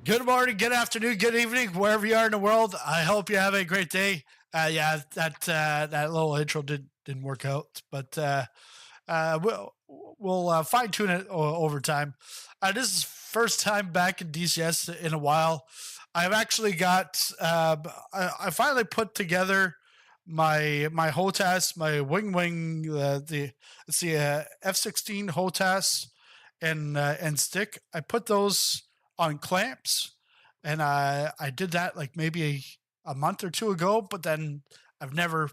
Good morning, good afternoon, good evening, wherever you are in the world. I hope you have a great day. Yeah, that little intro didn't work out, but we'll fine tune it over time. This is first time back in DCS in a while. I've actually got I finally put together my HOTAS, my wing it's the F-16 HOTAS and stick. I put those on clamps, and I did that like maybe a month or two ago, but then I've never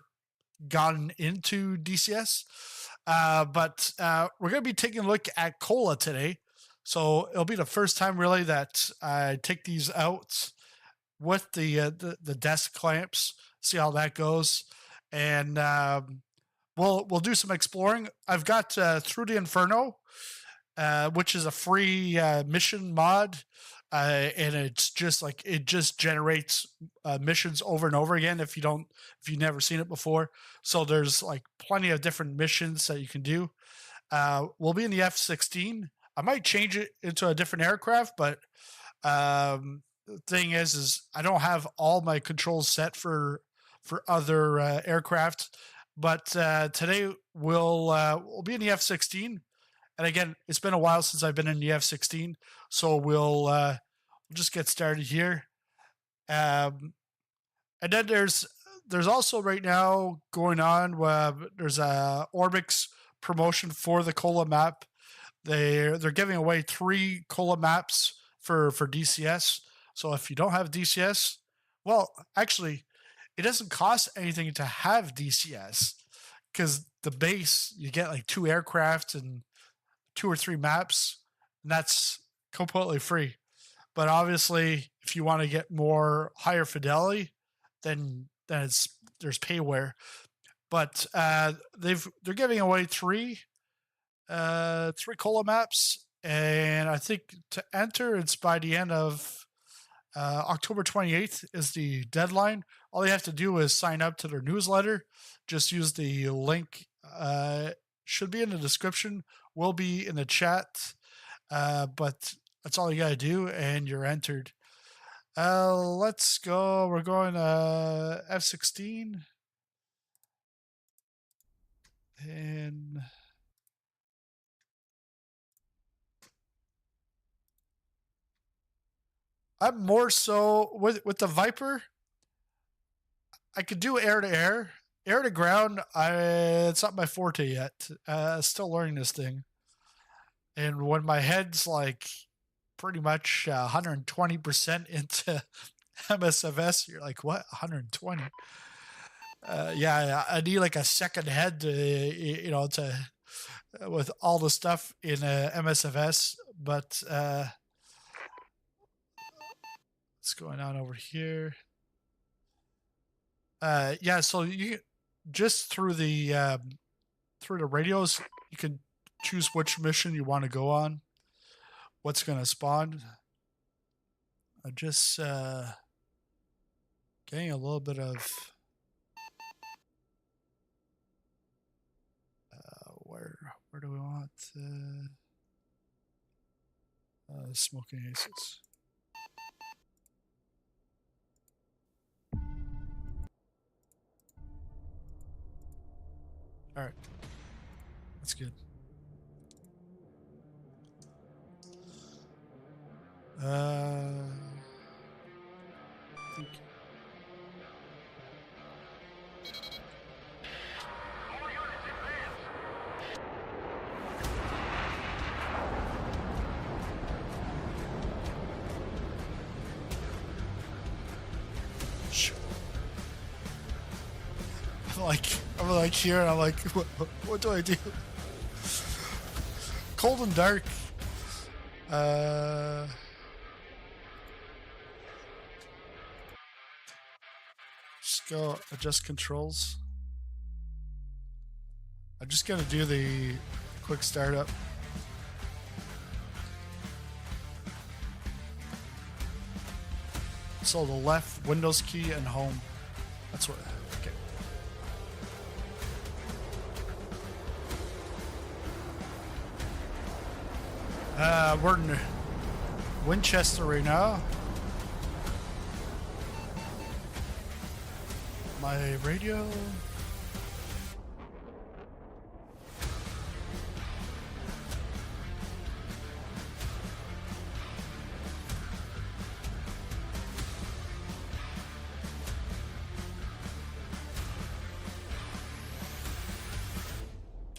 gotten into DCS. But we're going to be taking a look at Kola today. So it'll be the first time really that I take these out with the desk clamps, see how that goes. And we'll do some exploring. I've got Through the Inferno, which is a free mission mod. And it's just like it just generates missions over and over again if you've never seen it before. So there's like plenty of different missions that you can do. We'll be in the F-16. I might change it into a different aircraft, but the thing is I don't have all my controls set for other aircraft. But today we'll be in the F-16. And again, it's been a while since I've been in the F-16, so we'll just get started here. And then there's also right now going on there's a Orbx promotion for the Kola map. They're giving away 3 Kola maps for DCS. So if you don't have DCS, well, actually, it doesn't cost anything to have DCS because the base you get like 2 aircraft and 2 or 3 maps, and that's completely free. But obviously, if you want to get more higher fidelity, then there's payware. But they're giving away 3 Kola maps, and I think to enter it's by the end of October 28th is the deadline. All you have to do is sign up to their newsletter. Just use the link. Should be in the description. Will be in the chat, but that's all you gotta do, and you're entered. Let's go. We're going F-16, and I'm more so with the Viper. I could do air to air. Air to ground, it's not my forte yet. Still learning this thing. And when my head's like pretty much 120% into MSFS, you're like, what? 120? Yeah, I need like a second head to with all the stuff in MSFS. But what's going on over here? Yeah, so you just through the radios, you can choose which mission you want to go on, what's going to spawn. I'm just getting a little bit of where do we want smoking aces. All right, that's good. Thank you. I'm like here, and I'm like, what do I do? Cold and dark. Just go adjust controls. I'm just gonna do the quick startup. So the left Windows key and home. That's what. Okay. We're in Winchester right now. my radio.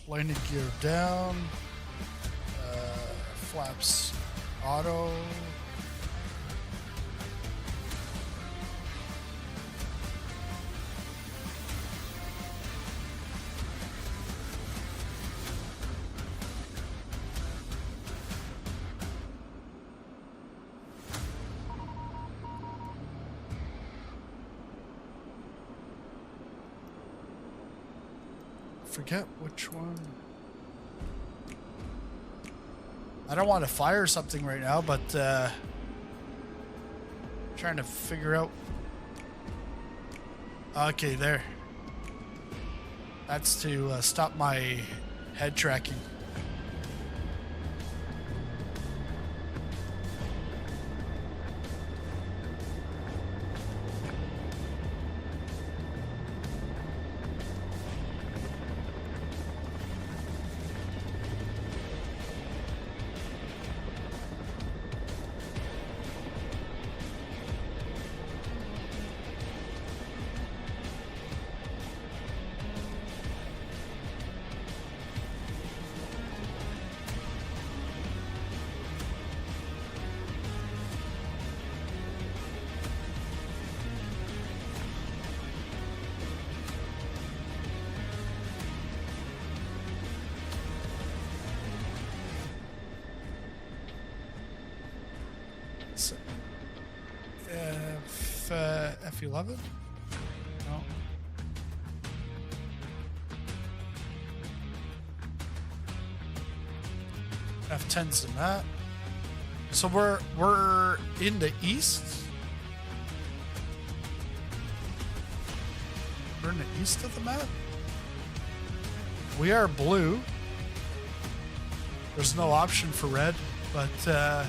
Landing gear down. Flaps auto. Forget which one. I don't want to fire something right now, but trying to figure out. Okay, there. That's to stop my head tracking. F11? No. F10's the map. So we're in the east? We're in the east of the map? We are blue. There's no option for red, but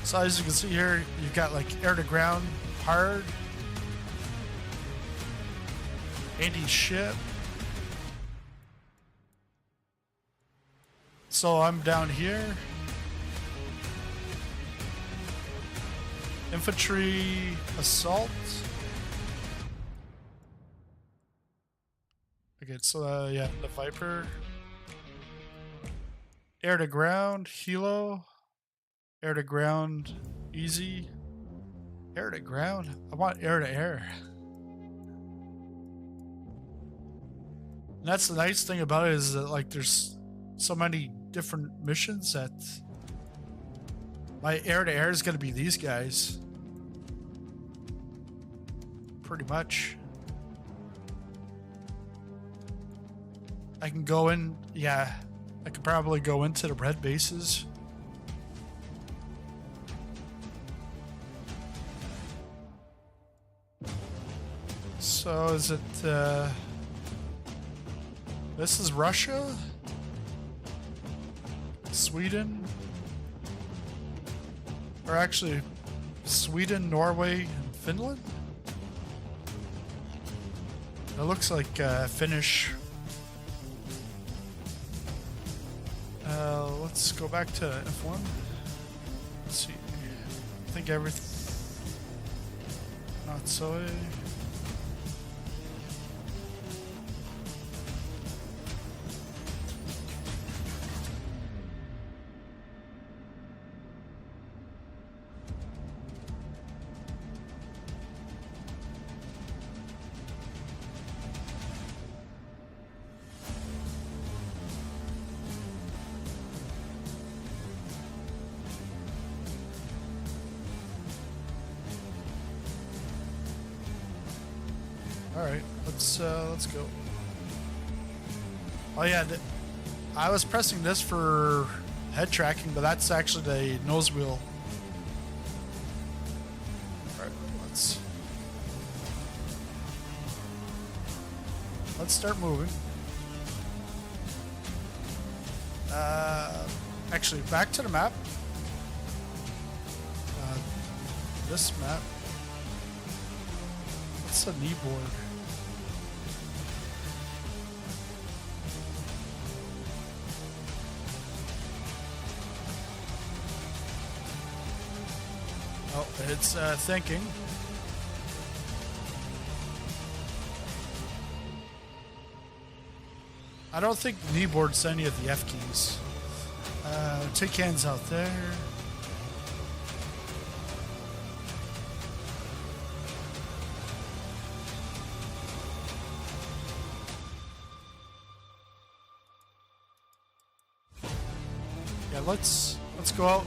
so as you can see here, you've got like air to ground, hard, anti-ship. So I'm down here. Infantry assault. Okay, so yeah, the Viper. Air to ground, helo. Air to ground, easy. Air to ground? I want air to air. And that's the nice thing about it, is that like there's so many different missions that my air to air is going to be these guys. Pretty much. I can go in, yeah, I could probably go into the red bases. So is it, this is Russia? Sweden? Or actually, Sweden, Norway, and Finland? It looks like Finnish. Let's go back to F1. Let's see. I think everything. Not soy. Alright, let's go. Oh yeah, I was pressing this for head tracking, but that's actually the nose wheel. Alright, let's start moving. Actually, back to the map. This map. What's the kneeboard? Oh, it's thinking. I don't think the kneeboard's any of the F keys. Take hands out there. Yeah, let's go out.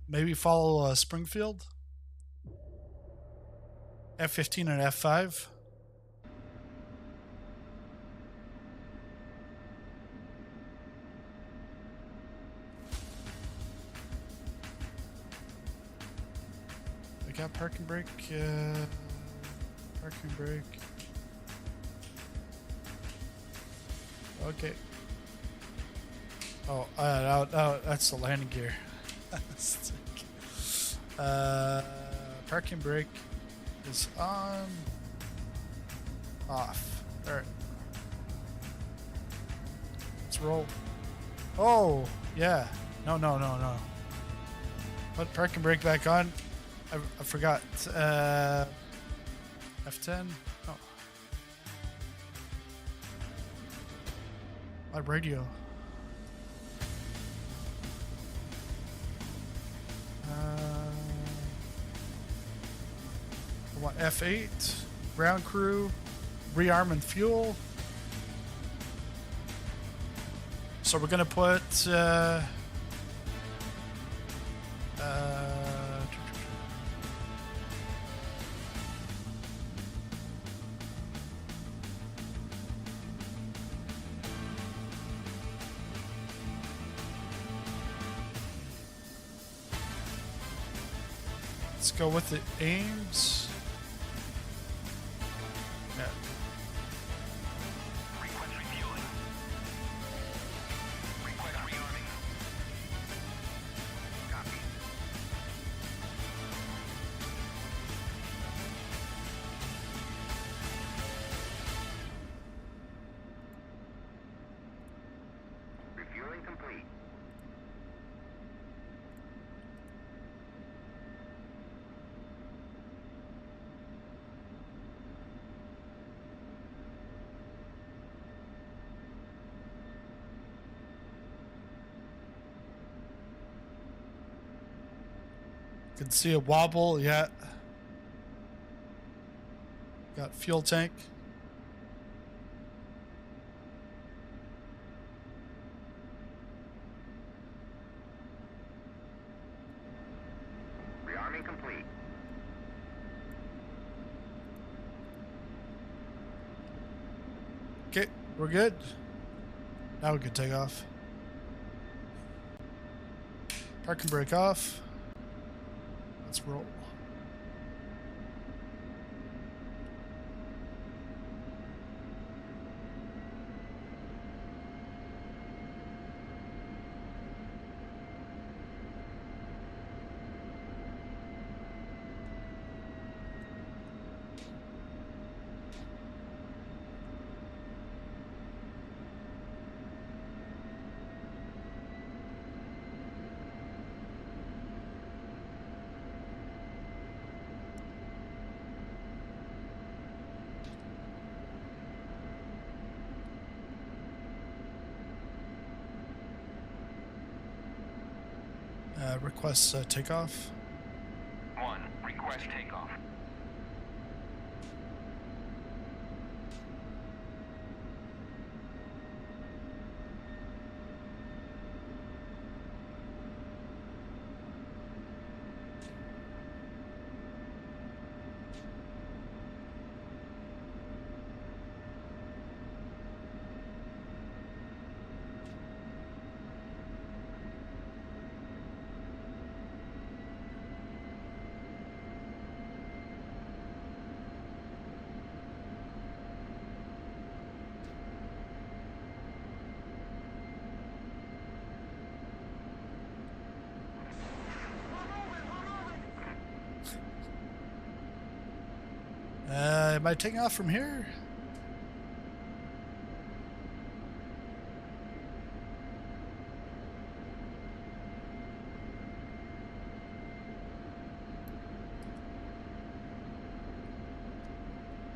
Maybe follow Springfield. F-15 and F-5. We got parking brake. Parking brake. Okay. Oh, no, that's the landing gear. Parking brake is on. Off. All right. Let's roll. Oh, yeah. No. Put parking brake back on. I forgot. F10. Oh. My radio. I want F8. Ground crew. Rearm and fuel. So we're gonna put let's go with the aims. Yeah. Request refueling. Request rearming. Copy. Refueling complete. Can see a wobble, yeah. Got fuel tank. Rearming complete. Okay, we're good. Now we can take off. Parking brake off. Let's roll. Request takeoff. 1. Request takeoff. Am I taking off from here?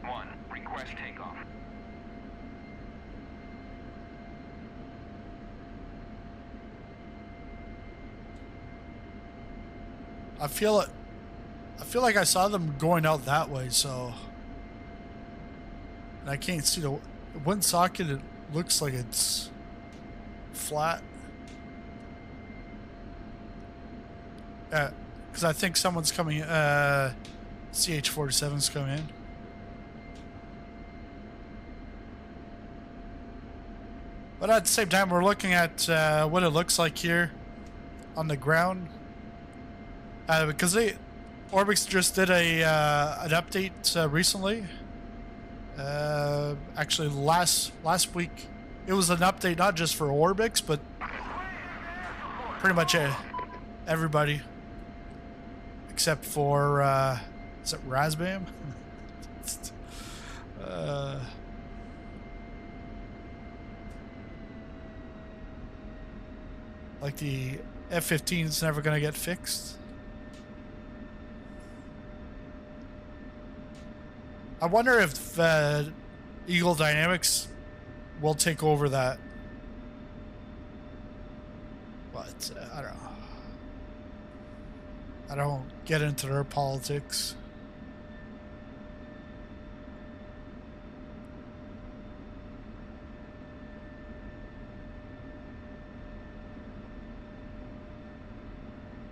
One, request takeoff. I feel like I saw them going out that way, so and I can't see the one socket. It looks like it's flat. Because I think someone's coming. CH-47's coming in. But at the same time, we're looking at what it looks like here on the ground. Because Orbx just did an update recently. Actually, last week, it was an update not just for Orbx, but pretty much everybody, except for is it Razbam? Like the F-15 is never gonna get fixed. I wonder if Eagle Dynamics will take over that. But I don't know. I don't get into their politics.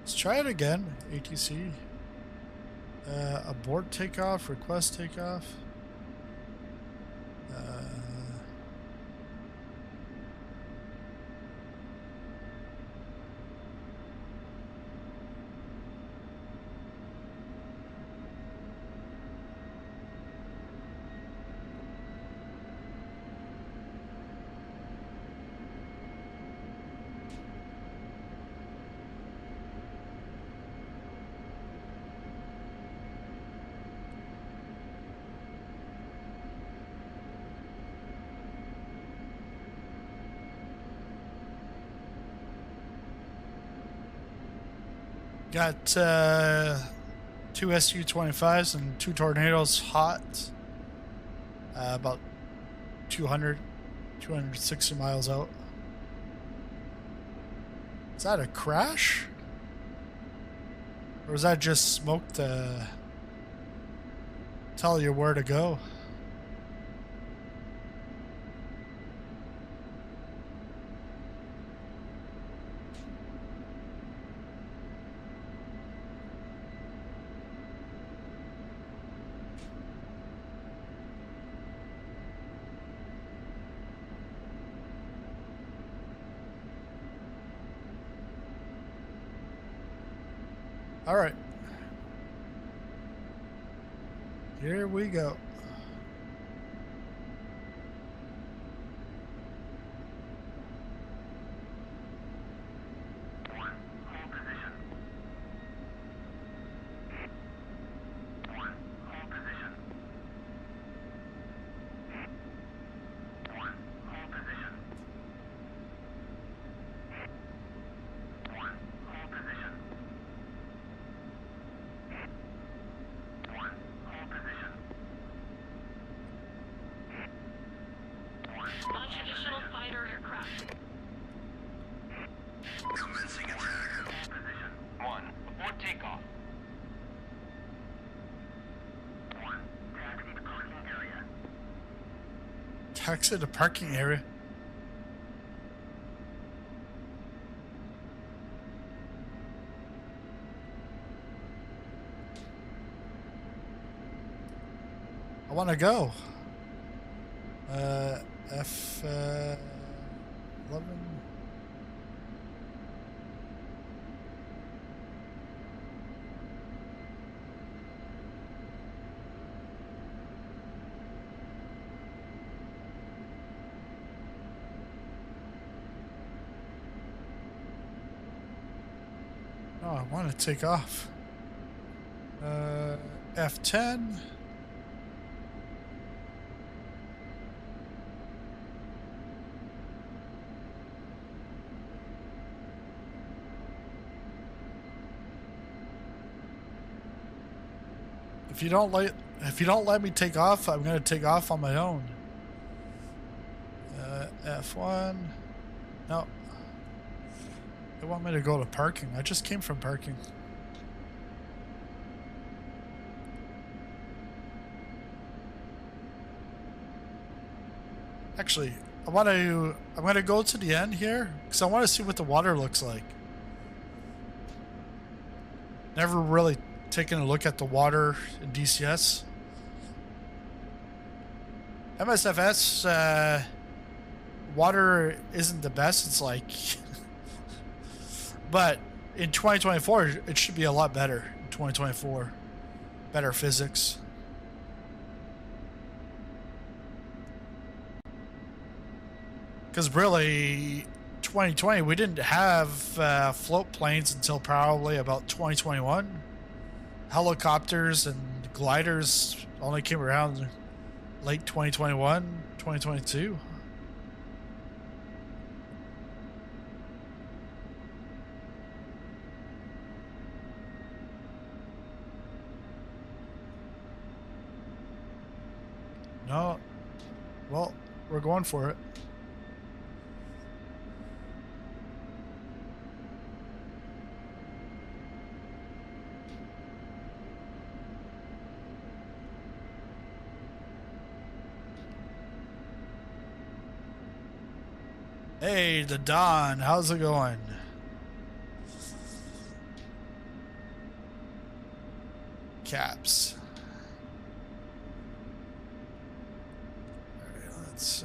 Let's try it again. ATC. Abort takeoff, request takeoff. Got 2 Su-25s and 2 Tornadoes hot. About 260 miles out. Is that a crash? Or is that just smoke to tell you where to go? All right. Here we go. Non-traditional fighter aircraft. Commencing attack. Position. One, abort takeoff. One, taxi to parking area. Taxi to parking area. I want to go. F11. Oh, I want to take off. F10. If you don't let me take off, I'm gonna take off on my own. F1. No. They want me to go to parking. I just came from parking. Actually, I'm gonna go to the end here because I want to see what the water looks like. Never really taken a look at the water in DCS. MSFS, water isn't the best. It's like, but in 2024, it should be a lot better. In 2024, better physics. Because really, 2020, we didn't have float planes until probably about 2021. Helicopters and gliders only came around late 2021, 2022. No, well, we're going for it. Hey, the Don, how's it going? Caps. All right, let's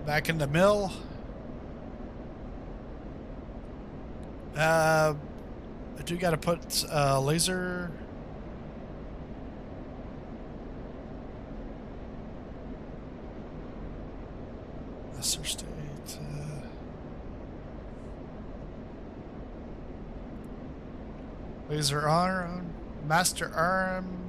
back in the mill. I do gotta put laser. Master state. Laser arm. Master arm.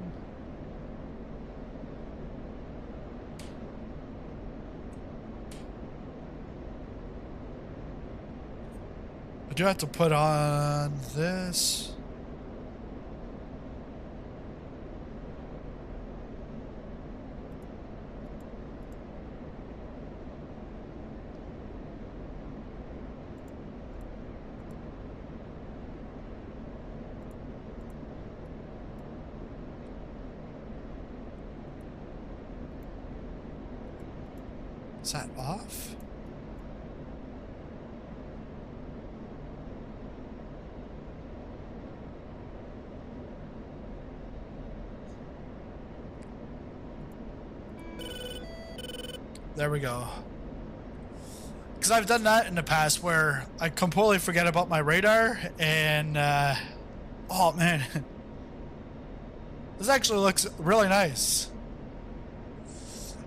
I do have to put on this. Is that off? There we go. Because I've done that in the past where I completely forget about my radar and, oh man. This actually looks really nice.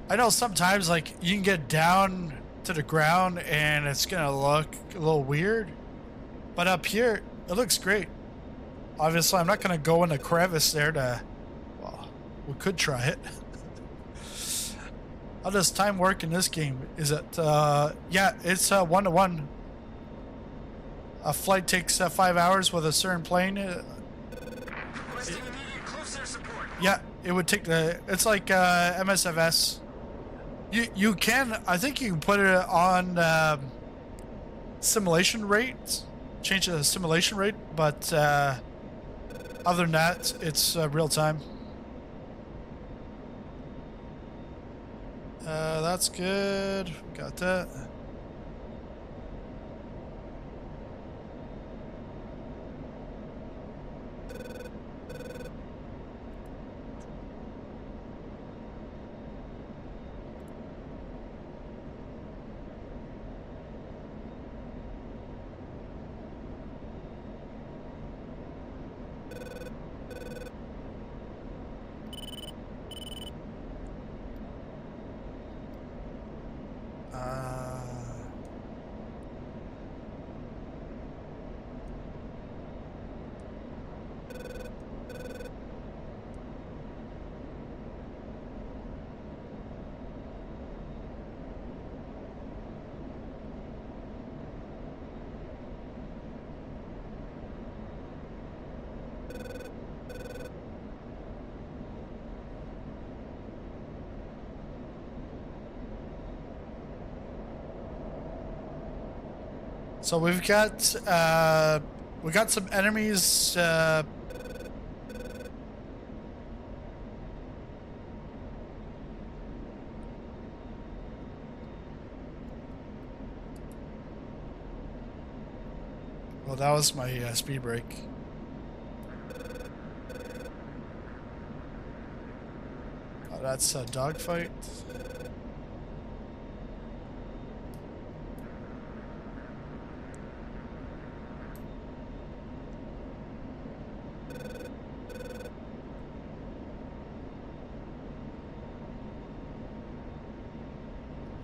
I know sometimes like you can get down to the ground and it's gonna look a little weird. But up here, it looks great. Obviously, I'm not gonna go in the crevice there to, well, we could try it. How does time work in this game? Is it, yeah, it's 1-to-1. A flight takes 5 hours with a certain plane. Yeah, it would take it's like MSFS. You can, I think you can put it on simulation rate, change the simulation rate, but other than that, it's real time. That's good. Got that. So we got some enemies. Well, that was my speed brake. Oh, that's a dogfight.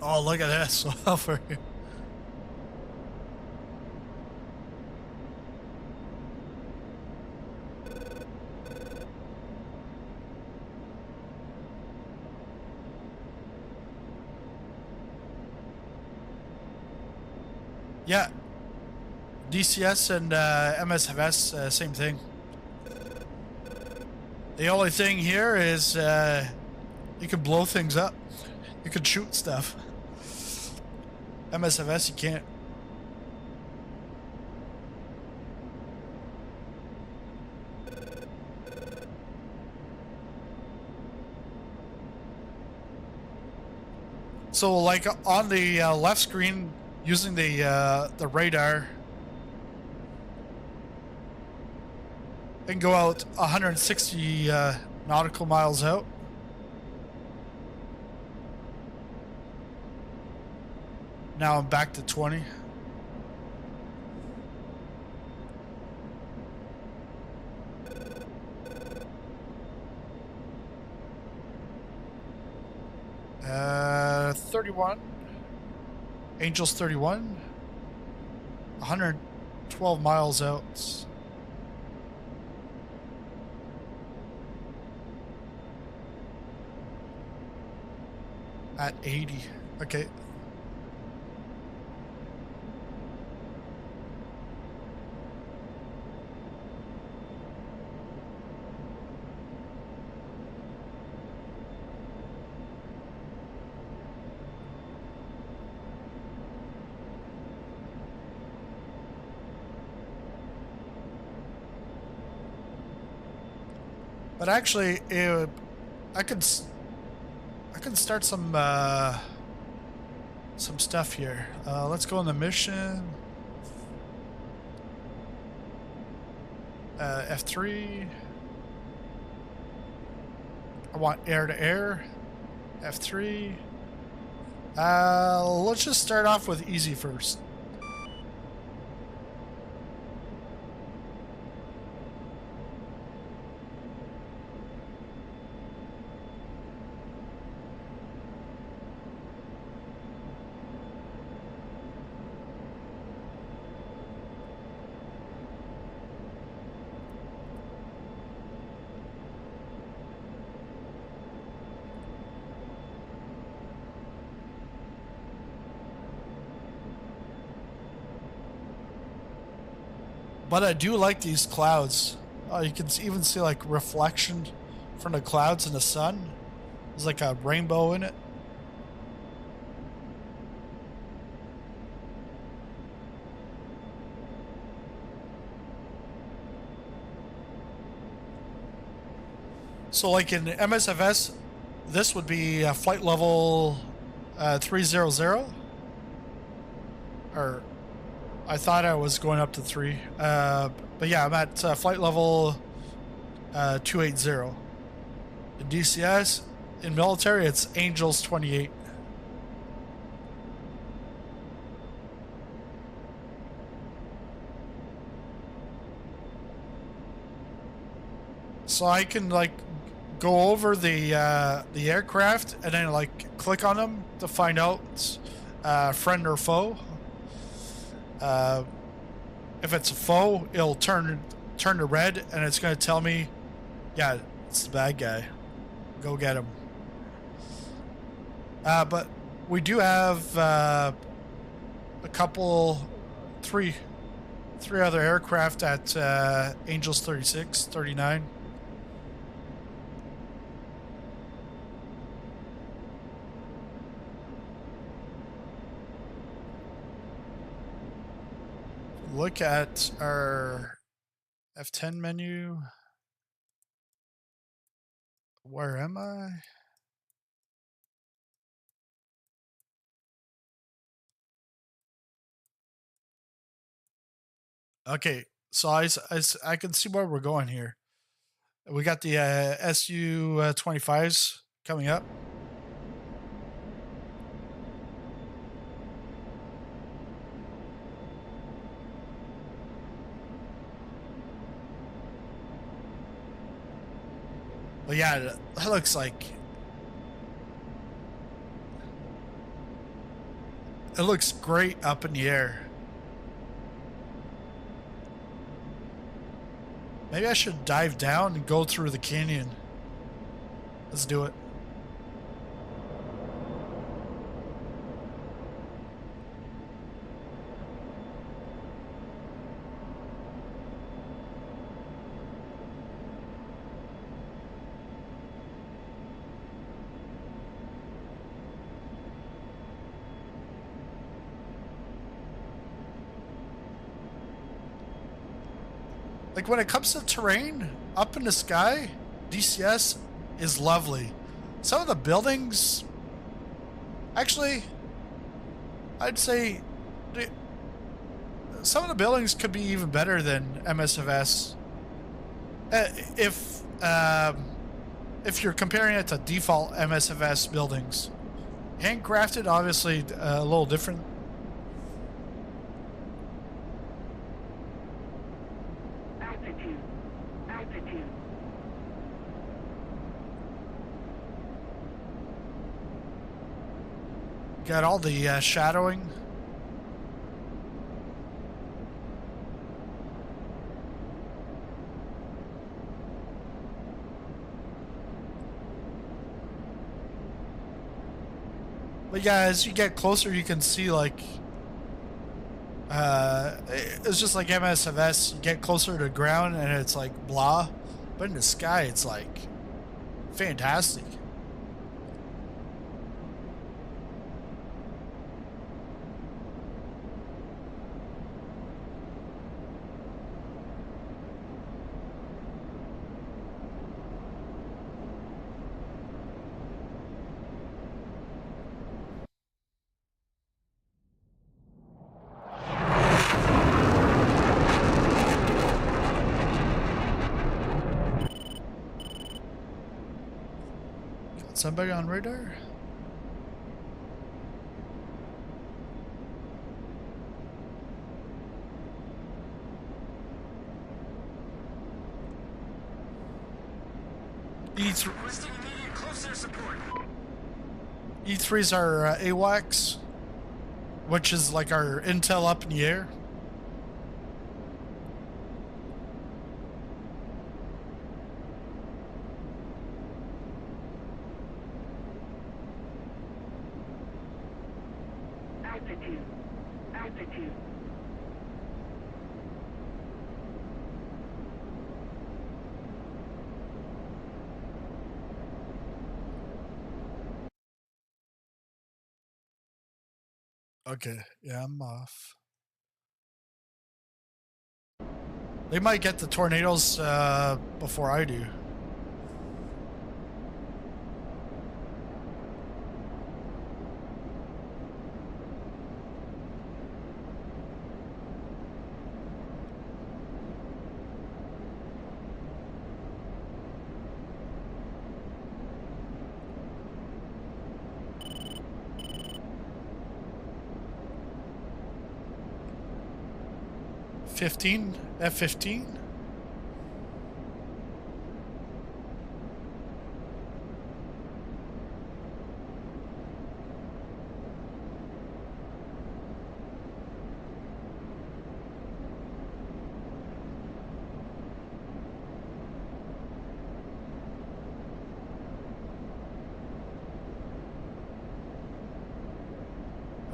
Oh, look at this. Over here. Yeah. DCS and MSFS, same thing. The only thing here is you can blow things up. You can shoot stuff. MSFS, you can't. So, like on the left screen, using the radar, it can go out 160 nautical miles out. Now I'm back to 20. Uh, 31. Angels 31. 112 miles out. At 80. Okay. But actually, I could start some stuff here. Let's go on the mission. F3. I want air to air. F3. Let's just start off with easy first. But I do like these clouds. You can even see like reflection from the clouds in the sun. There's like a rainbow in it. So like in MSFS, this would be flight level 300. Or I thought I was going up to 3. But yeah, I'm at flight level 280. In DCS, in military, it's Angels 28. So I can like go over the aircraft and then like click on them to find out friend or foe. If it's a foe, it'll turn to red, and it's going to tell me, yeah, it's the bad guy. Go get him. But we do have a couple, three other aircraft at Angels 36, 39. look at our F10 menu. Where am I? Okay, so I can see where we're going here. We got the SU-25s coming up. But yeah, that looks like it looks great up in the air. Maybe I should dive down and go through the canyon. Let's do it. Like when it comes to terrain up in the sky, DCS is lovely. Some of the buildings, actually, I'd say some of the buildings could be even better than MSFS. If you're comparing it to default MSFS buildings, handcrafted obviously a little different. Altitude. Got all the shadowing. But yeah, as you get closer, you can see like it's just like MSFS. You get closer to the ground and it's like blah, but in the sky it's like fantastic. Somebody on radar? E3's our AWACS, which is like our intel up in the air. Altitude. Okay, yeah, I'm off. They might get the tornadoes before I do. F-15.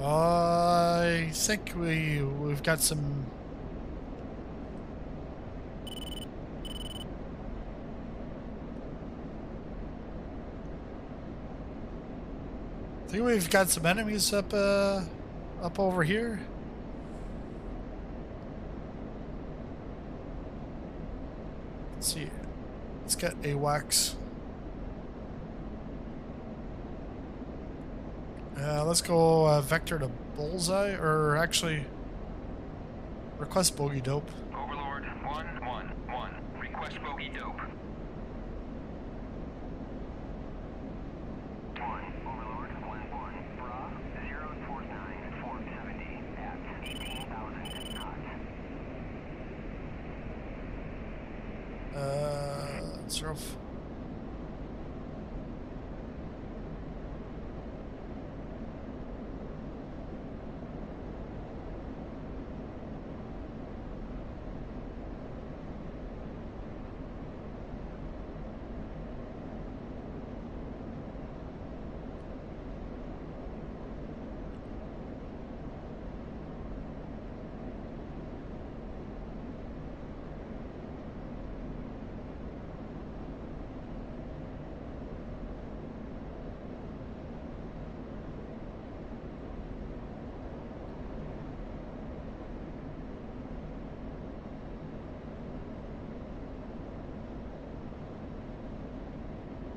I think we've got some. I think we've got some enemies up over here. Let's see. Let's get AWACS. Let's go vector to bullseye, or actually request bogey dope. Overlord 111. Request bogey dope. 1 Overlord 11. Bra 049 470 at 18,000 knots. Zero.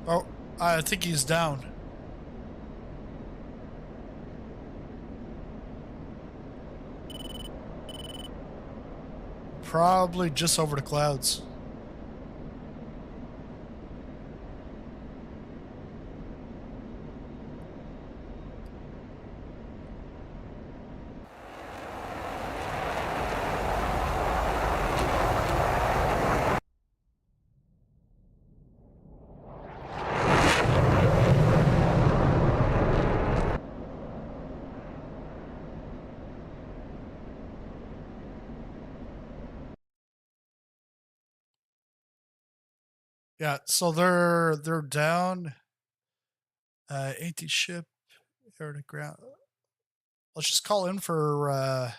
Oh, I think he's down. Probably just over the clouds. Yeah, so they're down. Anti-ship, air to ground. Let's just call in for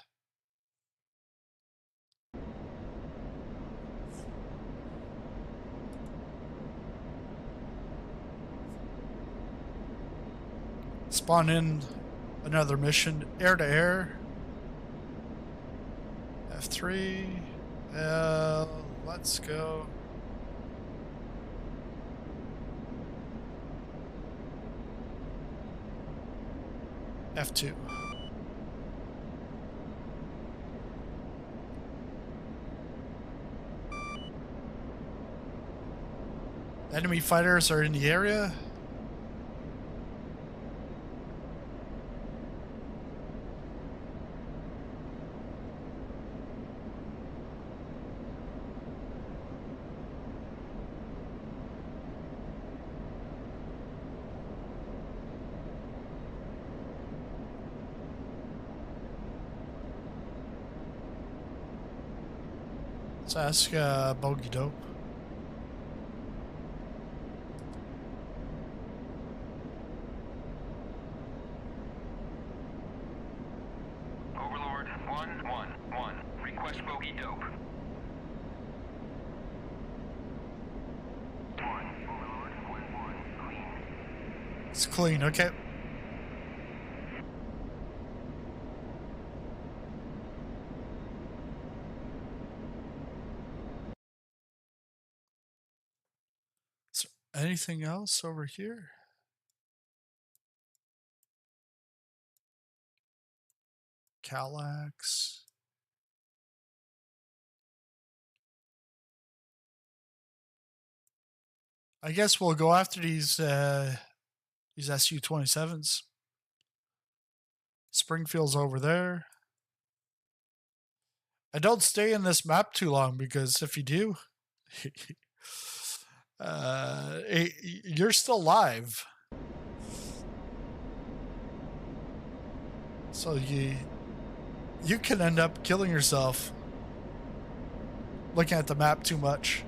spawn in another mission, air to air. F3. Let's go. F2. Enemy fighters are in the area. Let's ask Bogey Dope. Overlord 111. Request bogey dope. 1 Overlord 11. Clean. It's clean, okay. Is there anything else over here? Calax. I guess we'll go after these SU-27s. Springfield's over there. I don't stay in this map too long because if you do, you're still live. So you can end up killing yourself looking at the map too much.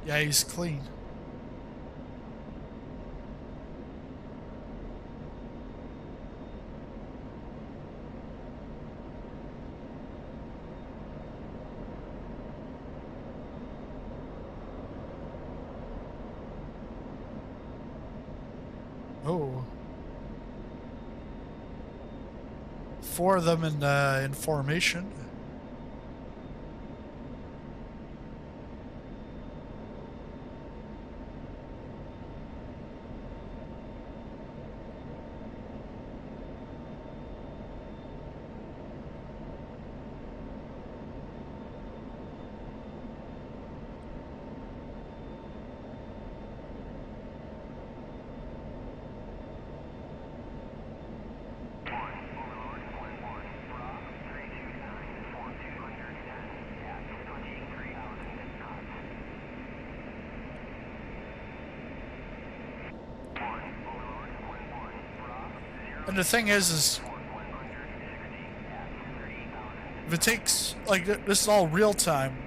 Yeah, he's clean. Oh. 4 of them in formation. And the thing is if it takes, like, this is all real time,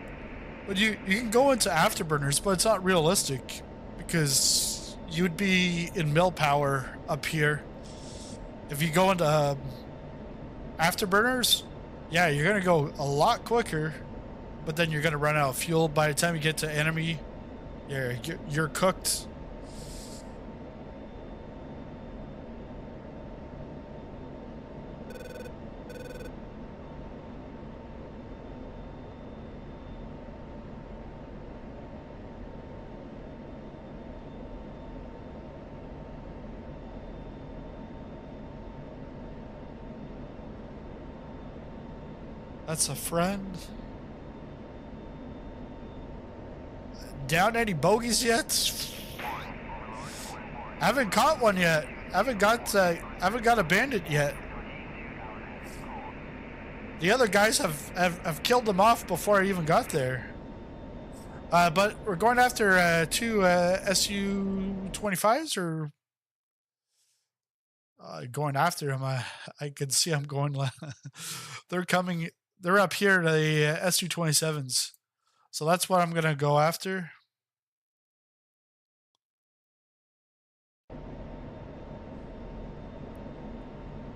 but you can go into afterburners, but it's not realistic because you'd be in mill power up here. If you go into afterburners, yeah, you're gonna go a lot quicker, but then you're gonna run out of fuel by the time you get to enemy. You're cooked. That's a friend. Down any bogeys yet? I haven't caught one yet. I haven't got a bandit yet. The other guys have killed them off before I even got there. But we're going after 2 Su-25s, or going after them. I can see I'm going. They're coming. They're up here, the Su-27s. So that's what I'm gonna go after.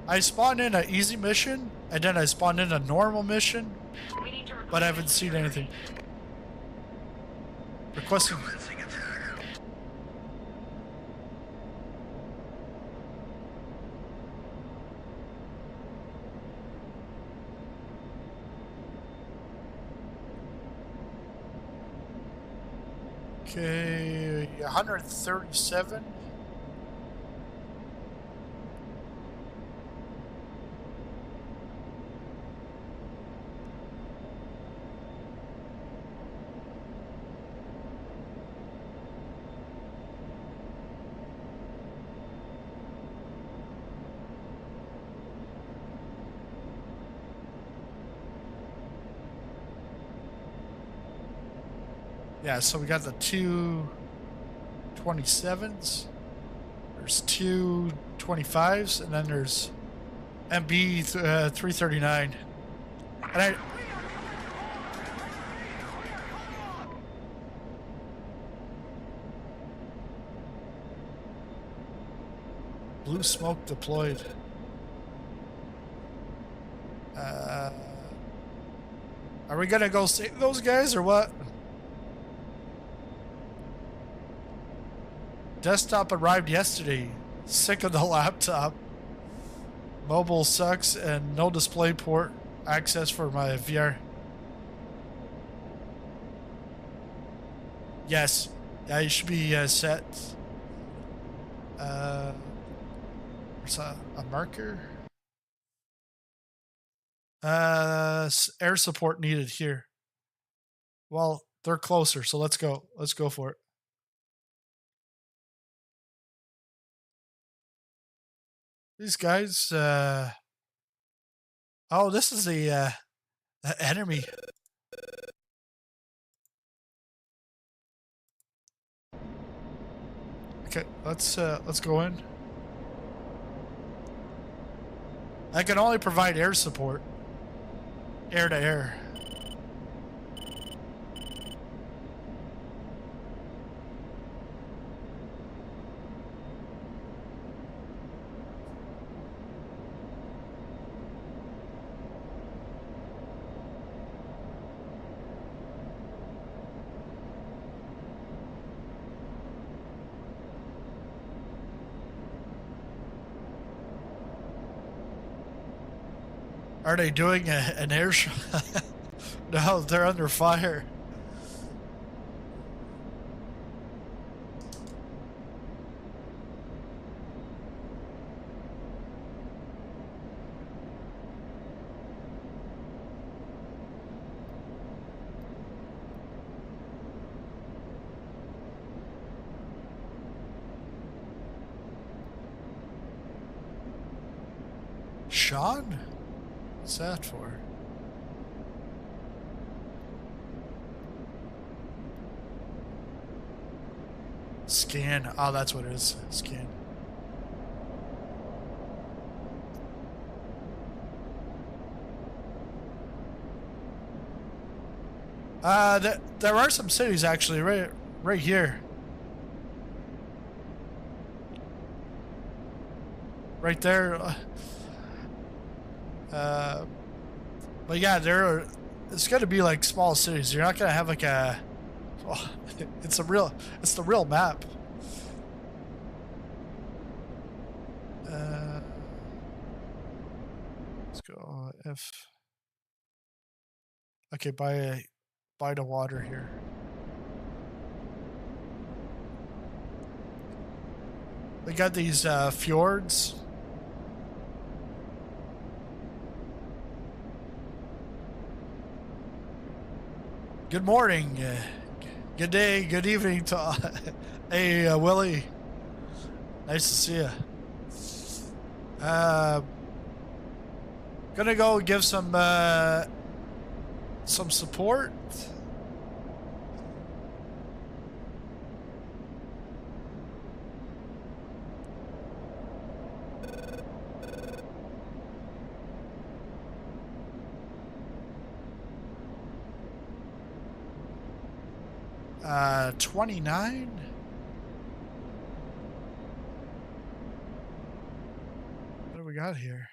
I spawned in an easy mission, and then I spawned in a normal mission, but I haven't seen anything. Requesting. Okay, 137. Yeah, so we got the 2 27s. There's 2 25s, and then there's MB 339. And I. Blue smoke deployed. Are we gonna go save those guys or what? Desktop arrived yesterday. Sick of the laptop. Mobile sucks and no display port access for my VR. Yes. Yeah, you should be set. There's a marker. Air support needed here. Well, they're closer, so let's go. Let's go for it. These guys, oh, this is the enemy. Okay, let's go in. I can only provide air support. Air to air. Are they doing an air show? No, they're under fire. Sean? What's that for? Scan. Oh, that's what it is. Scan. There are some cities actually right here. Right there. But yeah, it's gonna be like small cities. You're not gonna have like a. Well, it's the real map. Let's go F. Okay, by the water here. We got these fjords. Good morning, good day, good evening to hey Willie. Nice to see you. Gonna go give some support. Uh, 29. What do we got here?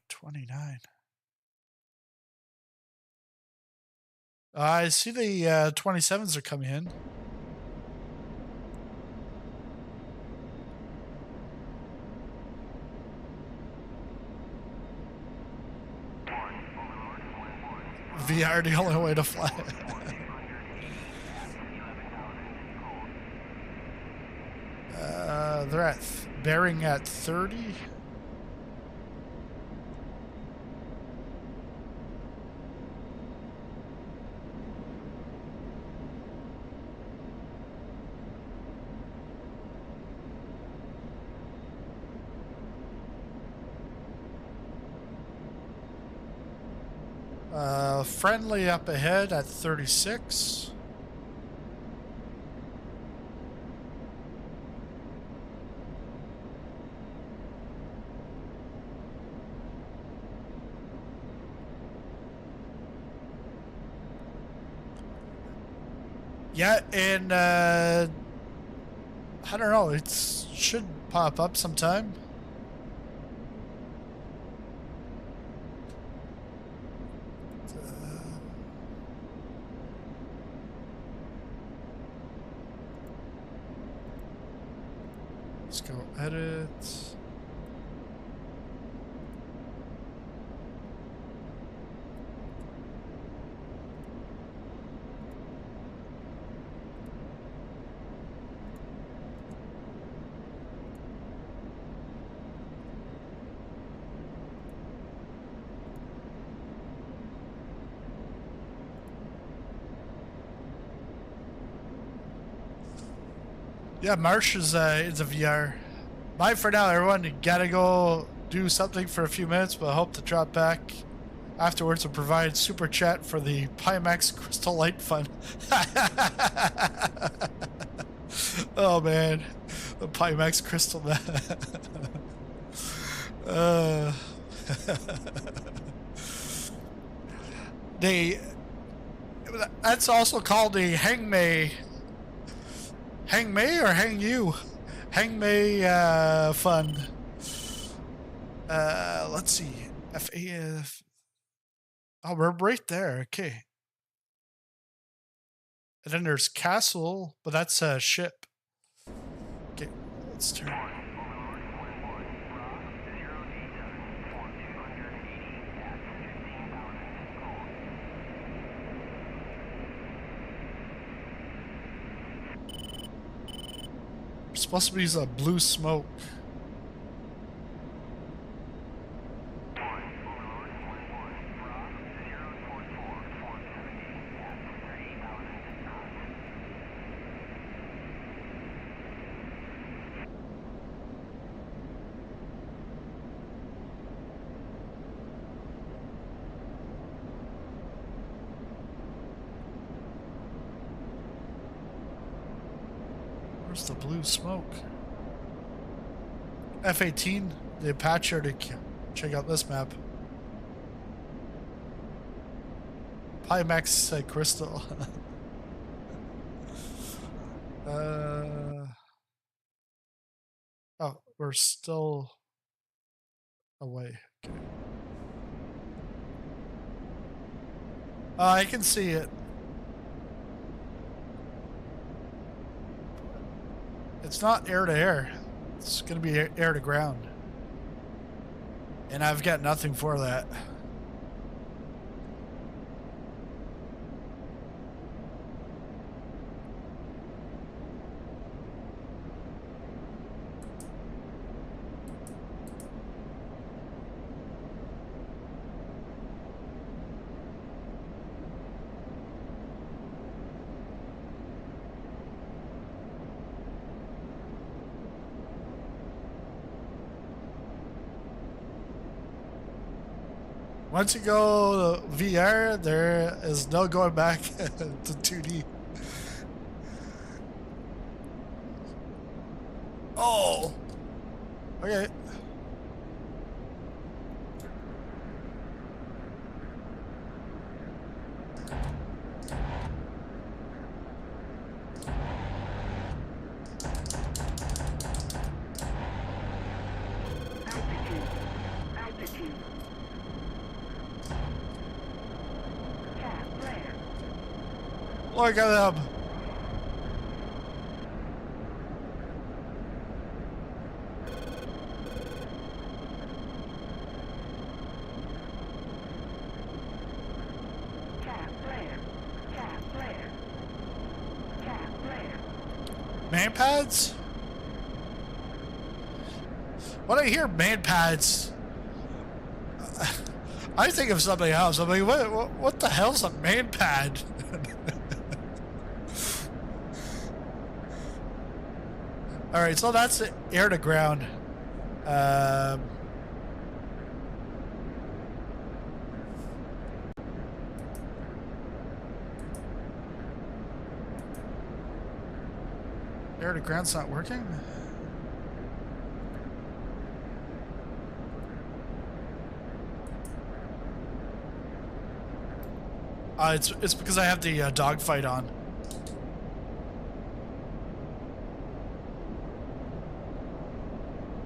29. I see the 27s are coming in. VR the only way to fly. They're bearing at 30. Friendly up ahead at 36. Yeah, and I don't know, it should pop up sometime. Let's go edit. Yeah, Marsh is a VR. Bye for now, everyone. You gotta go do something for a few minutes, but I hope to drop back afterwards and provide super chat for the Pimax Crystal Light Fund. Oh man, the Pimax Crystal. That's also called the Hang May. Hang May or Hang You? Hang May fund. Let's see. FAF. Oh, we're right there. Okay. And then there's Castle, but that's a ship. Okay, let's turn. supposed to be a blue smoke. Where's the blue smoke? F-18, the Apache to check out this map. Pimax Crystal. Oh, we're still away. Okay. I can see it. It's not air to air. It's gonna be air to ground. And I've got nothing for that. Once you go to VR, there is no going back to 2D. Oh! Okay. Look at them. Man pads? When I hear man pads, I think of something else. I'm like, what the hell's a man pad? All right, so that's air to ground. Air to ground's not working. It's because I have the dogfight on.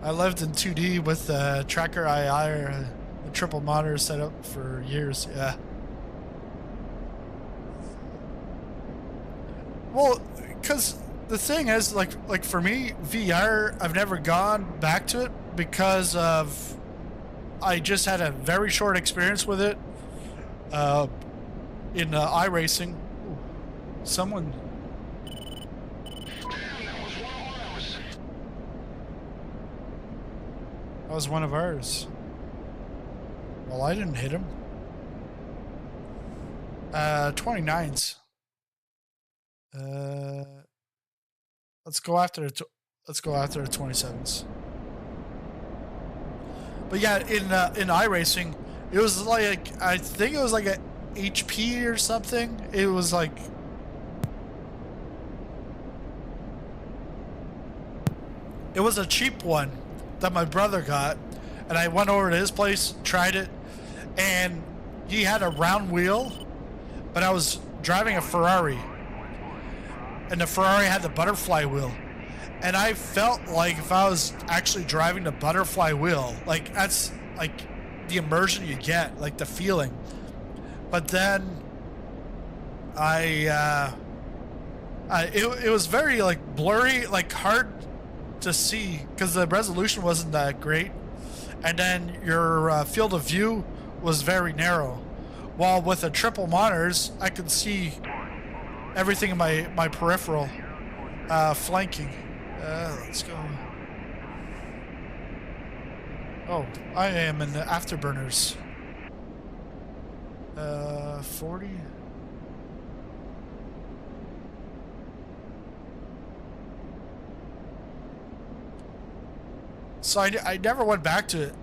I lived in 2D with Tracker II, or the triple monitor set up for years. Yeah. Well, because the thing is, like for me, VR, I've never gone back to it because of I just had a very short experience with it in iRacing. Ooh, someone. That was one of ours. Well, I didn't hit him. 29s. Let's go after the 27s. But yeah, in iRacing, it was like, I think it was like a HP or something. It was like, it was a cheap one that my brother got, and I went over to his place, tried it, and he had a round wheel, but I was driving a Ferrari, and the Ferrari had the butterfly wheel, and I felt like if I was actually driving the butterfly wheel, like that's like the immersion you get, like the feeling. But then it was very like blurry, like hard to see because the resolution wasn't that great, and then your field of view was very narrow. While with the triple monitors, I could see everything in my peripheral flanking. Let's go. Oh, I am in the afterburners. 40. So I never went back to it.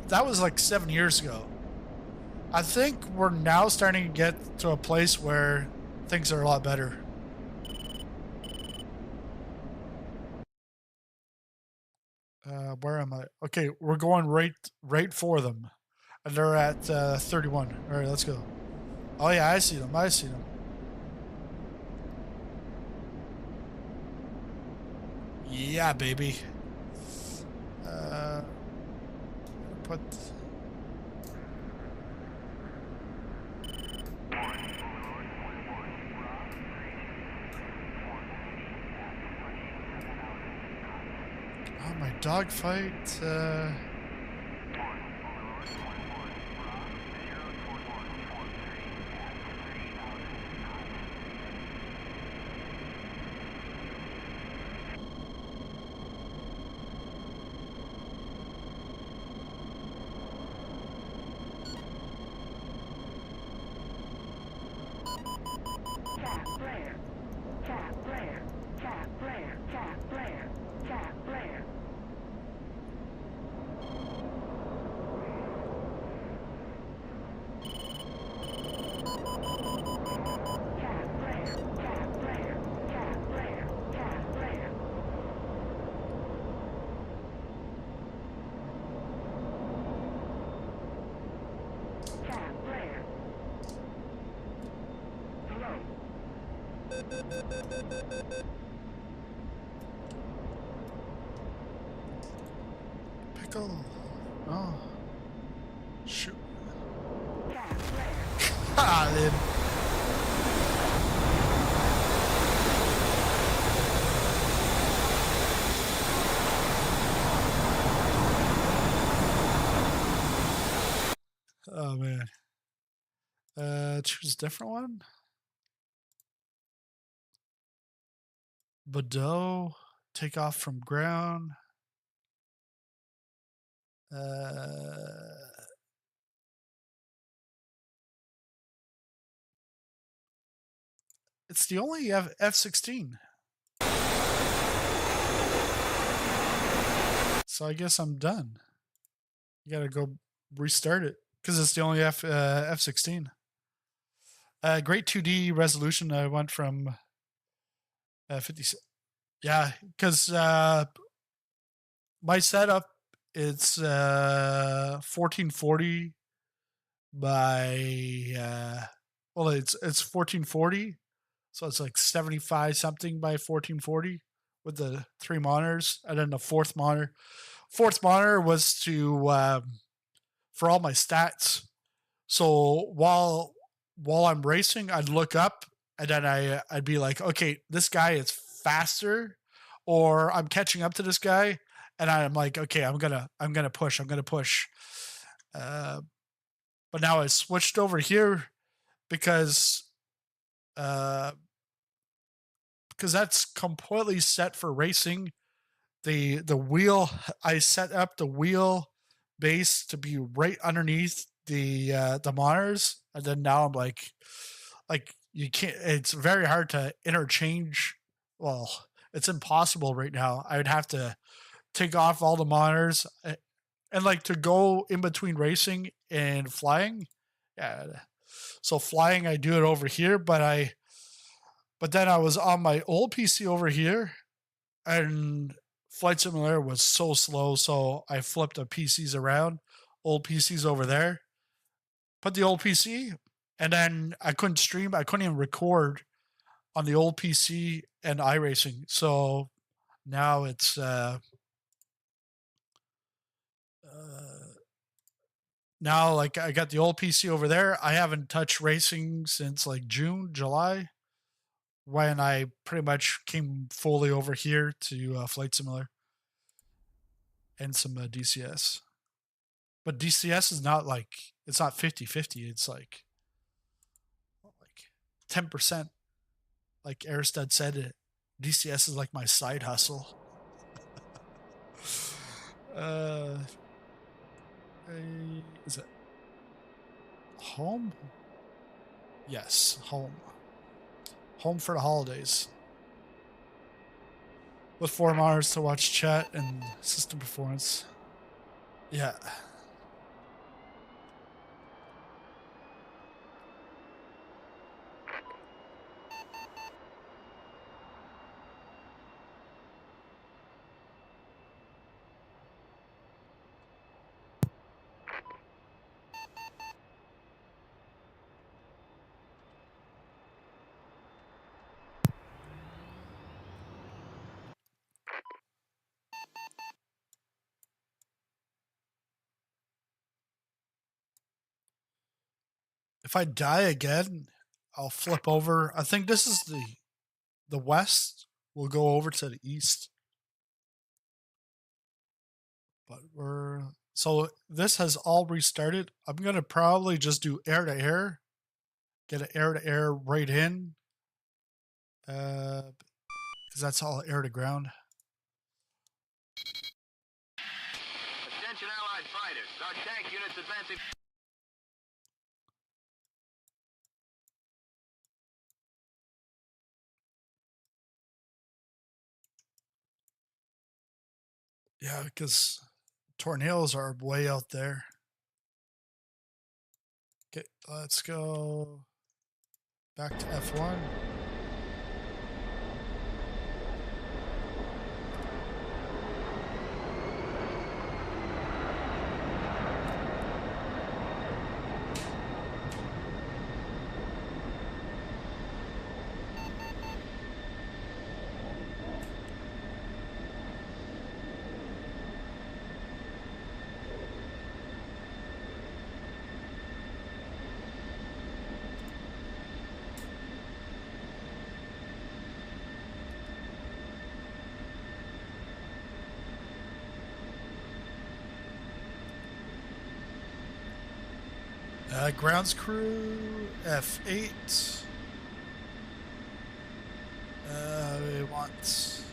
That was like 7 years ago. I think we're now starting to get to a place where things are a lot better. Where am I? Okay, we're going right for them. And they're at 31. All right, let's go. Oh yeah, I see them. I see them. Yeah, baby. Put. Oh, my dogfight. Pickle. Oh. Shoot. Ah, dude. Oh, man. Choose a different one. Bordeaux. Take off from ground. It's the only F-16. So I guess I'm done. You gotta go restart it because it's the only F-16. Great 2D resolution. I went from 50. Yeah, because my setup it's 1440 by well it's 1440, so it's like 75 something by 1440 with the 3 monitors, and then the fourth monitor was to for all my stats. So while I'm racing, I'd look up and then I'd be like, okay, this guy is faster, or I'm catching up to this guy, and I'm like, okay, I'm gonna push. But now I switched over here because that's completely set for racing. The wheel, I set up the wheel base to be right underneath the monitors, and then now I'm like you can't. It's very hard to interchange. Well, it's impossible right now. I would have to take off all the monitors and like to go in between racing and flying. Yeah. So flying, I do it over here, but then I was on my old PC over here, and Flight Simulator was so slow, so I flipped the PCs around, old PCs over there, put the old PC, and then I couldn't stream, I couldn't even record on the old PC and iRacing. So now it's now like I got the old PC over there. I haven't touched racing since like June, July, when I pretty much came fully over here to Flight Simulator and some DCS. But DCS is not like, it's not 50-50. It's like 10%. Like Aristad said, DCS is like my side hustle. Is it home? Yes, home. Home for the holidays. With 4 monitors to watch chat and system performance. Yeah. If I die again, I'll flip over. I think this is the west. We'll go over to the east. But so this has all restarted. I'm gonna probably just do air to air. Get an air to air right in. Because that's all air to ground. Attention Allied fighters. Our tank units advancing. Yeah, because tornadoes are way out there. Okay, let's go back to F1. Grounds crew, F8. We want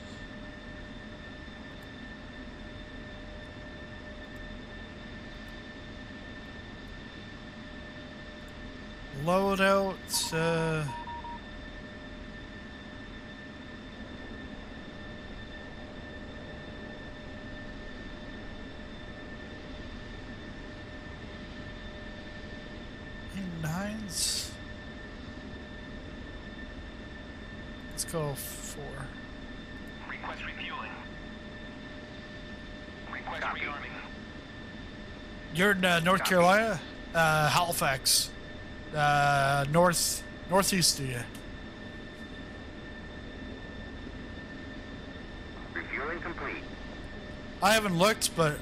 loadout. Nines. Let's go 4. Request refueling. Request rearming. You're in North Carolina, Halifax, northeast of you. Refueling complete. I haven't looked, but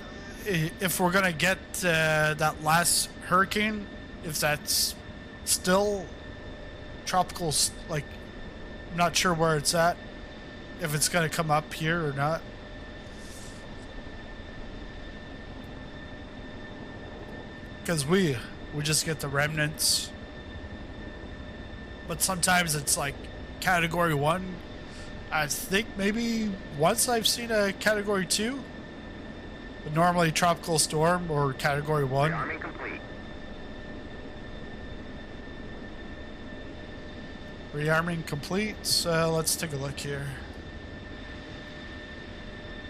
if we're gonna get that last hurricane, if that's still tropical, like, I'm not sure where it's at, if it's gonna come up here or not. Because we just get the remnants, but sometimes it's like category 1. I think maybe once I've seen a category 2, but normally tropical storm or category 1. Rearming complete. Rearming complete. So let's take a look here.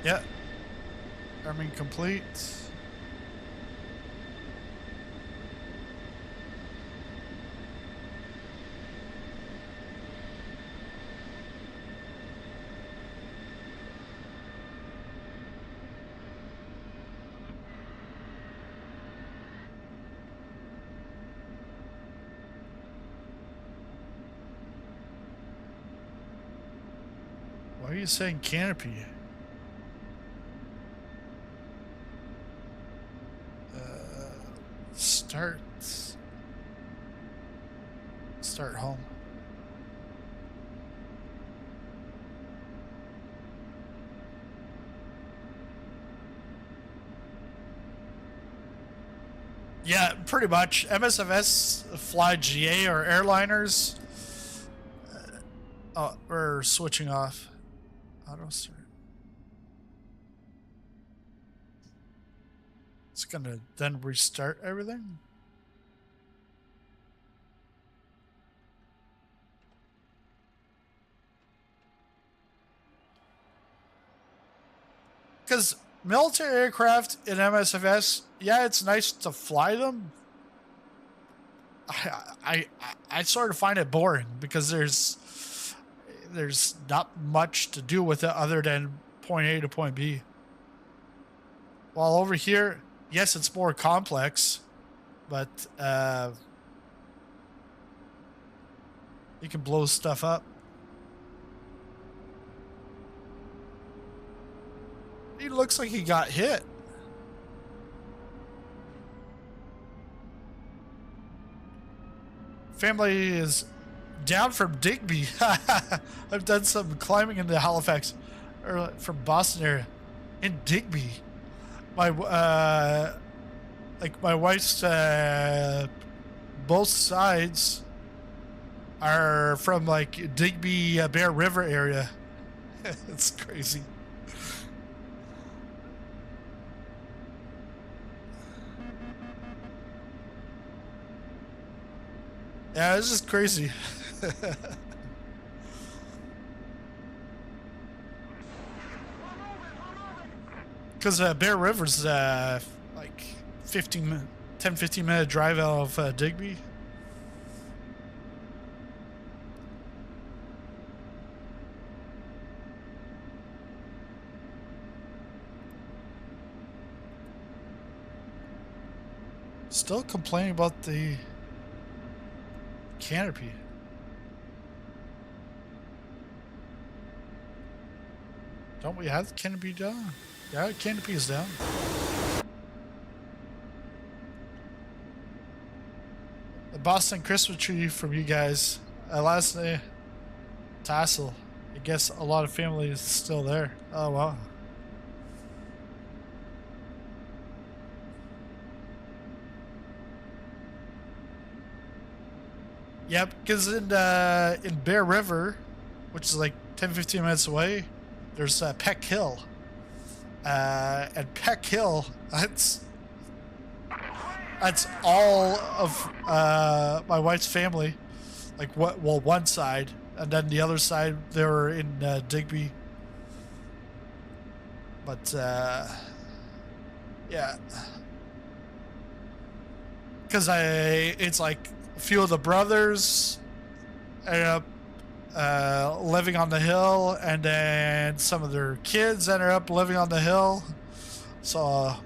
Yeah. Arming complete. Why are you saying canopy? Start home. Yeah, pretty much. MSFS fly GA or airliners. We're switching off. Auto start. It's gonna then restart everything. Because military aircraft in MSFS, yeah, it's nice to fly them. I sort of find it boring because there's not much to do with it other than point A to point B. While over here, yes, it's more complex, but you can blow stuff up. He looks like he got hit. Family is down from Digby. I've done some climbing in the Halifax, or from Boston area, in Digby. My like my wife's both sides are from like Digby Bear River area. It's crazy. Yeah, it's just crazy. Because Bear River's like 10-15 minute drive out of Digby. Still complaining about the canopy. Don't we have the canopy down? Yeah, the canopy is down. The Boston Christmas tree from you guys. Last night, tassel. I guess a lot of family is still there. Oh, wow. Yep, because in Bear River, which is like 10-15 minutes away, there's Peck Hill. And Peck Hill, that's all of my wife's family. Like one side, and then the other side they were in Digby. But yeah, because it's like a few of the brothers ended up living on the hill, and then some of their kids ended up living on the hill. So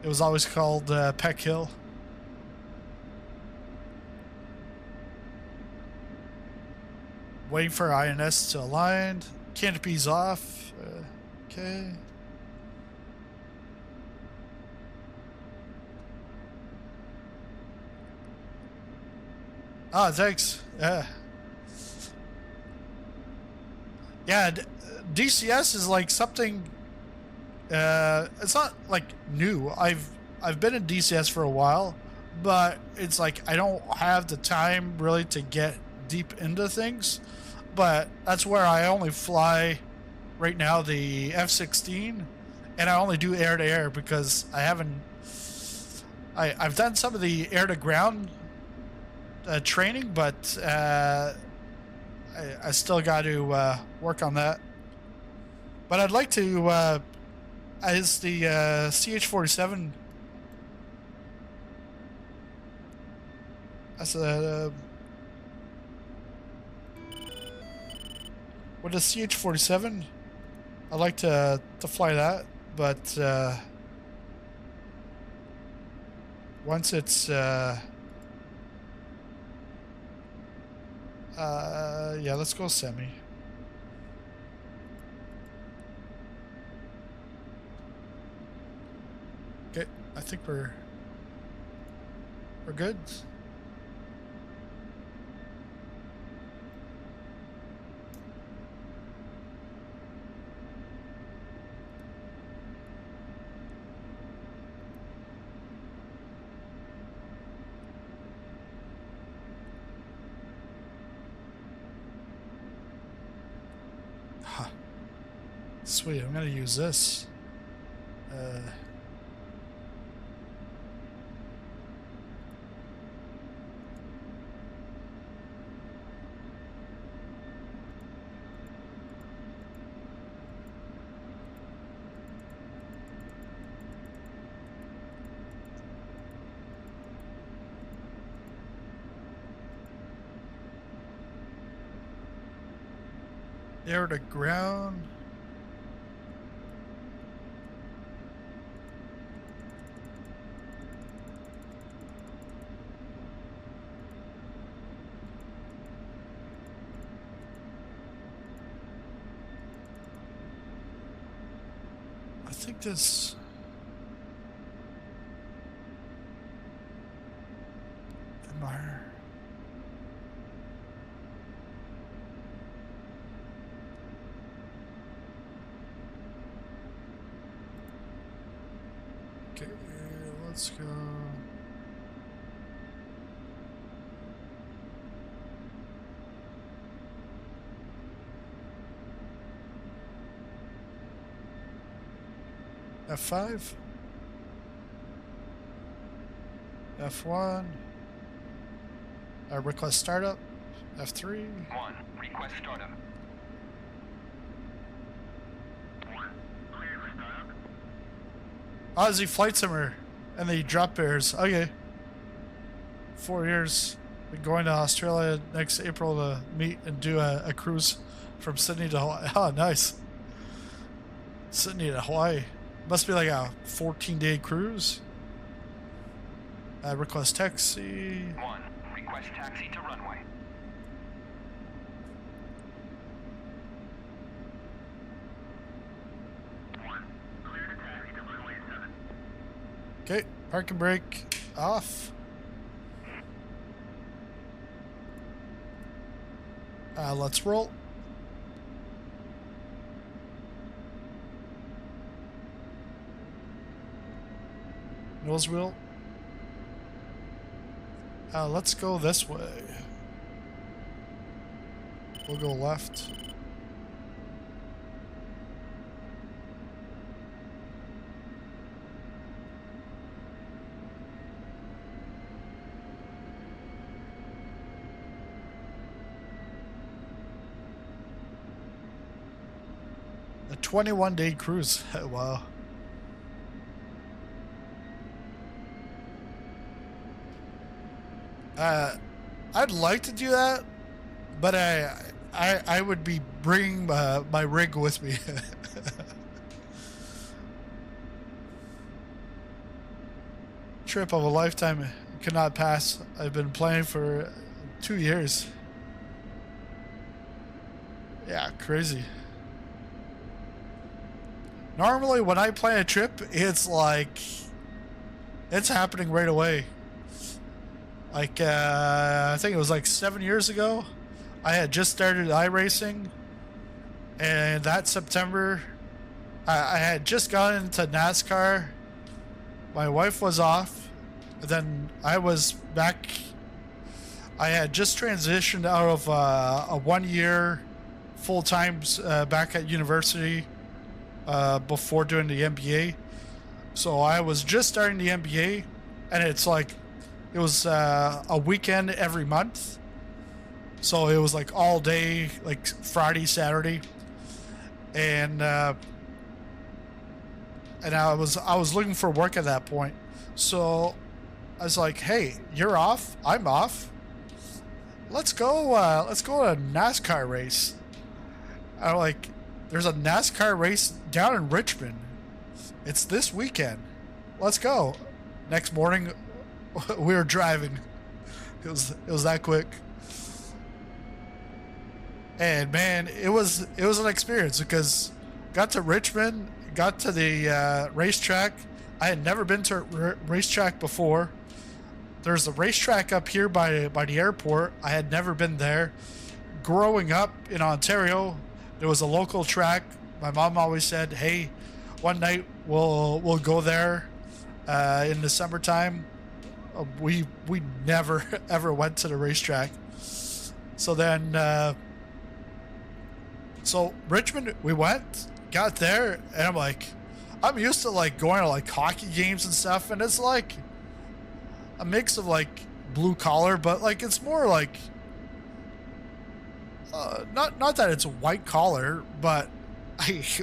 it was always called Peck Hill. Waiting for INS to align. Canopy's off. Okay. Ah, thanks. Yeah. Yeah, DCS is like something. It's not like new. I've been in DCS for a while, but it's like I don't have the time really to get deep into things. But that's where I only fly right now, the F-16, and I only do air to air because I haven't. I've done some of the air to ground training, but I still got to work on that. But I'd like to, as the CH-47, as a with the CH-47, I'd like to fly that, but once it's yeah, let's go semi. Okay, I think we're good. Huh. Sweet, I'm gonna use this. Air to ground. I think this. MR. Okay, let's go. F5, F1, request startup, F3. 1. Request startup. Aussie Flight Simmer and the drop bears. Okay. 4 years. Been going to Australia next April to meet and do a cruise from Sydney to Hawaii. Oh, nice. Sydney to Hawaii. Must be like a 14-day cruise. Request taxi. 1. Request taxi to runway. Clear to taxi to runway 7. Okay, parking brake off. Let's roll. Nose wheel. Let's go this way. We'll go left. A 21-day cruise. Wow. I'd like to do that, but I would be bringing my rig with me. Trip of a lifetime cannot pass. I've been playing for 2 years. Yeah, crazy. Normally when I plan a trip, it's like it's happening right away. Like, I think it was like 7 years ago, I had just started iRacing, and that September, I had just gotten into NASCAR. My wife was off, and then I was back. I had just transitioned out of a 1 year full-time back at university before doing the MBA. So I was just starting the MBA, and it's like, it was a weekend every month, so it was like all day, like Friday, Saturday, and I was looking for work at that point. So I was like, "Hey, you're off. I'm off. Let's go to a NASCAR race." I'm like, "There's a NASCAR race down in Richmond. It's this weekend. Let's go." Next morning, we were driving. It was that quick. And man, it was an experience because got to Richmond, got to the racetrack. I had never been to a racetrack before. There's a racetrack up here by the airport. I had never been there. Growing up in Ontario, there was a local track. My mom always said, "Hey, one night we'll go there in the summertime." We never ever went to the racetrack. So then So Richmond, we went, got there, and I'm like, I'm used to like going to like hockey games and stuff, and it's like a mix of like blue collar, but like it's more like not that it's white collar, but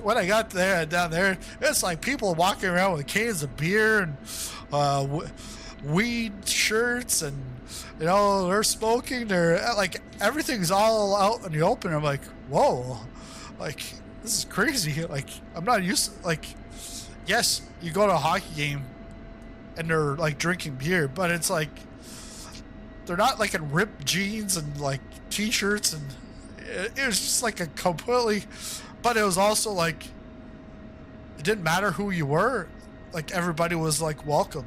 when I got there down there, it's like people walking around with cans of beer and weed shirts, and you know they're smoking. They're like everything's all out in the open. I'm like, whoa, like this is crazy. Like I'm not used to, like, yes, you go to a hockey game and they're like drinking beer, but it's like they're not like in ripped jeans and like t-shirts, and it was just like a completely, but it was also like it didn't matter who you were, like everybody was like welcome.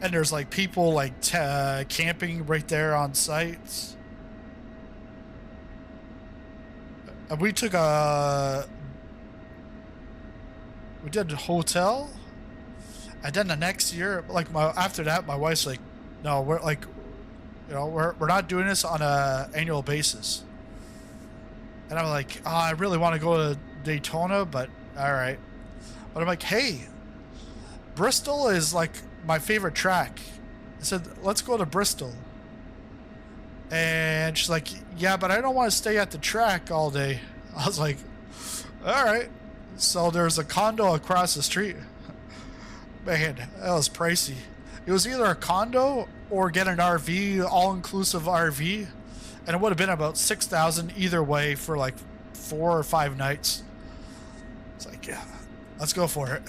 And there's like people like camping right there on site. And we did a hotel, and then the next year, like after that, my wife's like, no, we're like, you know, we're not doing this on a annual basis. And I'm like, oh, I really want to go to Daytona, but all right. But I'm like, hey, Bristol is like my favorite track. I said, let's go to Bristol. And she's like, yeah, but I don't want to stay at the track all day. I was like, all right. So there's a condo across the street. Man, that was pricey. It was either a condo or get an RV, all-inclusive RV, and it would have been about $6,000 either way for like 4 or 5 nights. It's like, yeah, let's go for it.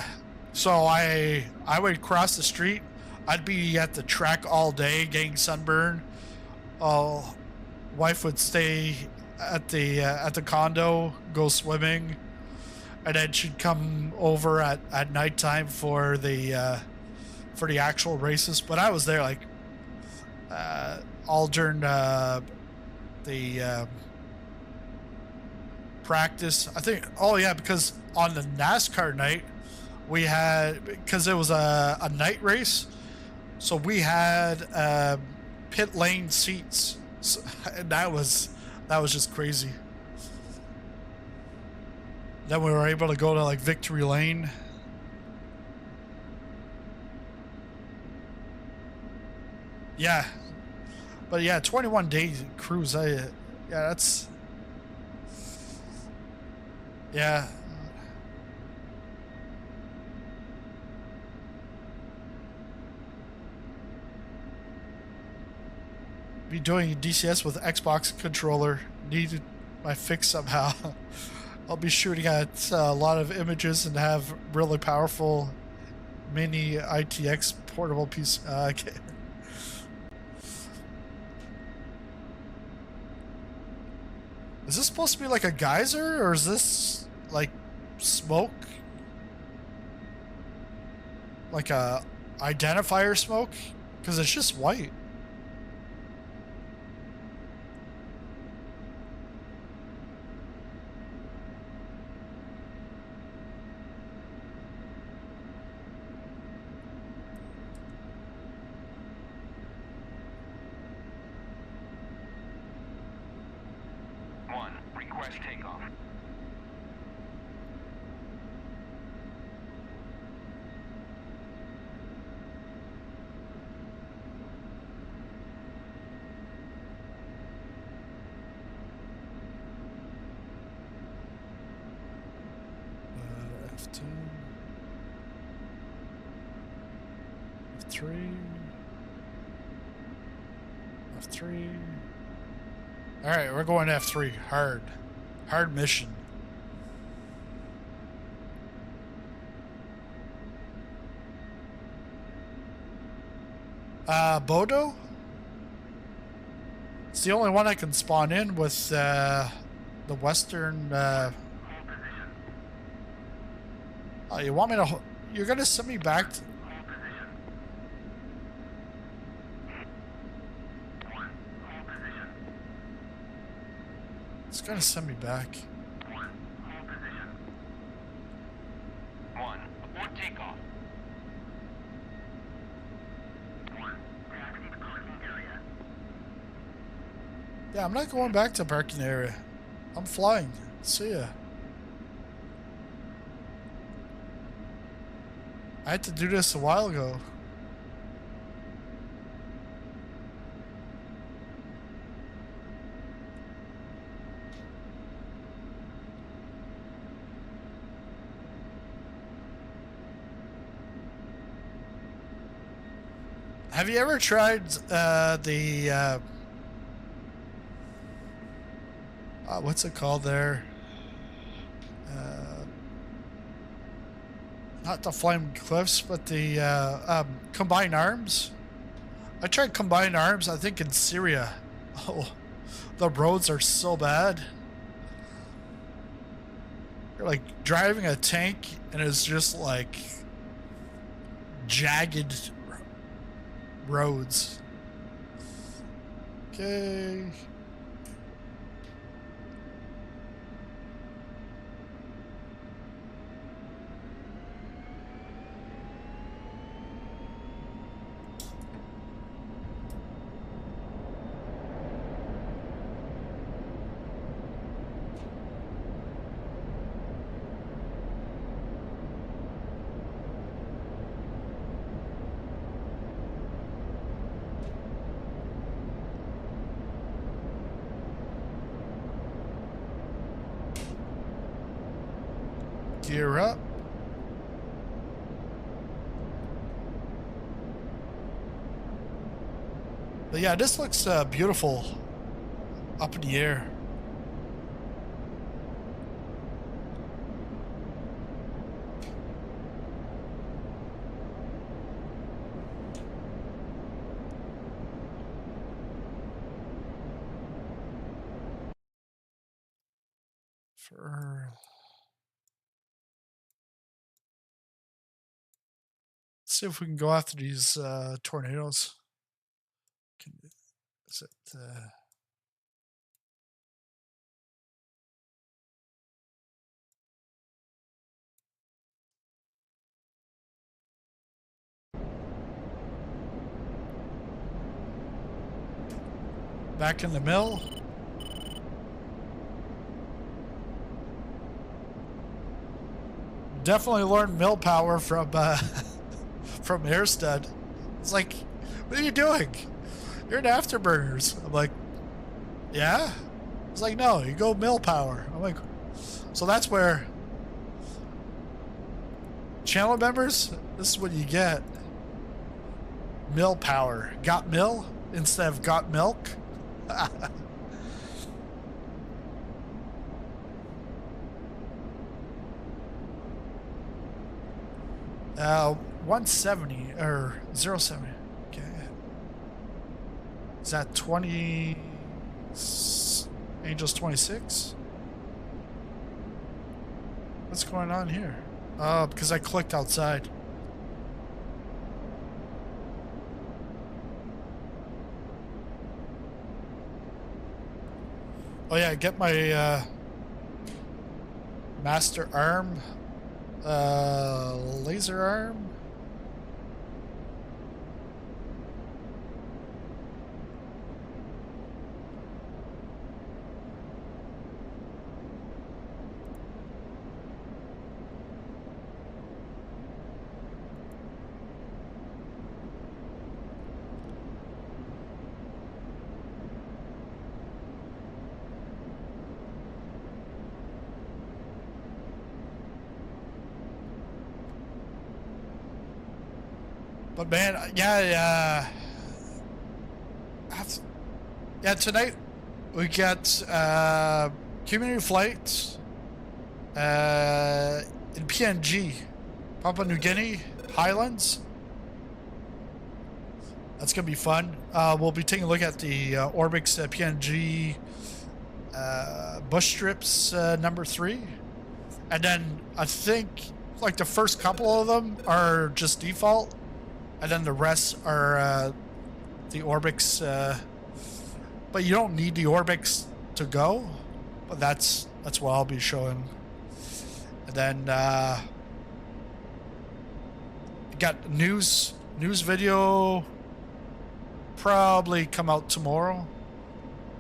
So I would cross the street. I'd be at the track all day getting sunburn. Wife would stay at the condo, go swimming, and then she'd come over at nighttime for the actual races. But I was there like all during the practice. I think. Oh yeah, because on the NASCAR night we had, because it was a night race, so we had pit lane seats. So, and that was just crazy. Then we were able to go to like Victory Lane. Yeah. But yeah, 21-day cruise. Yeah, that's, yeah. Be doing DCS with Xbox controller. Needed my fix somehow. I'll be shooting at a lot of images and have really powerful mini ITX portable piece. Okay. Is this supposed to be like a geyser, or is this like smoke? Like a identifier smoke? Because it's just white. Request takeoff. F2. F3. F3. All right, we're going F3. Hard mission. Bodo? It's the only one I can spawn in with the western. Oh, you want me to? You're gonna send me back to. It's gonna send me back. One, abort takeoff. One, taxi to parking area. Yeah, I'm not going back to parking area. I'm flying. See ya. I had to do this a while ago. Have you ever tried what's it called there? Not the Flaming Cliffs, but the Combined Arms? I tried Combined Arms, I think in Syria. Oh, the roads are so bad. You're like driving a tank and it's just like jagged roads. Okay. Gear up. But yeah, this looks beautiful up in the air. Let's see if we can go after these tornadoes. Is it? Back in the mill. Definitely learned mill power from from Airstud. It's like, what are you doing? You're in afterburners. I'm like, yeah. It's like, no, you go mill power. I'm like, so that's where channel members, this is what you get. Mill power. Got mill instead of got milk. 170 or 070. Okay. Is that 20 Angels 26? What's going on here? Oh, because I clicked outside. Oh yeah, get my master arm, laser arm. But man, yeah, tonight we got community flight in PNG, Papua New Guinea, Highlands. That's gonna be fun. We'll be taking a look at the Orbx PNG bush strips number 3, and then I think like the first couple of them are just default. And then the rest are the Orbx, but you don't need the Orbx to go. But that's what I'll be showing. And then got news video probably come out tomorrow.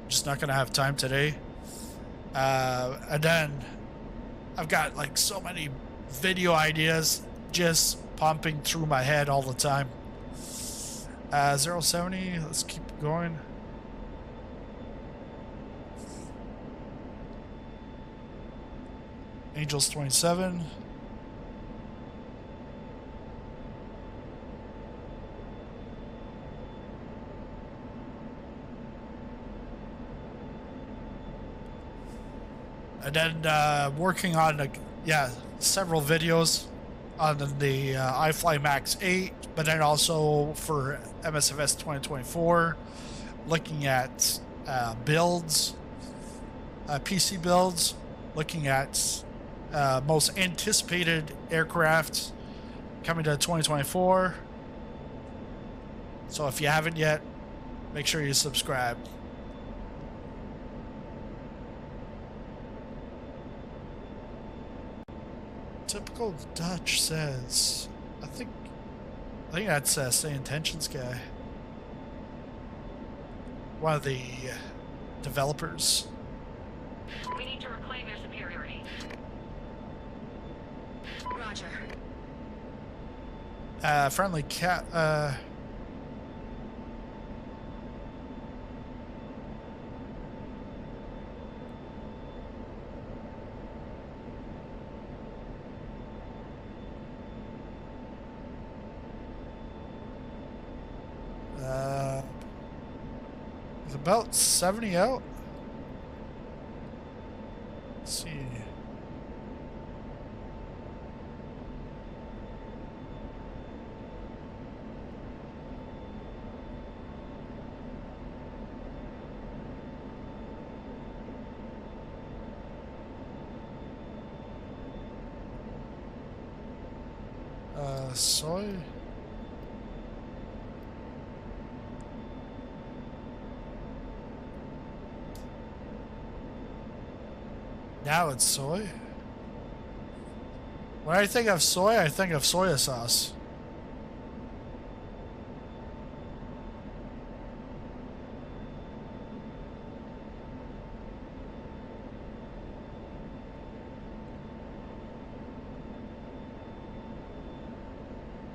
Just not gonna have time today. And then I've got like so many video ideas just pumping through my head all the time. 070, let's keep going. Angels 27. And then working on several videos on the iFly Max 8, but then also for MSFS 2024, looking at builds, PC builds, looking at most anticipated aircraft coming to 2024. So if you haven't yet, make sure you subscribe. Typical Dutch says, I think that's Say Intentions guy, one of the developers. We need to reclaim your superiority. Roger. Friendly cat. It's about 70 out. Let's see. Soy. Now it's soy. When I think of soy, I think of soya sauce.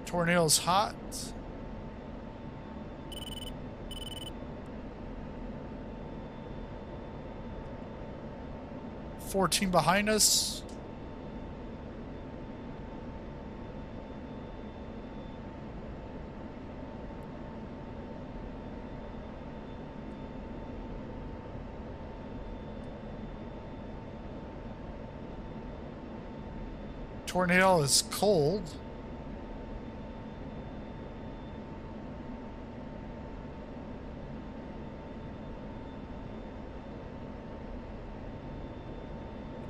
Tornado's hot. $14 behind us. Tornado is cold.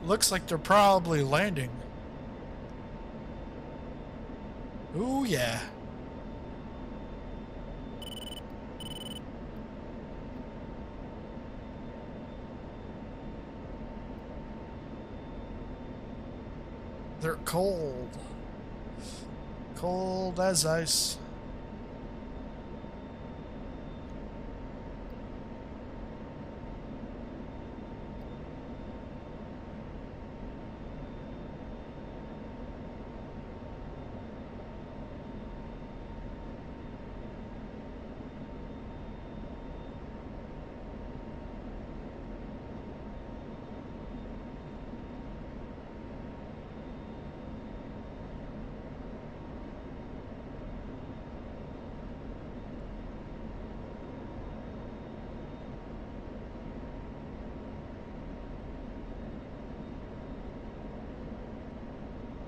Looks like they're probably landing. Ooh, yeah. They're cold. Cold as ice.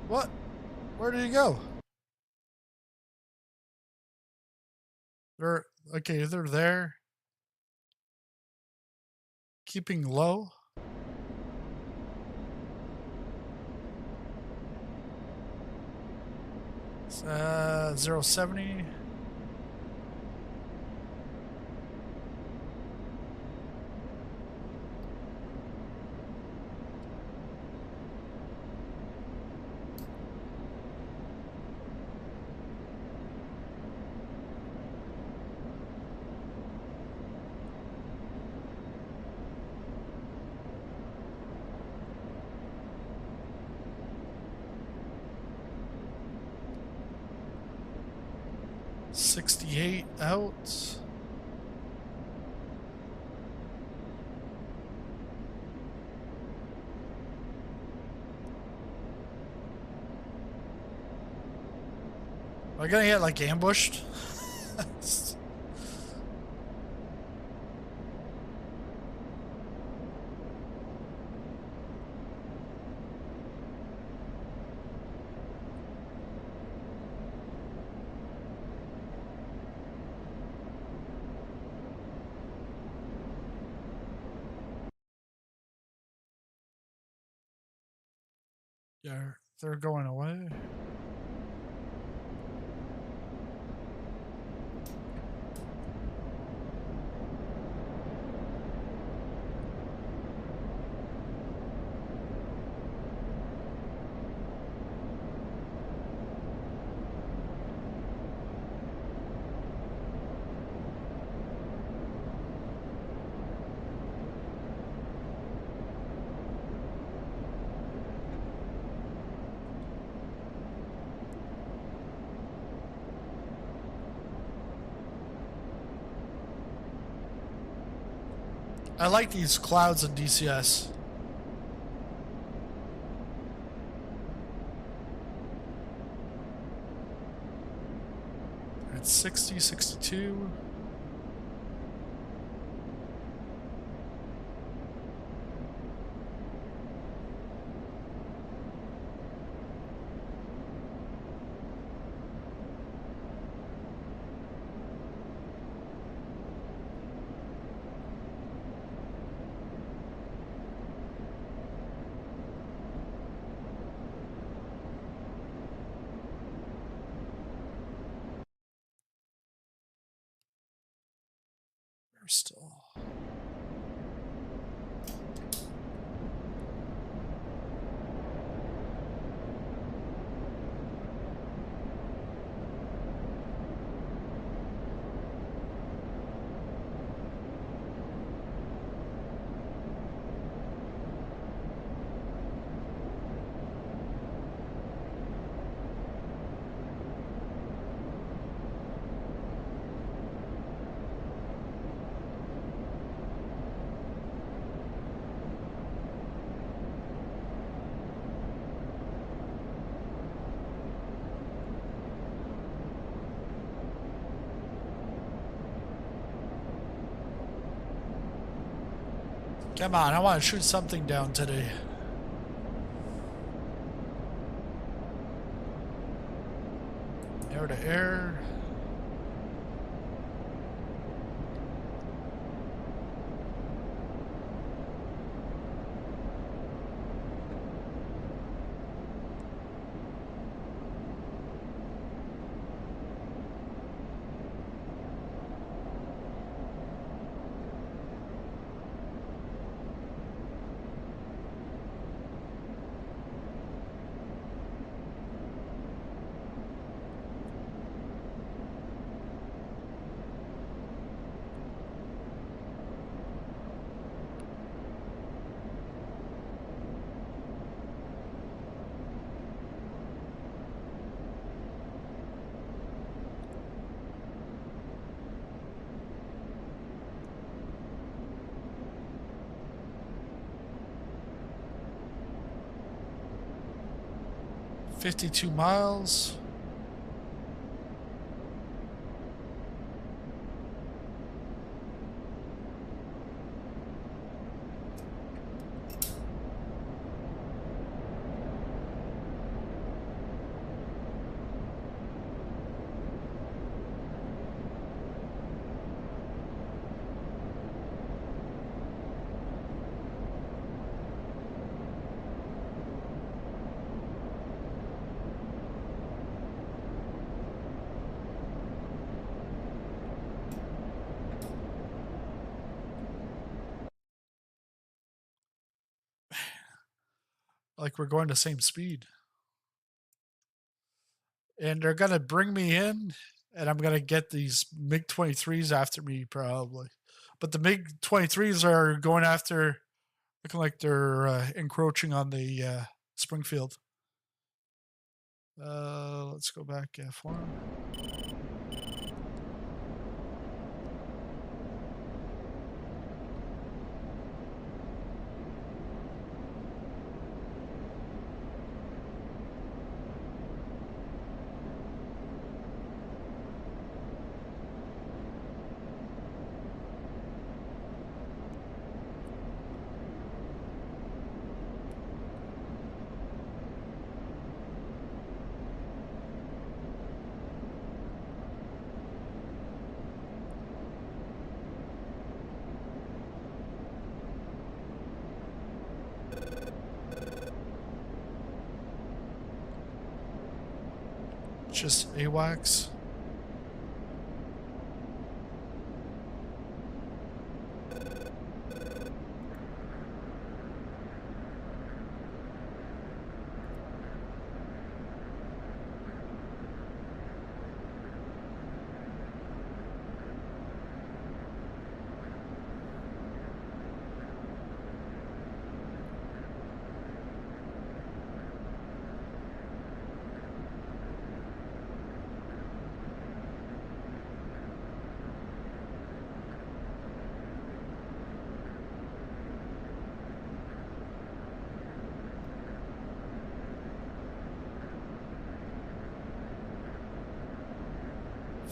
What? Where did he go? They're okay, they're there. Keeping low. 070. 68 out. Am I gonna get like ambushed? Yeah, they're going away. I like these clouds in DCS. At 60, 62. Still. Come on, I want to shoot something down today. Air to air. $52 miles. Like we're going the same speed. And they're gonna bring me in, and I'm gonna get these MiG-23s after me probably. But the MiG-23s are going after, looking like they're encroaching on the Springfield. Let's go back F1. Just AWACS.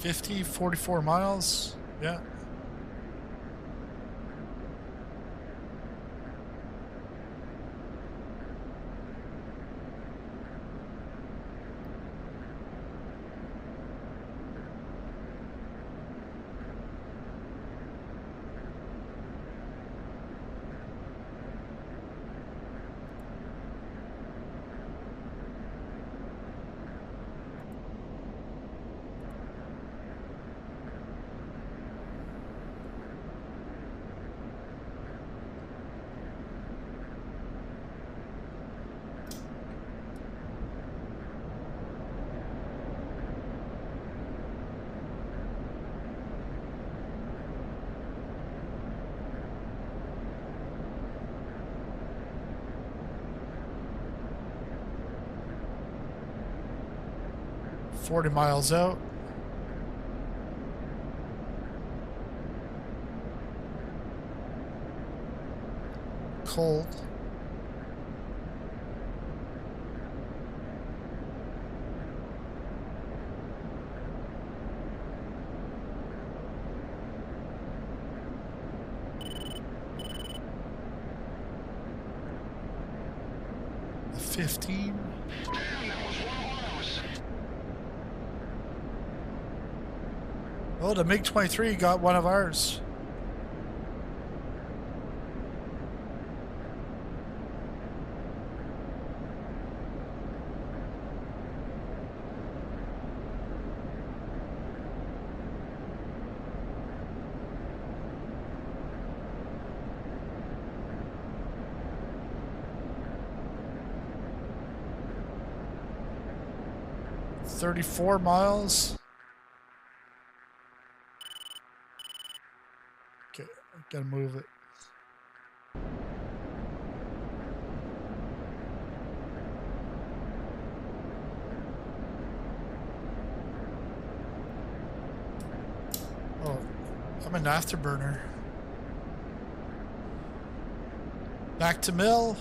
$44 miles. Yeah. $40 miles out. Cold. The 15. Oh, the MiG-23 got one of ours. $34 miles. Okay, I gotta move it. Oh, I'm an afterburner. Back to mill.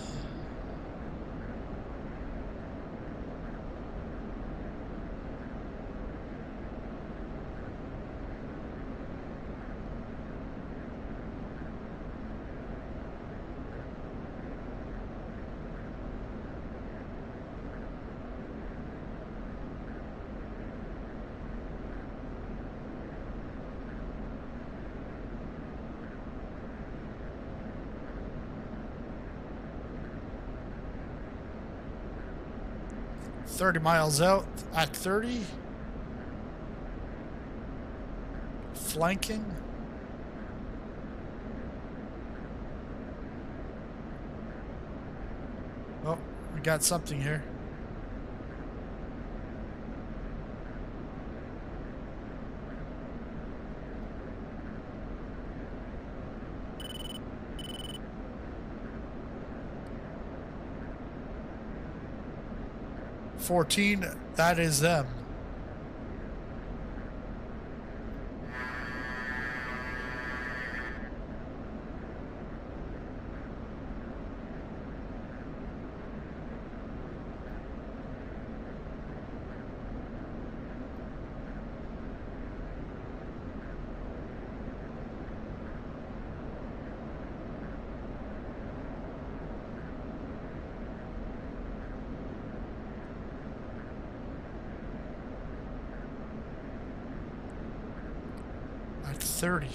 $30 miles out at 30. Flanking. Oh, we got something here. $14, that is them. At 30.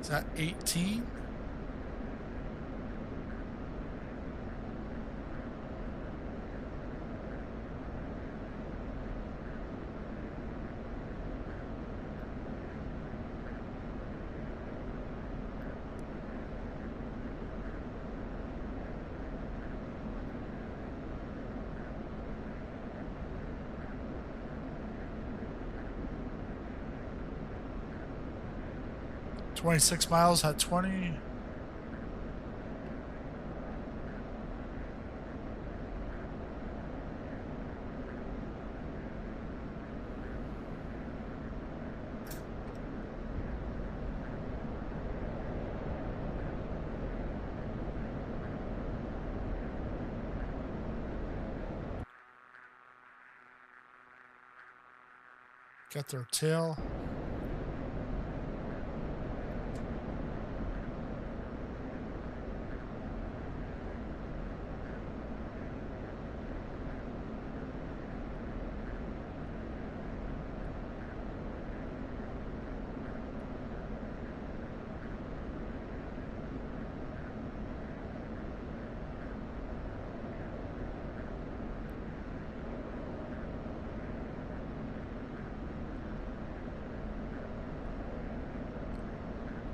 Is that 18? $26 miles at 20. Got their tail.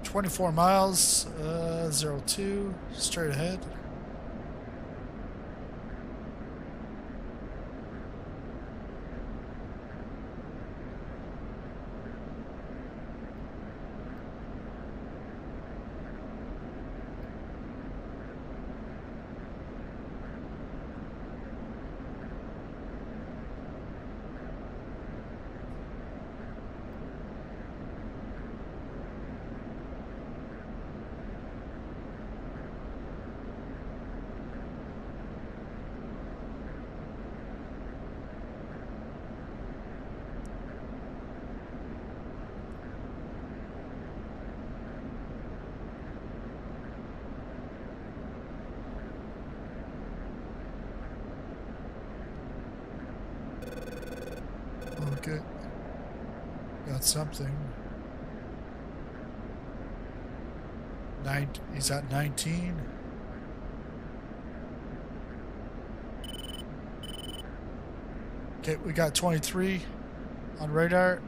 $24 miles, 02, straight ahead. Okay. Got something. He's at 19. Okay, we got 23 on radar.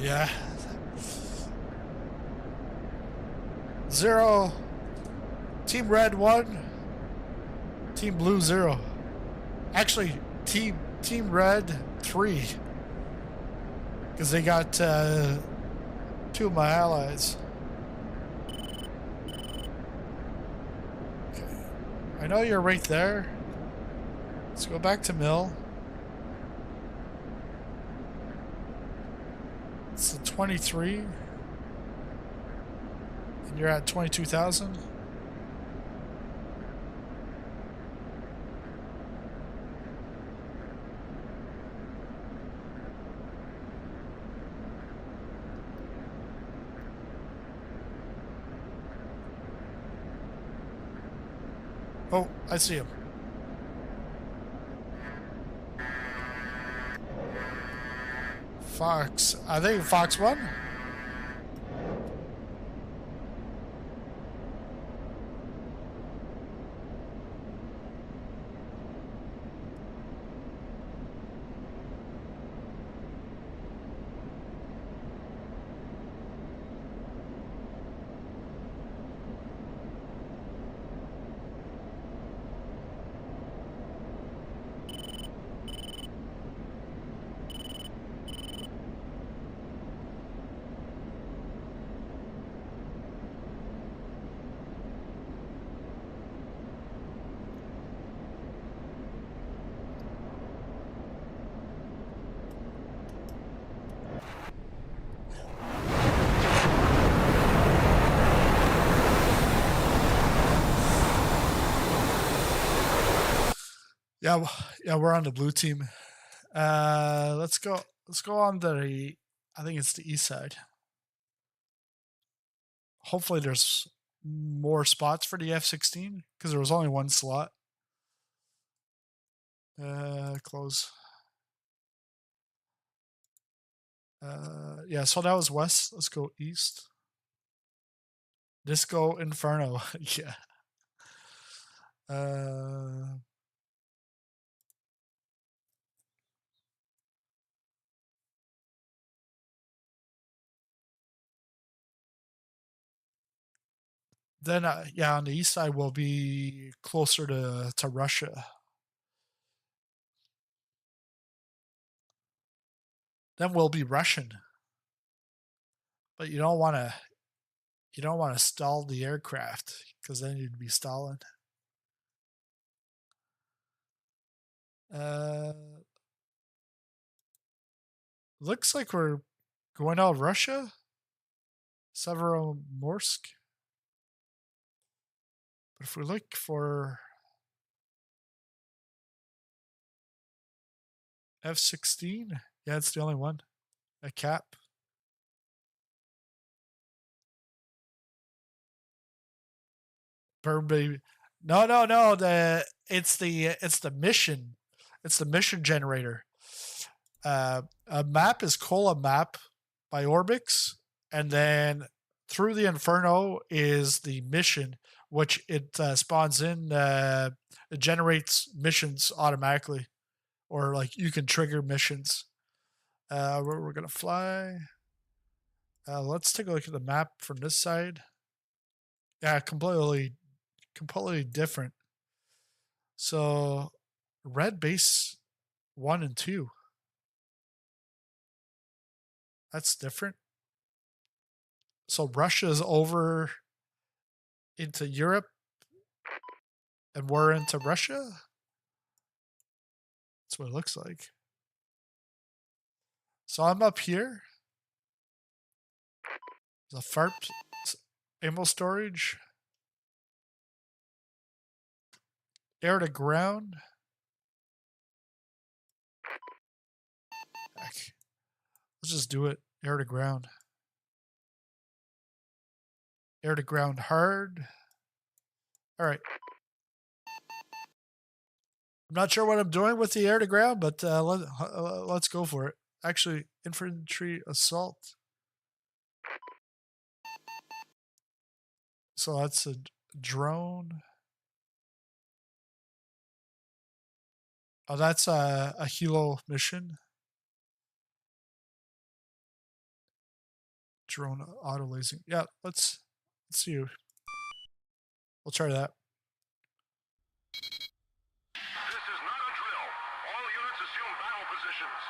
Yeah. 0. Team Red 1. Team Blue 0. Actually, Team Red 3. Because they got 2 of my allies. Okay. I know you're right there. Let's go back to mill. It's the 23. And you're at 22,000. Oh, I see him. Fox. I think Fox 1. Yeah, we're on the blue team. Let's go on the, I think it's the east side. Hopefully there's more spots for the F-16 because there was only one slot. Close. Yeah, so that was west. Let's go east. Disco Inferno. Yeah. Then, yeah, on the east side we'll be closer to Russia. Then we'll be Russian. But you don't want to stall the aircraft because then you'd be stalling. Looks like we're going out of Russia. Severomorsk. But if we look for F-16, yeah, it's the only one. A cap. Burn baby. No. It's the mission. It's the mission generator. A map is Kola map by Orbx, and then through the Inferno is the mission, which it spawns in. It generates missions automatically, or like you can trigger missions. Where we're gonna fly. Let's take a look at the map from this side. Yeah, completely different. So, red base 1 and 2. That's different. So Russia's over into Europe, and we're into Russia. That's what it looks like. So I'm up here. There's a FARP ammo storage. Air to ground. Heck. Let's just do it. Air to ground. Air to ground hard. All right. I'm not sure what I'm doing with the air to ground, but let's go for it. Actually, infantry assault. So that's a drone. Oh, that's a helo mission. Drone auto lasing. Yeah, let's see. We'll try that. This is not a drill. All units assume battle positions.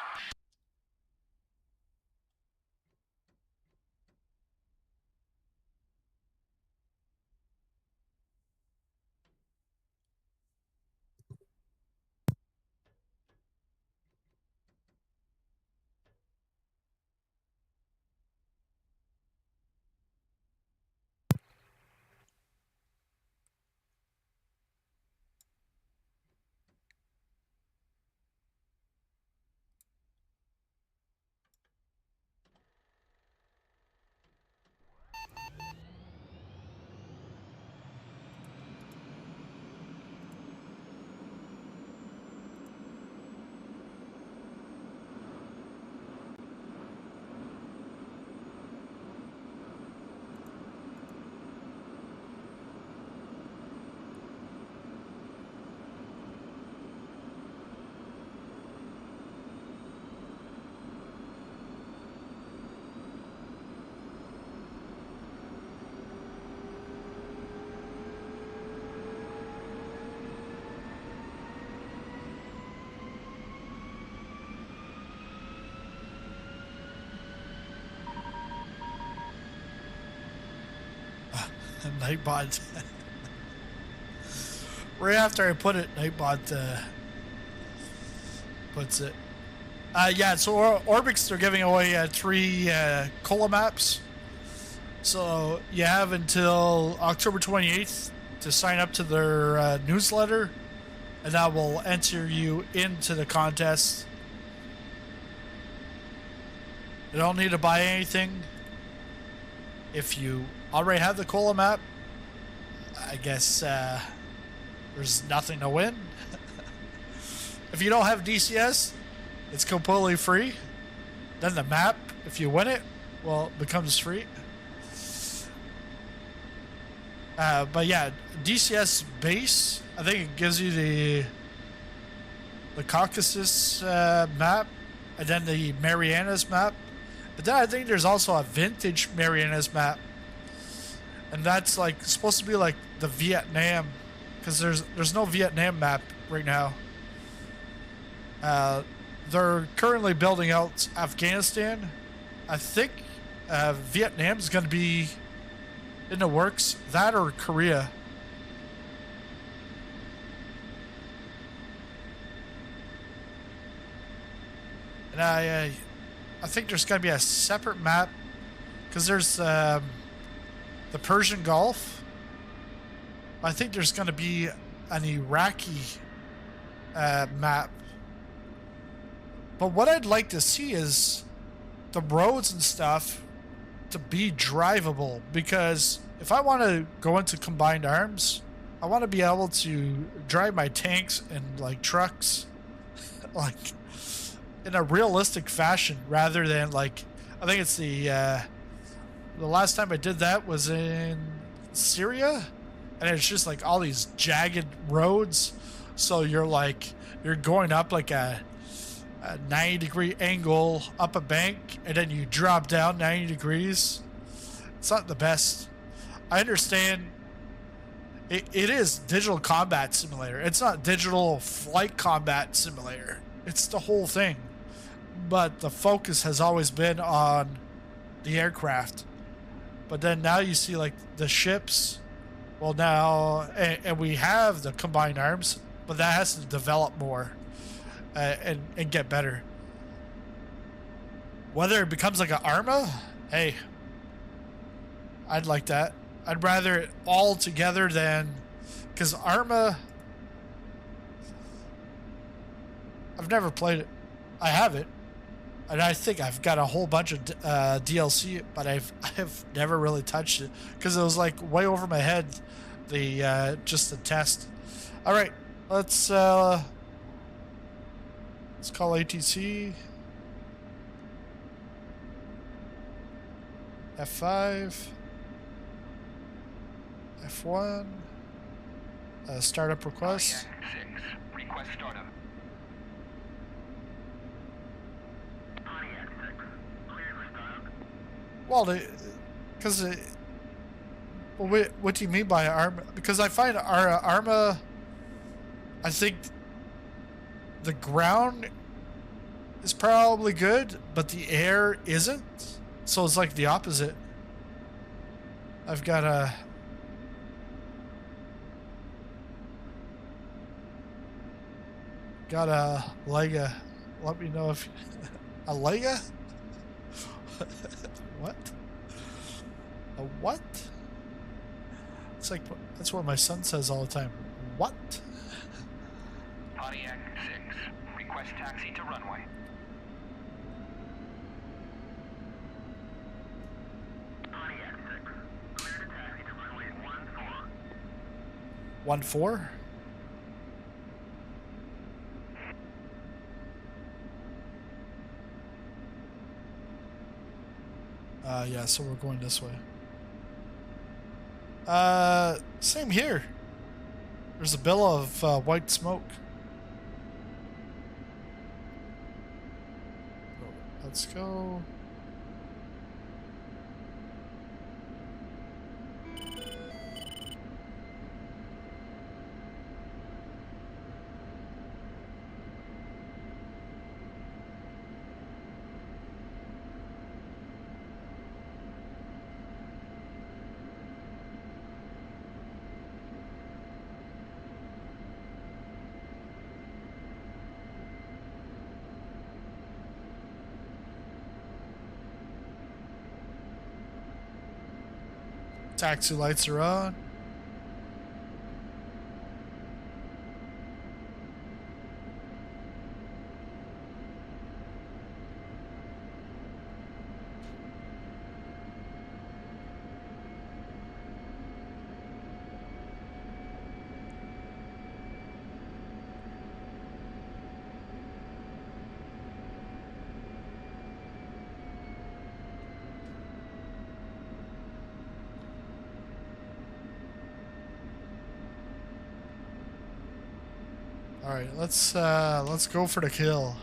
Nightbot. Right after I put it, Nightbot puts it. Yeah, so Orbx, they're giving away 3 Kola maps. So you have until October 28th to sign up to their newsletter, and that will enter you into the contest. You don't need to buy anything. If you already have the Kola map, I guess there's nothing to win. If you don't have DCS, it's completely free. Then the map, if you win it, well, it becomes free. But yeah, DCS base, I think it gives you the Caucasus map, and then the Marianas map. But then I think there's also a vintage Marianas map, and that's like supposed to be like the Vietnam, because there's no Vietnam map right now. They're currently building out Afghanistan. I think Vietnam's going to be in the works. That or Korea. And I think there's going to be a separate map, because there's the Persian Gulf. I think there's going to be an Iraqi map. But what I'd like to see is the roads and stuff to be drivable, because if I want to go into combined arms, I want to be able to drive my tanks and like trucks like in a realistic fashion, rather than like, I think it's the last time I did that was in Syria, and it's just like all these jagged roads, so you're going up like a 90-degree angle up a bank, and then you drop down 90 degrees. It's not the best. I understand it is digital combat simulator. It's not digital flight combat simulator. It's the whole thing. But the focus has always been on the aircraft. But then now you see like the ships. Well, now, and we have the combined arms, but that has to develop more. And get better. Whether it becomes like an Arma, hey, I'd like that. I'd rather it all together than, because Arma, I've never played it. I have it, and I think I've got a whole bunch of DLC, but I've never really touched it because it was like way over my head. Just the test. All right, let's call ATC. F5. F1. Startup request. Request startup. Well, because well, what do you mean by Arma? Because I find Arma, I think the ground is probably good, but the air isn't. So it's like the opposite. I've got a Lega. Let me know if a Lega. What? A what? It's like that's what my son says all the time. What? Pontiac 6. Request taxi to runway. Pontiac 6. Clear to taxi to runway 14. 14? Yeah, so we're going this way. Same here. There's a bill of white smoke. Let's go. Taxi lights are on. All right, let's go for the kill.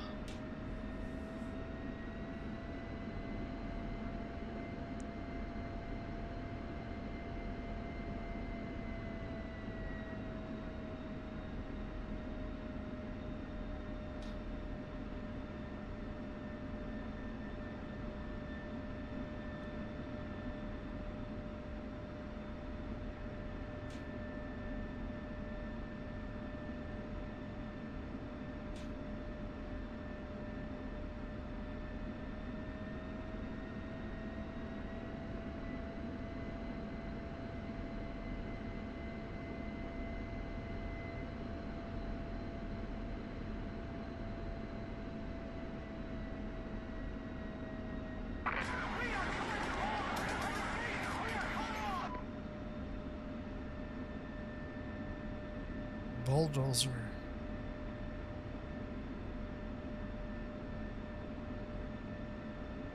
Bulldozer.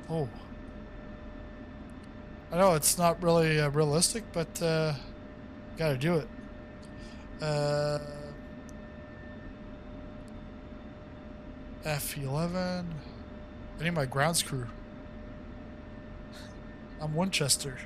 Oh. I know it's not really realistic, but gotta do it. F-11. I need my grounds crew. I'm Winchester.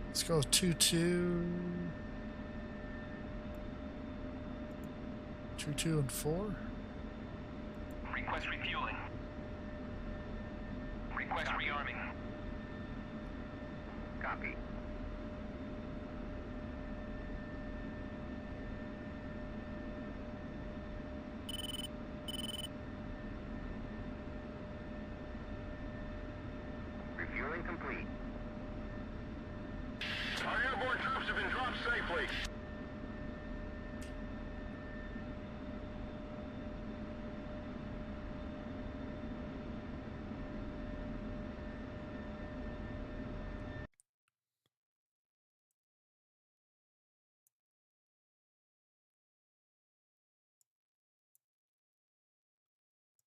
Let's go 2-2. 2-2 and 4. Request refueling. Request rearming. Copy. Refueling complete. Our airborne troops have been dropped safely.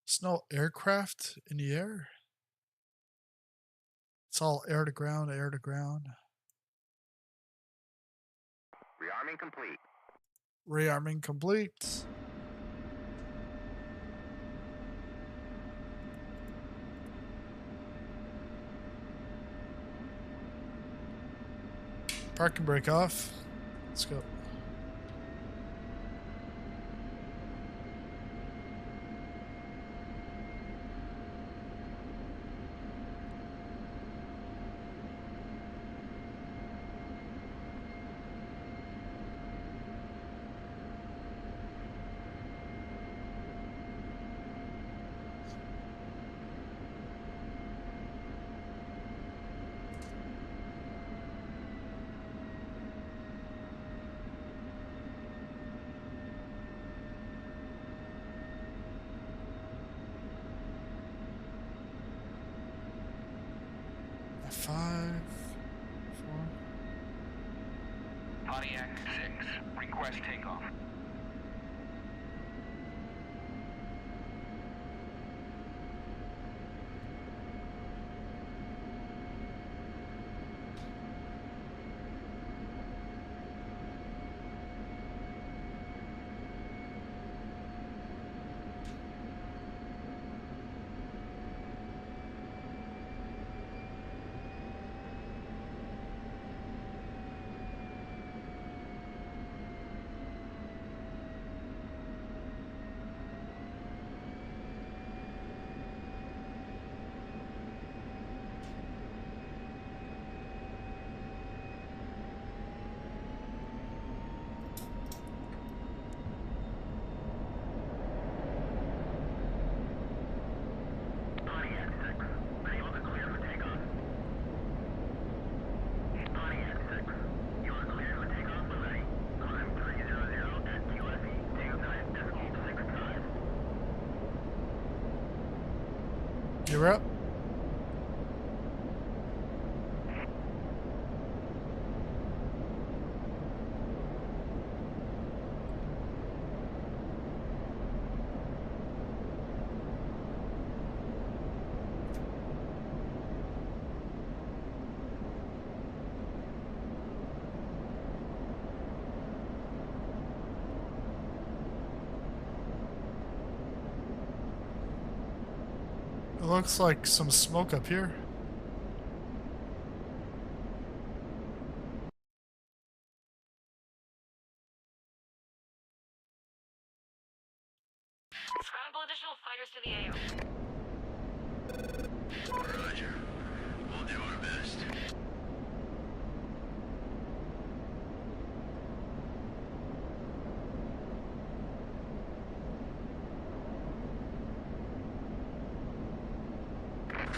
There's no aircraft in the air. It's all air to ground, air to ground. Rearming complete. Rearming complete. Parking brake off. Let's go. F5, 4. Pontiac 6. Request takeoff. You're up. It looks like some smoke up here. Scramble additional fighters to the AO. Roger. We'll do our best.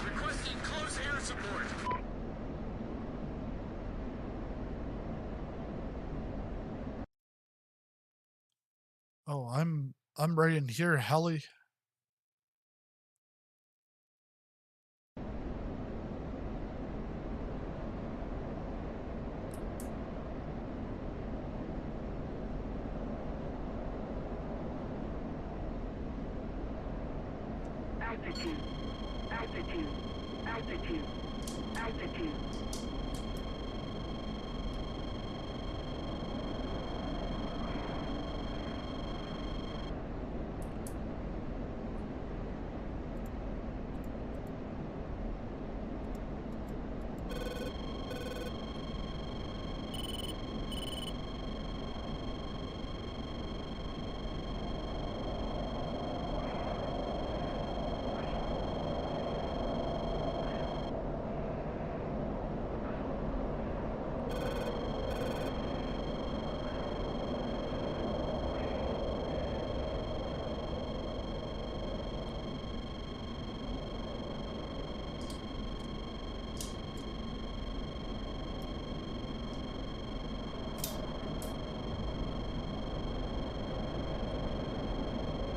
Requesting close air support. Oh, I'm right in here, heli. Altitude. Altitude. Altitude. Altitude.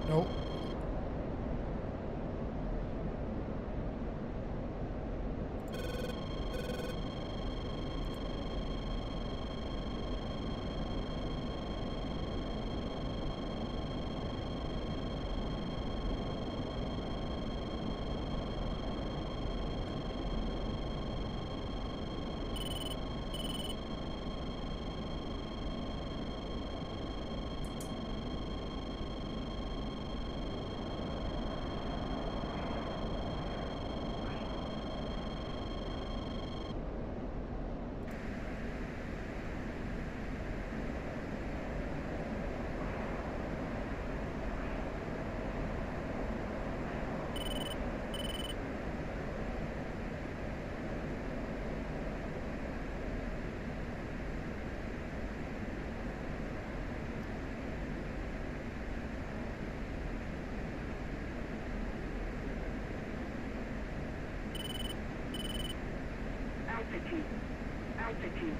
Nope. Altitude. Altitude.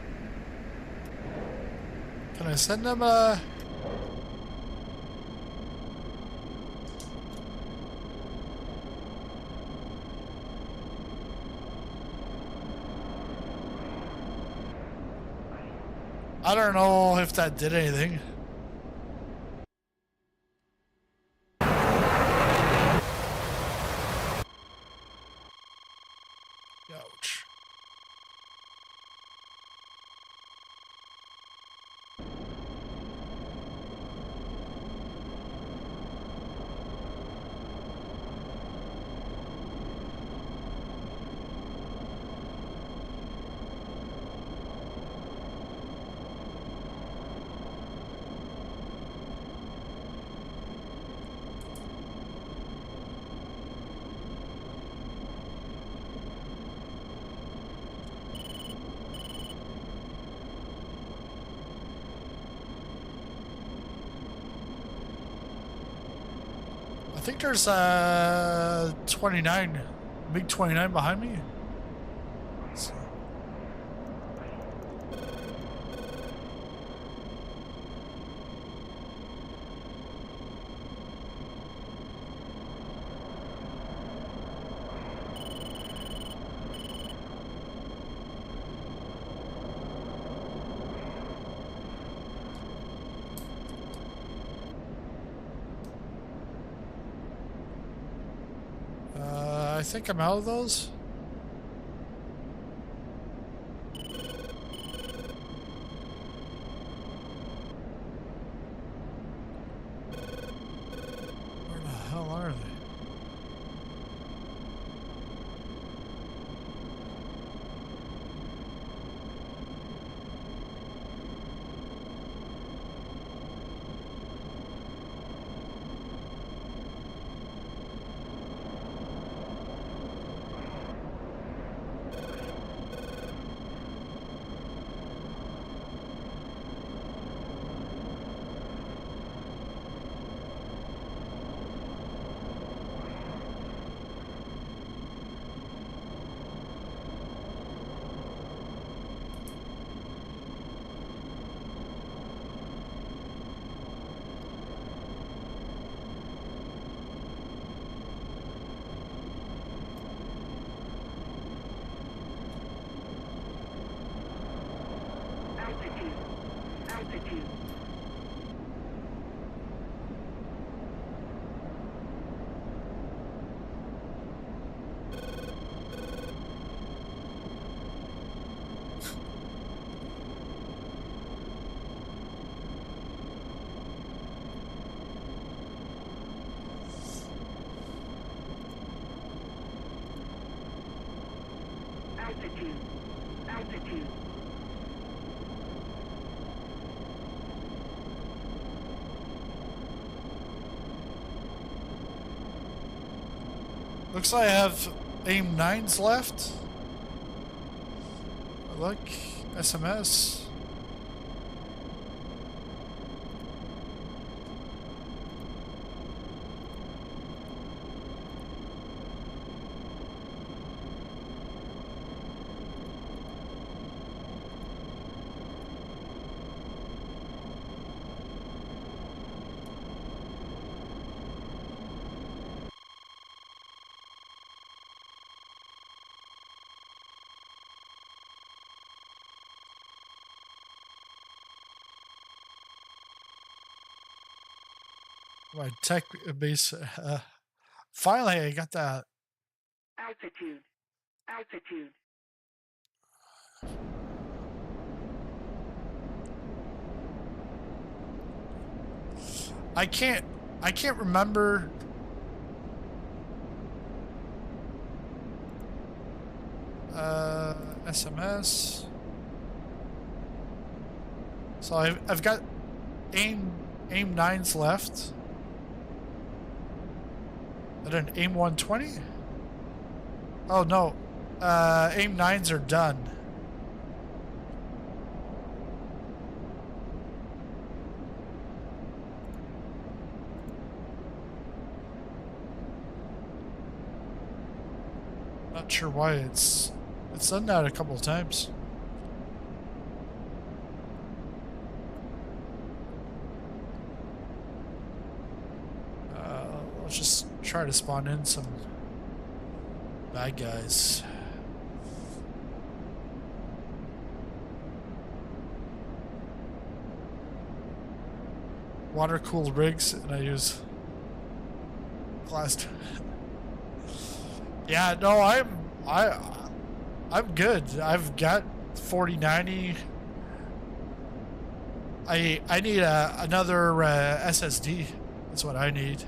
Can I send them I don't know if that did anything. Ouch. I think there's 29, big 29 behind me. So. think I'm out of those. Where the hell are they? Altitude. Altitude. Altitude. Altitude. Looks like I have AIM 9s left. Look, SMS. My tech base. Finally, I got that. Altitude. Altitude. I can't remember. SMS. So I've got AIM 9s left. And then AIM 120? Oh no. AIM 9s are done. Not sure why it's done that a couple of times. Let's just try to spawn in some bad guys. Water cooled rigs, and I use glass. Yeah, no, I'm good. I've got 4090. I need another SSD. That's what I need.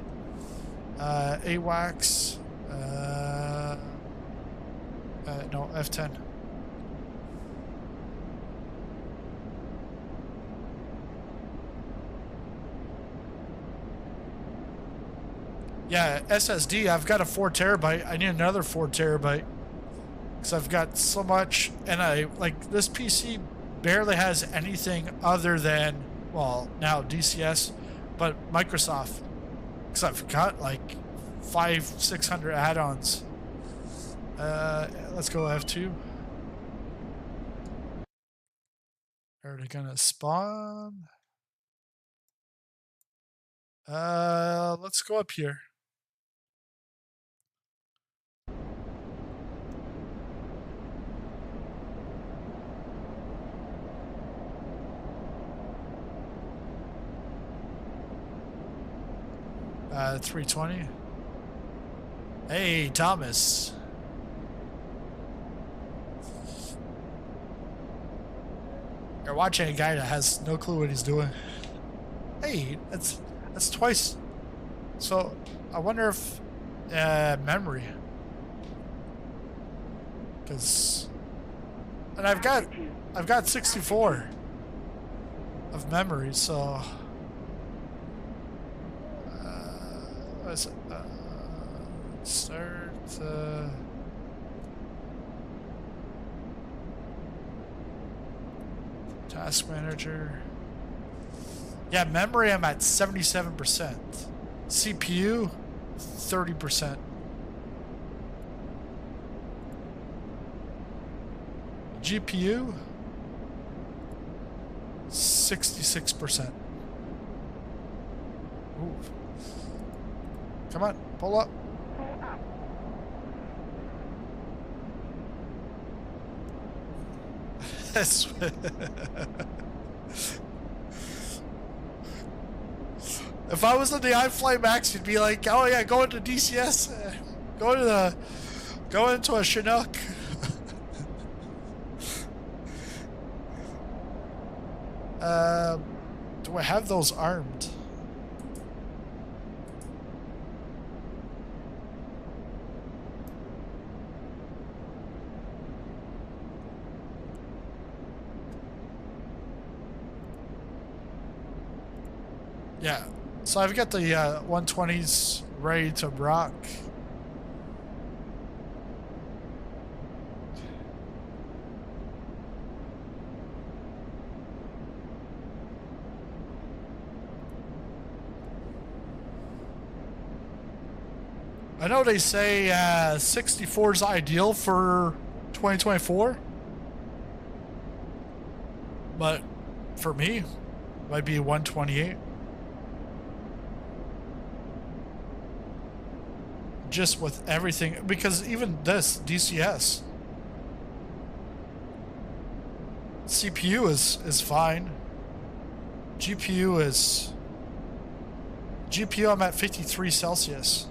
AWACS. No, F10. Yeah, SSD. I've got a 4 terabyte. I need another 4 terabyte because I've got so much, and I like this PC barely has anything other than, well, now DCS, but Microsoft, because I've got like 500-600 add-ons. Let's go F2. Are they gonna spawn? Let's go up here. $320. Hey, Thomas. You're watching a guy that has no clue what he's doing. Hey, that's twice. So I wonder if memory, because and I've got 64 of memory. So let's start. Task manager. Yeah, memory I'm at 77%. CPU 30%. GPU 66%. Ooh. Come on, pull up. Pull up. That's if I was on the iFly Max, you'd be like, "Oh yeah, go into DCS, go into a Chinook." Do I have those armed? Yeah, so I've got the 120s ready to rock. I know they say 64 is ideal for 2024, but for me, it might be 128. Just with everything, because even this DCS CPU is fine. GPU I'm at 53 Celsius.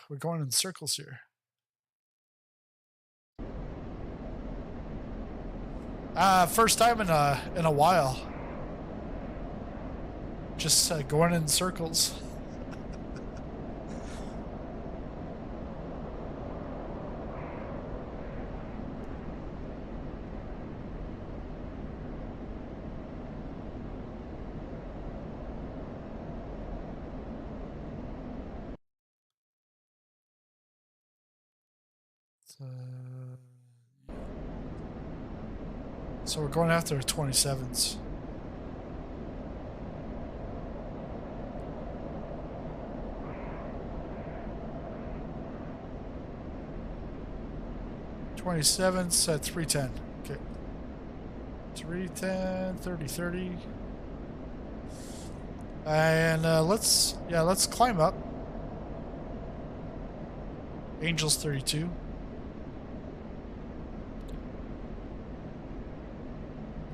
We're going in circles here. First time in a while. Just going in circles. So we're going after 27s. '27s at 310. Okay. 310, 30, 30. And let's climb up. Angels 32.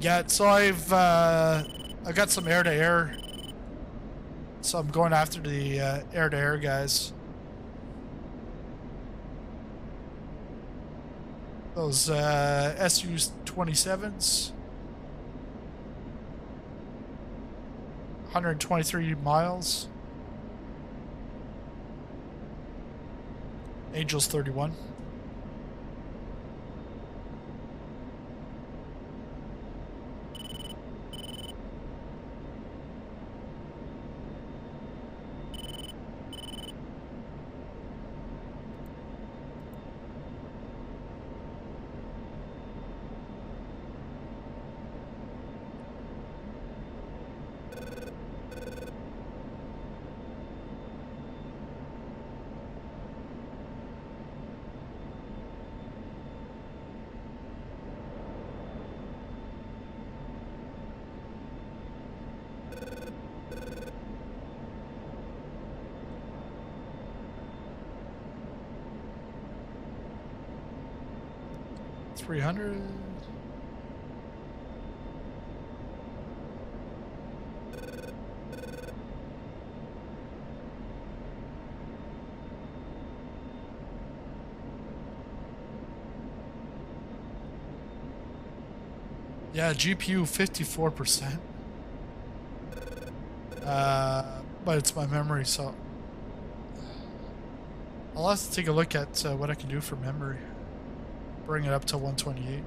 Yeah, so I've got some air to air, so I'm going after the air to air guys. Those SU-27s, 123 miles. Angels 31. $300. Yeah, GPU 54%. But it's my memory, so I'll have to take a look at what I can do for memory. Bring it up to 128.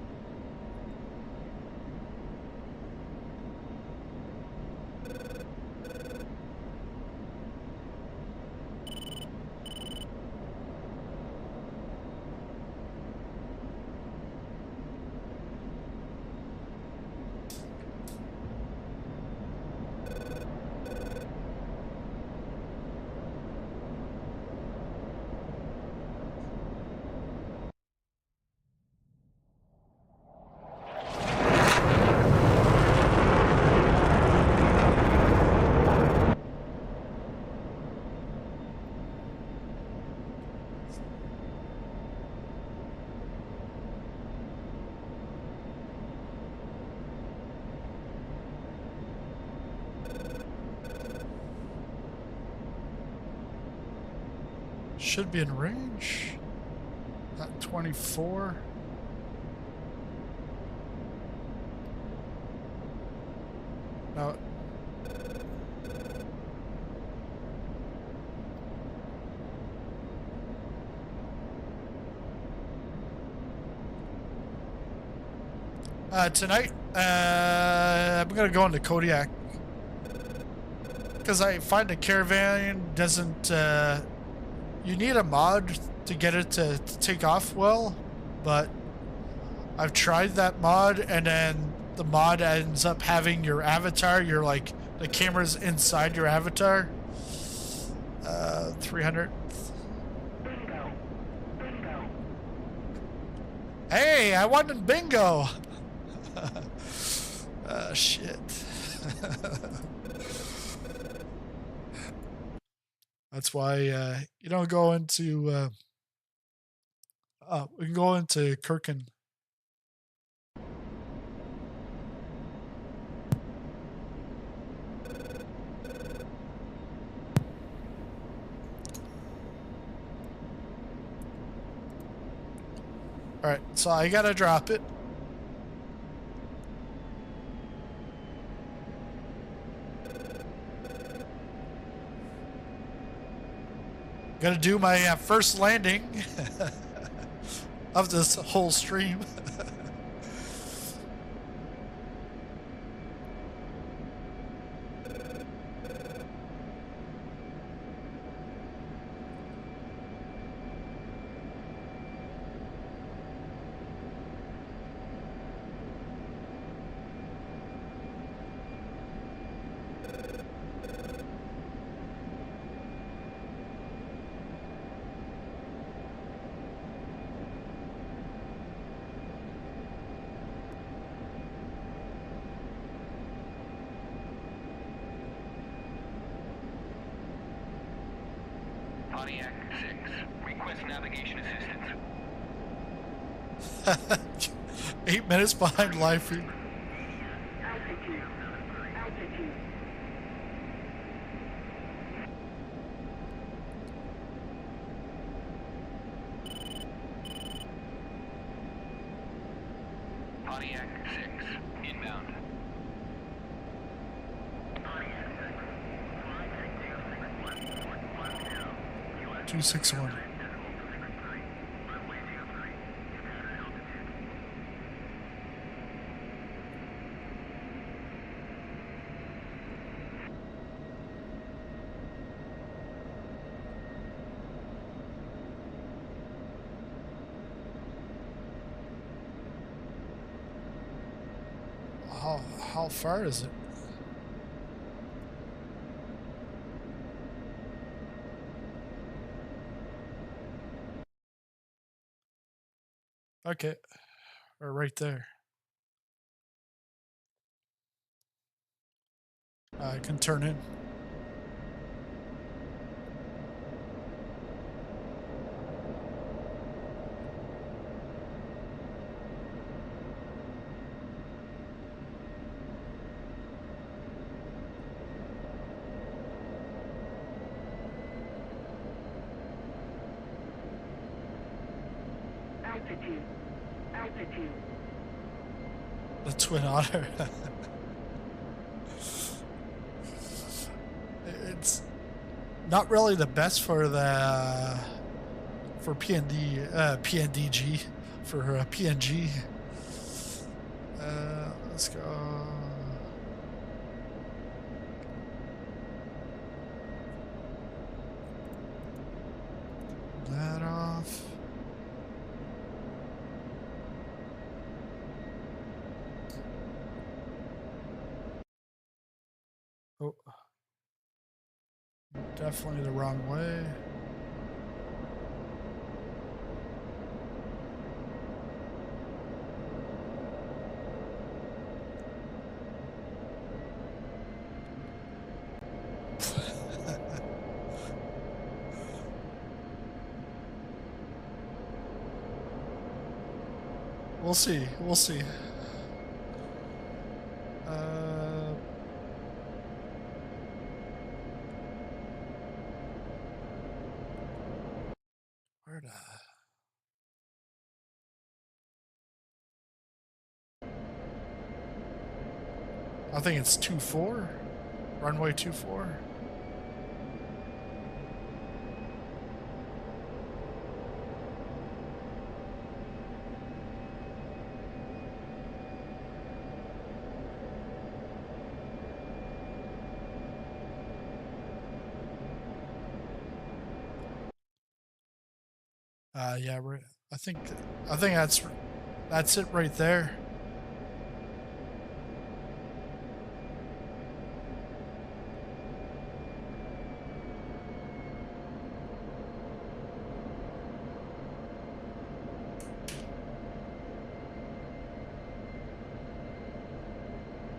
Should be in range. At 24. No. Tonight, I'm gonna go into Kodiak because I find the caravan doesn't. You need a mod to get it to take off well, but I've tried that mod, and then the mod ends up having your avatar. You're like the camera's inside your avatar. 300. Bingo. Bingo. Hey, I won in bingo. Shit. That's why you don't go into. We can go into Kirkin. All right, so I gotta drop it. Gonna do my first landing of this whole stream. Pontiac 6. Request navigation assistance. 8 minutes behind live feed. Altitude. Altitude. Pontiac 6. Inbound. 261. How far is it? Okay, or right there. I can turn in. Altitude. Altitude. The Twin Otter. It's not really the best for the for PND PNDG for PNG. Let's go. That off. Oh, definitely the wrong way. We'll see. We'll see. Where the? I think it's 24. Runway 24. Yeah, right. I think that's it right there.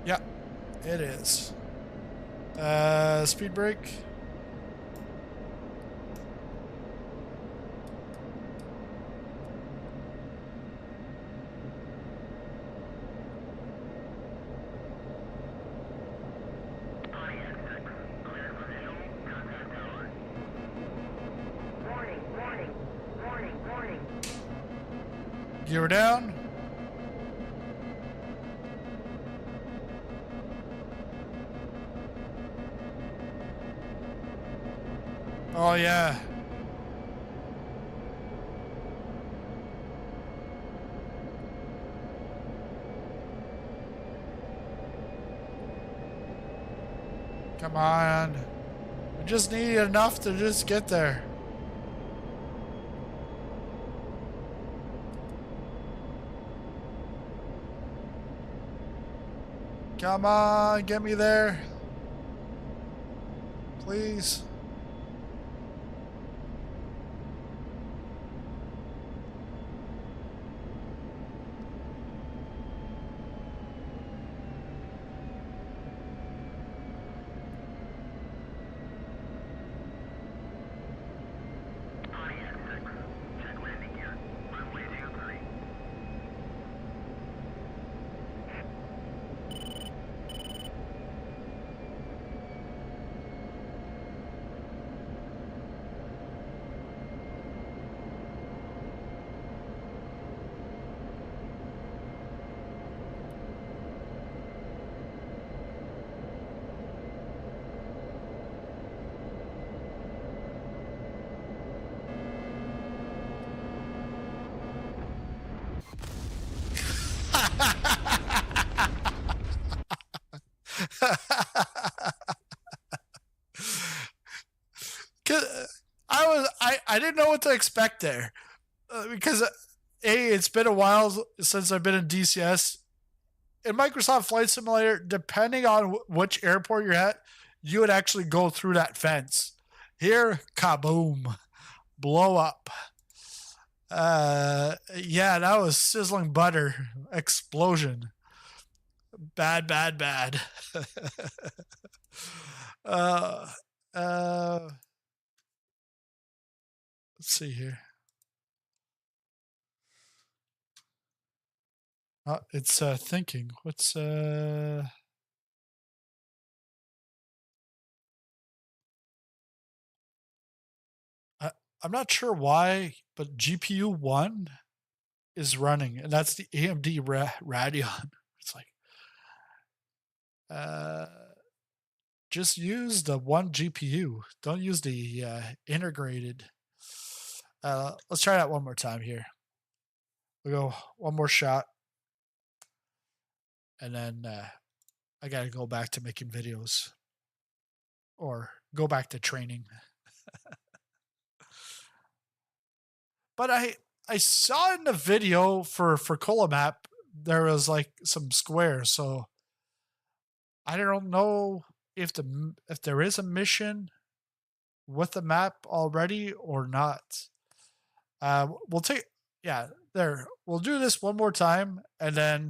Yeah, it is. Speed brake. Warning, warning, warning, warning. Gear down. Oh yeah. Come on. We just need enough to just get there. Come on, get me there. Please. I didn't know what to expect there because it's been a while since I've been in DCS. In Microsoft Flight Simulator, depending on which airport you're at, you would actually go through that fence. Here, kaboom, blow up. Yeah, that was sizzling butter explosion. Bad, bad, bad. uh, uh, let's see here. It's thinking. What's I'm not sure why, but GPU 1 is running, and that's the AMD Radeon. It's like, Just use the one GPU. Don't use the integrated. Let's try that one more time here. We'll go one more shot. And then I got to go back to making videos. Or go back to training. But I saw in the video for Kola map, there was like some squares. So I don't know if there is a mission with the map already or not. We'll do this one more time, and then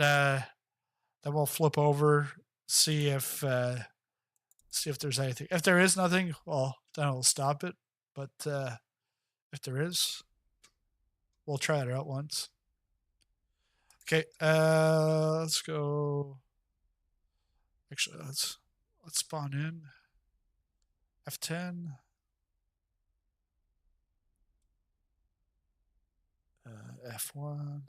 we'll flip over, see if there's anything. If there is nothing, well, then we'll stop it. But if there is, we'll try it out once. Okay, let's go. Actually, let's spawn in. F10. F1.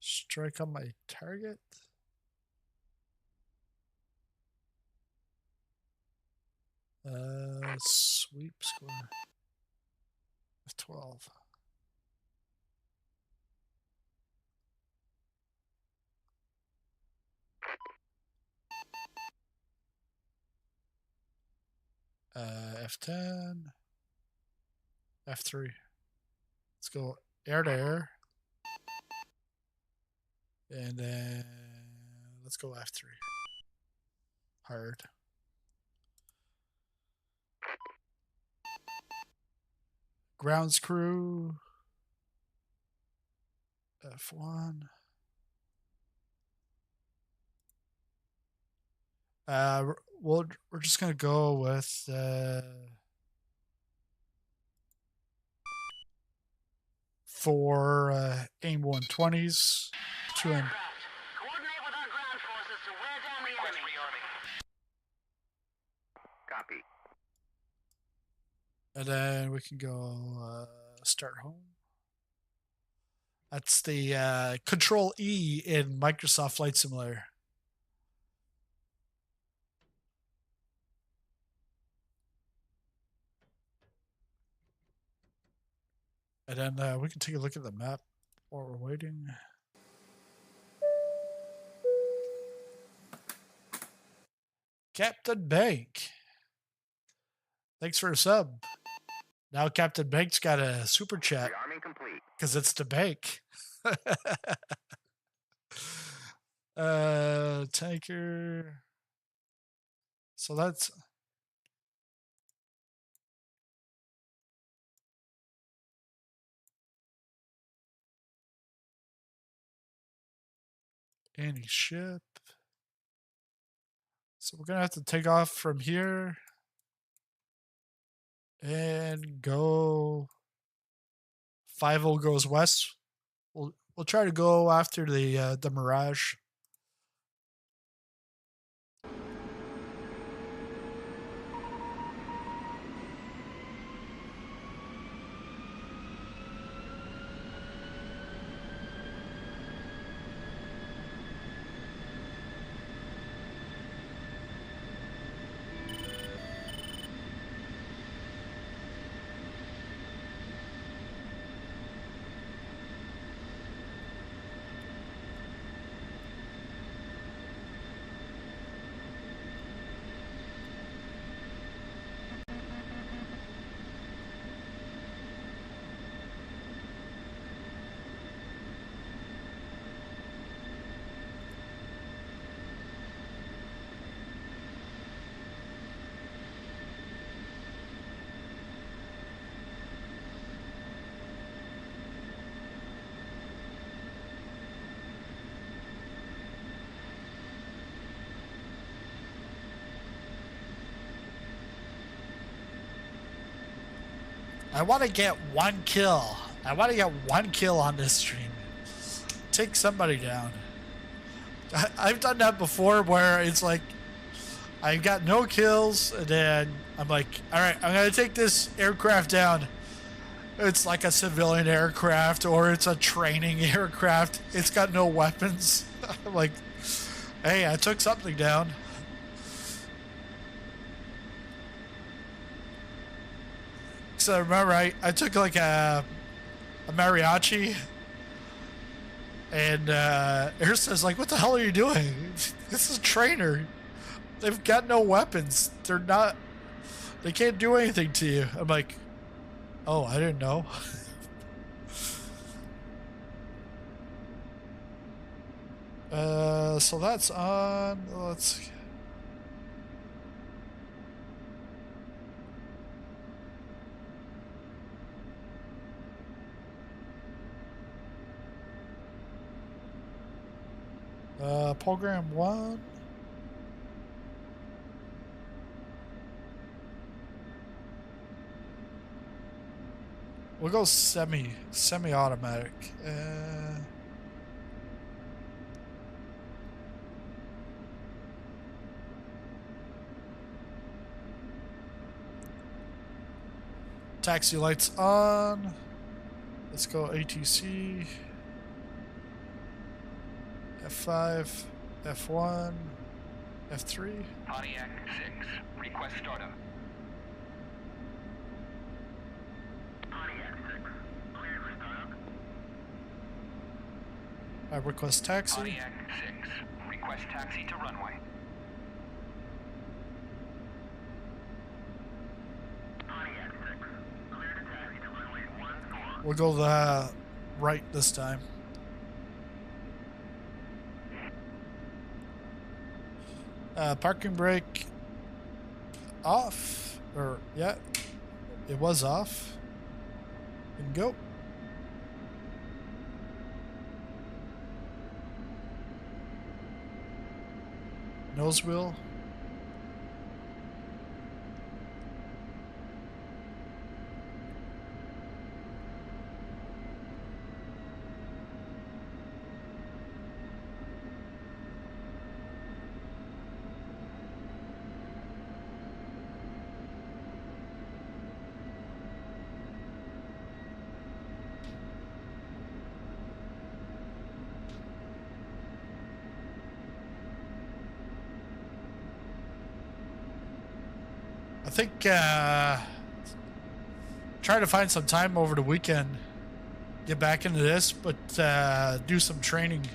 Strike on my target. Sweep score. F12. F10. F3. Let's go air to air. And then let's go F3. Hard. Ground screw. F1. We're just gonna go with for AIM 120s to him. Coordinate with our ground forces to wear down the enemy. Copy. And then we can go start home. That's the Control E in Microsoft Flight Simulator. And then we can take a look at the map while we're waiting. Captain Bank. Thanks for a sub. Now Captain Bank's got a super chat. Rearming complete. Because it's the bank. Tanker. So that's... Any ship. So we're going to have to take off from here. And go... 50 goes west. We'll try to go after the Mirage. I want to get one kill. I want to get one kill on this stream. Take somebody down. I've done that before where it's like I've got no kills and then I'm like, all right, I'm going to take this aircraft down. it's like a civilian aircraft or it's a training aircraft. It's got no weapons. I'm like, hey, I took something down. So remember, I took like a mariachi, and Ursa's like, "What the hell are you doing? This is a trainer. They've got no weapons. They're not. They can't do anything to you." I'm like, "Oh, I didn't know." So that's on. Let's. Program 1. We'll go semi-automatic. Taxi lights on. Let's go ATC. F5, F1, F3. Pontiac 6, request startup. Pontiac 6, cleared for startup. I request taxi. Pontiac 6, request taxi to runway. Pontiac 6, cleared to taxi to runway 14. We'll go the right this time. Parking brake off, or yeah, it was off. And go. Nose wheel. I think try to find some time over the weekend, get back into this, but do some training,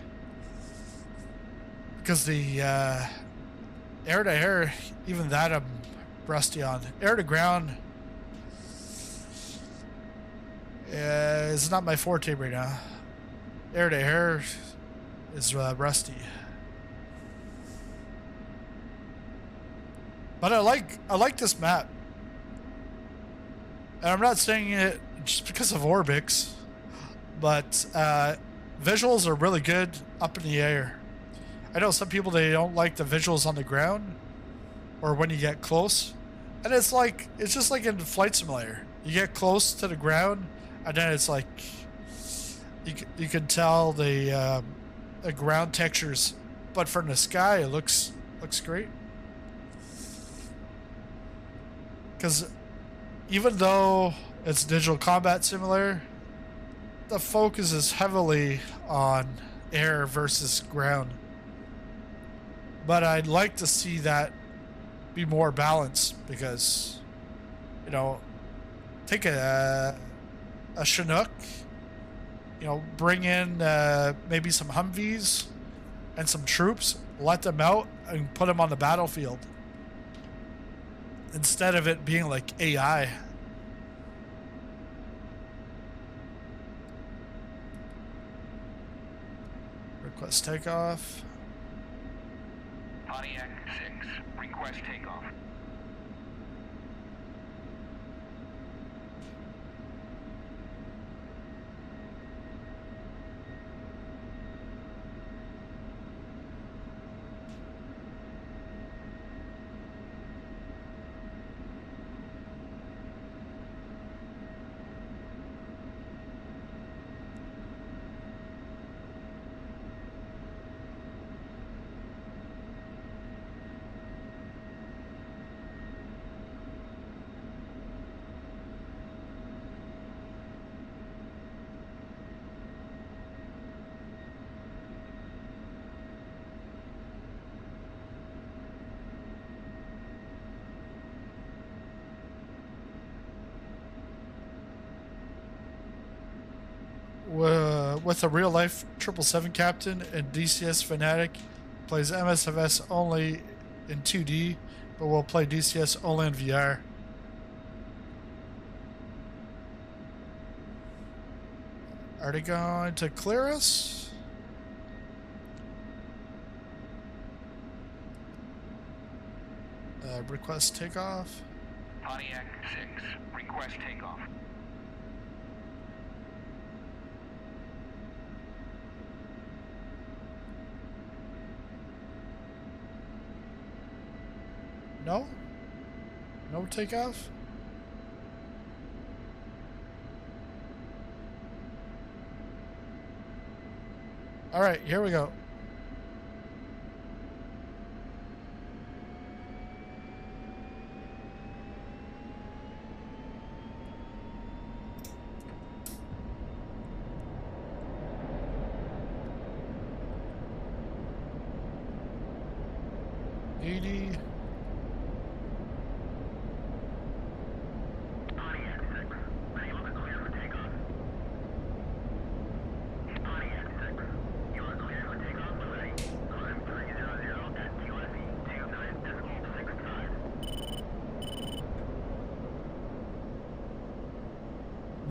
because the air to air, even that I'm rusty on. Air to ground is not my forte right now. Air to air is rusty. But I like this map. And I'm not saying it just because of Orbx, but visuals are really good up in the air. I know some people, they don't like the visuals on the ground or when you get close. And it's just like in Flight Simulator. You get close to the ground and then it's like you can tell the ground textures, but from the sky it looks great. Because even though it's digital combat simulator, the focus is heavily on air versus ground. But I'd like to see that be more balanced, because, you know, take a Chinook, you know, bring in maybe some Humvees and some troops, let them out and put them on the battlefield, instead of it being like AI. Request takeoff. Pontiac 6, request takeoff. with a real life 777 captain and DCS fanatic. Plays MSFS only in 2D, but will play DCS only in VR. Are they going to clear us? Request takeoff. Pontiac 6, request takeoff. No? No takeoff? All right, here we go.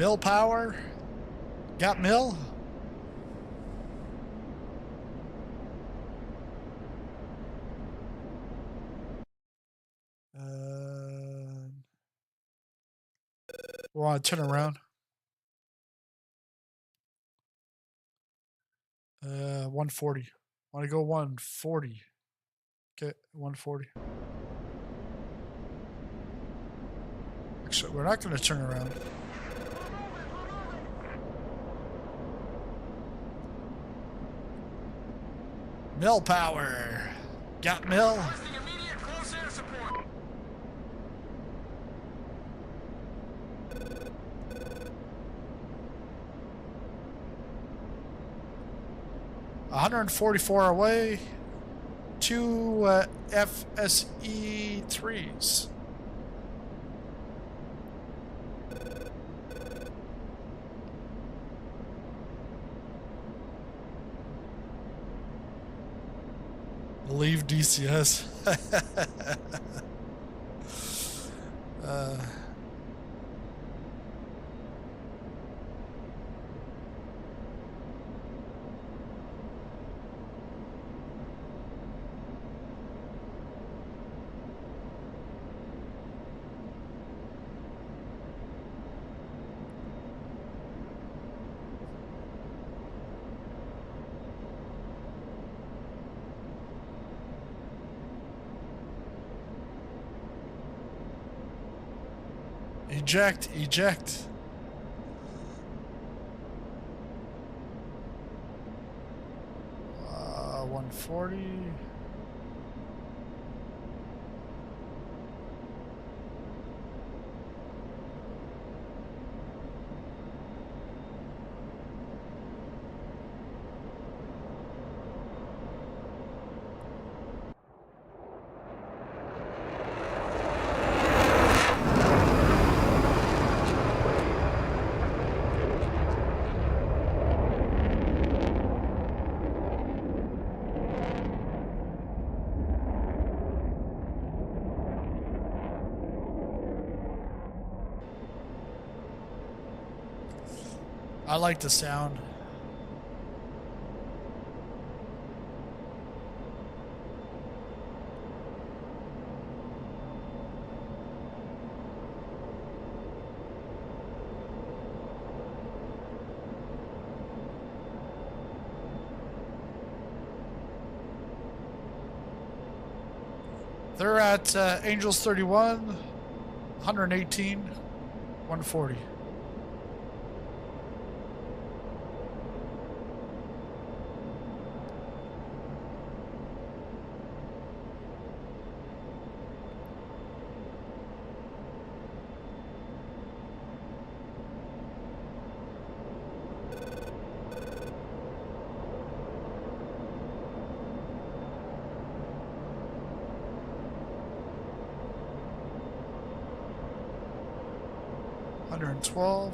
Mill power. Got mill? We want to turn around. 140. Want to go 140. Okay, 140. Actually, we're not going to turn around. Mill power. Got mill. Immediate close air support. $144 away. 2 FSE 3s. Leave DCS. Eject, eject. Uh, 140. I like the sound. They're at Angels 31, 118, 140. $112.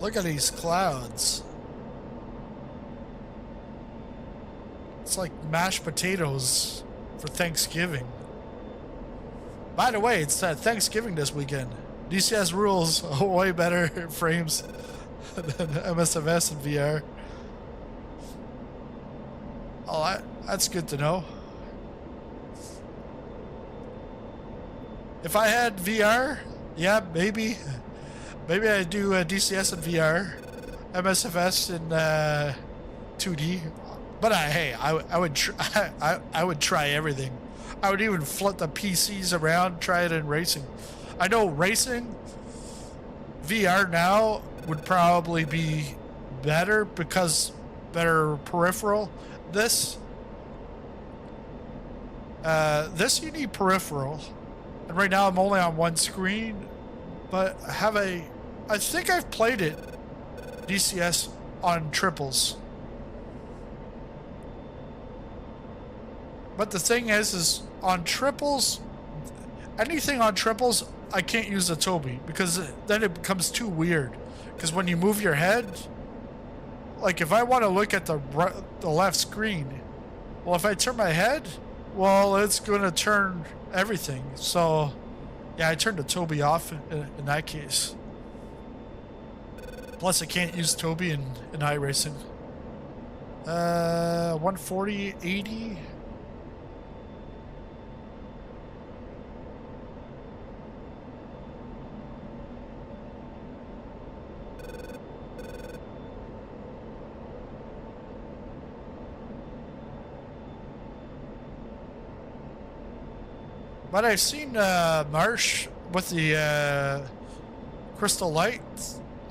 Look at these clouds. It's like mashed potatoes for Thanksgiving. By the way, it's Thanksgiving this weekend. DCS rules way better frames than MSFS and VR. Oh, that's good to know. If I had VR, yeah, maybe I'd do DCS and VR, MSFS in 2D. But I would try everything. I would even flip the PCs around, try it in racing. I know racing VR now would probably be better because better peripheral. This you need peripheral, and right now I'm only on one screen, but I think I've played it DCS on triples. But the thing is on triples, anything on triples, I can't use the Tobii because then it becomes too weird. Because when you move your head, like if I want to look at the left screen, well, if I turn my head, well, it's going to turn everything. So, yeah, I turned the Tobii off in that case. Plus, I can't use Tobii in iRacing. 140, 80. But I've seen Marsh with the crystal light,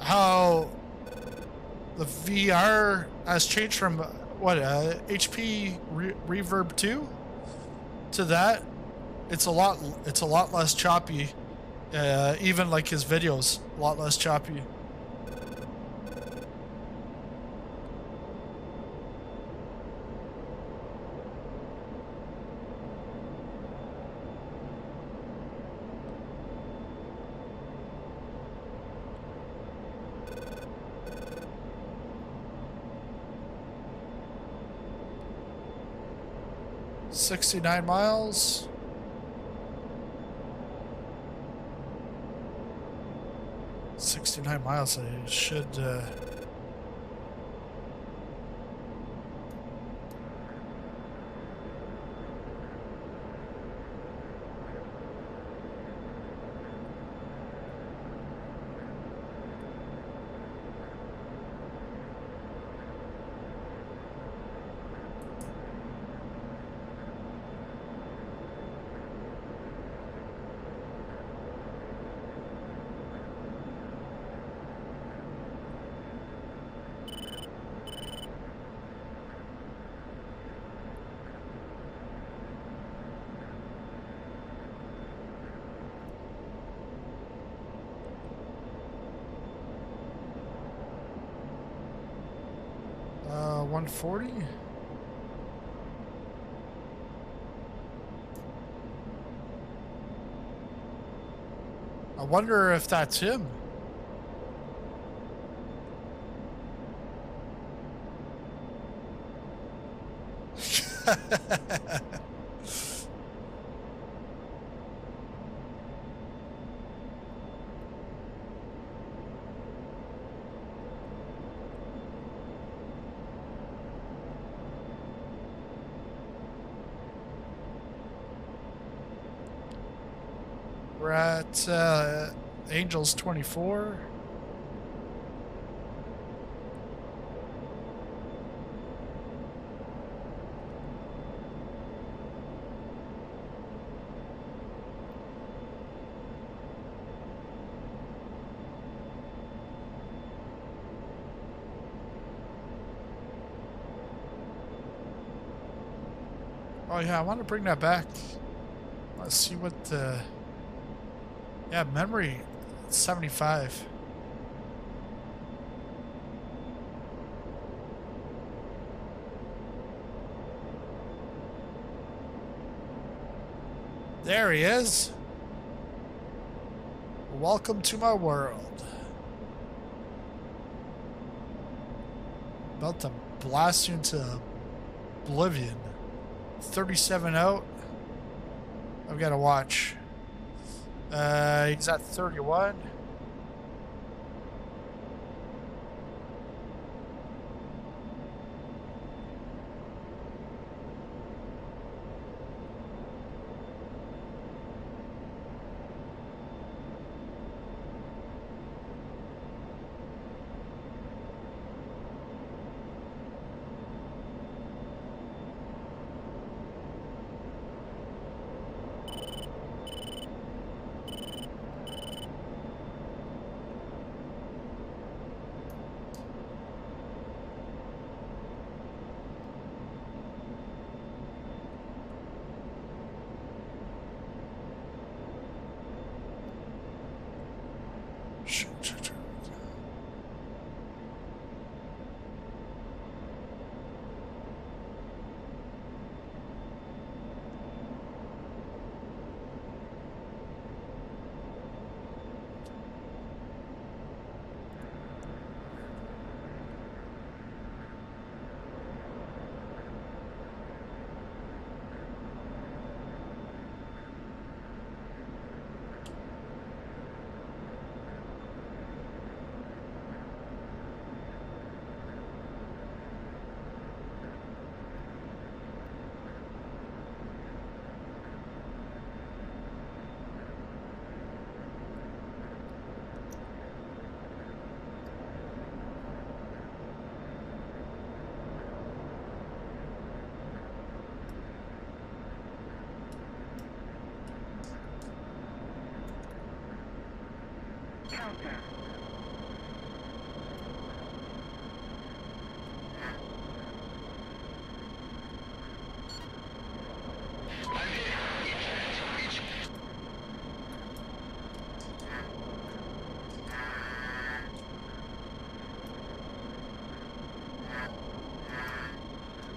how the VR has changed from what HP Reverb 2 to that. It's a lot less choppy. Even like his videos, a lot less choppy. $69 miles. $69 miles. I should. $140. I wonder if that's him. We're at Angels 24. Oh yeah, I want to bring that back. Let's see what the... Yeah, memory 75. There he is. Welcome to my world. About to blast you into oblivion. 37 out. I've got to watch. He's at 31. Counter.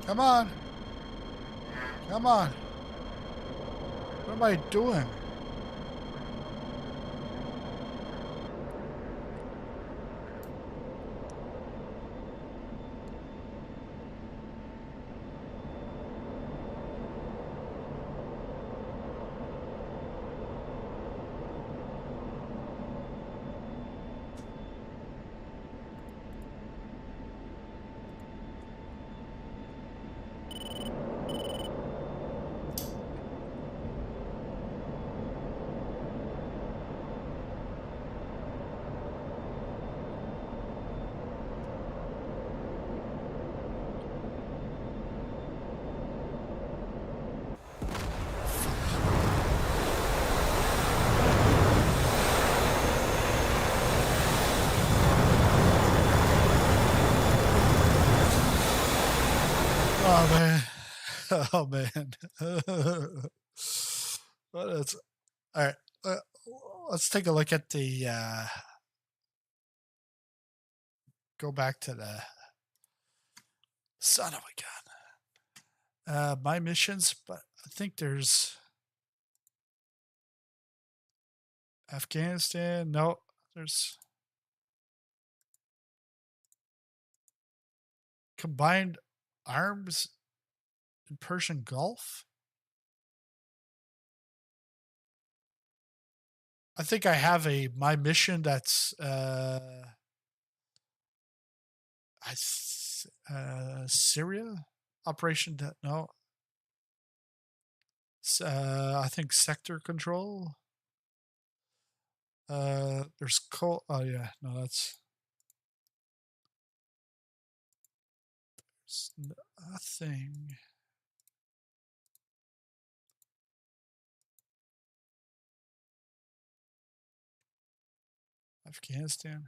Come on. Come on. What am I doing? Oh man. Oh man. Well, that's all right. Let's take a look at the go back to the son of a gun. My missions, but I think there's Afghanistan. No, there's combined arms in Persian Gulf. I think I have my mission that's Syria operation. No, I think sector control. There's oh yeah, no, that's nothing. Afghanistan.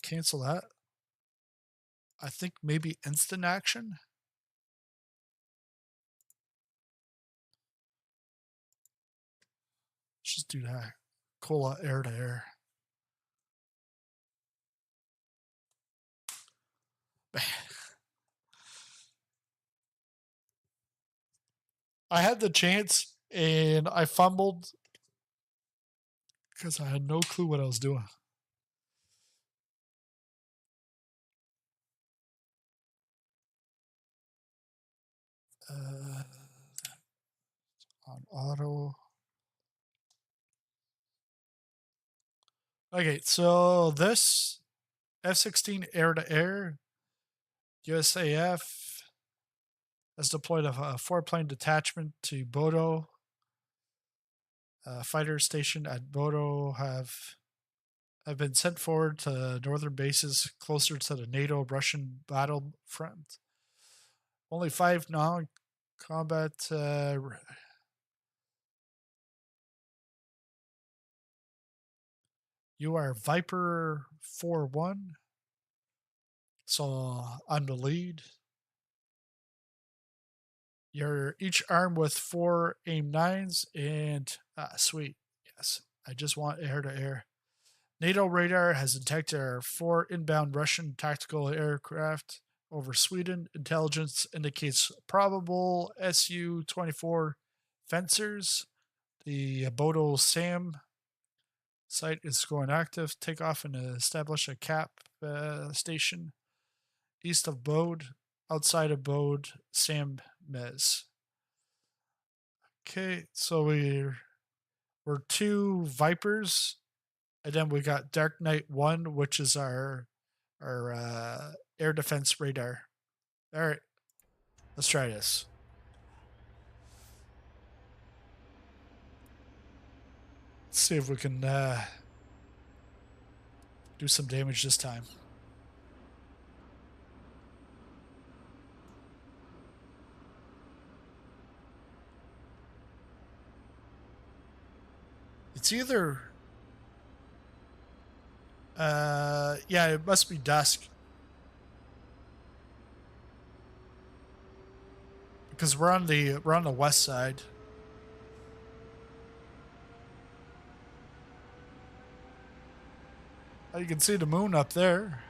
Cancel that. I think maybe instant action. Let's just do that. Kola air to air. I had the chance and I fumbled because I had no clue what I was doing. On auto. Okay, so this F-16 air-to-air USAF has deployed a 4-plane detachment to Bodo. Fighter station at Bodo have been sent forward to northern bases closer to the NATO-Russian battlefront. Only 5 non-combat you are Viper 4-1. So I'm the lead. You're each armed with 4 AIM-9s and sweet. Yes, I just want air-to-air. NATO radar has detected our 4 inbound Russian tactical aircraft over Sweden. Intelligence indicates probable Su-24 fencers. The Bodo SAM site is going active. Take off and establish a cap station east of Bode, outside of Bode, Sam Mez. Okay, so we're 2 Vipers, and then we got Dark Knight 1, which is our air defense radar. All right, let's try this. Let's see if we can do some damage this time. It's either yeah, it must be dusk. Because we're on the west side. Oh, you can see the moon up there.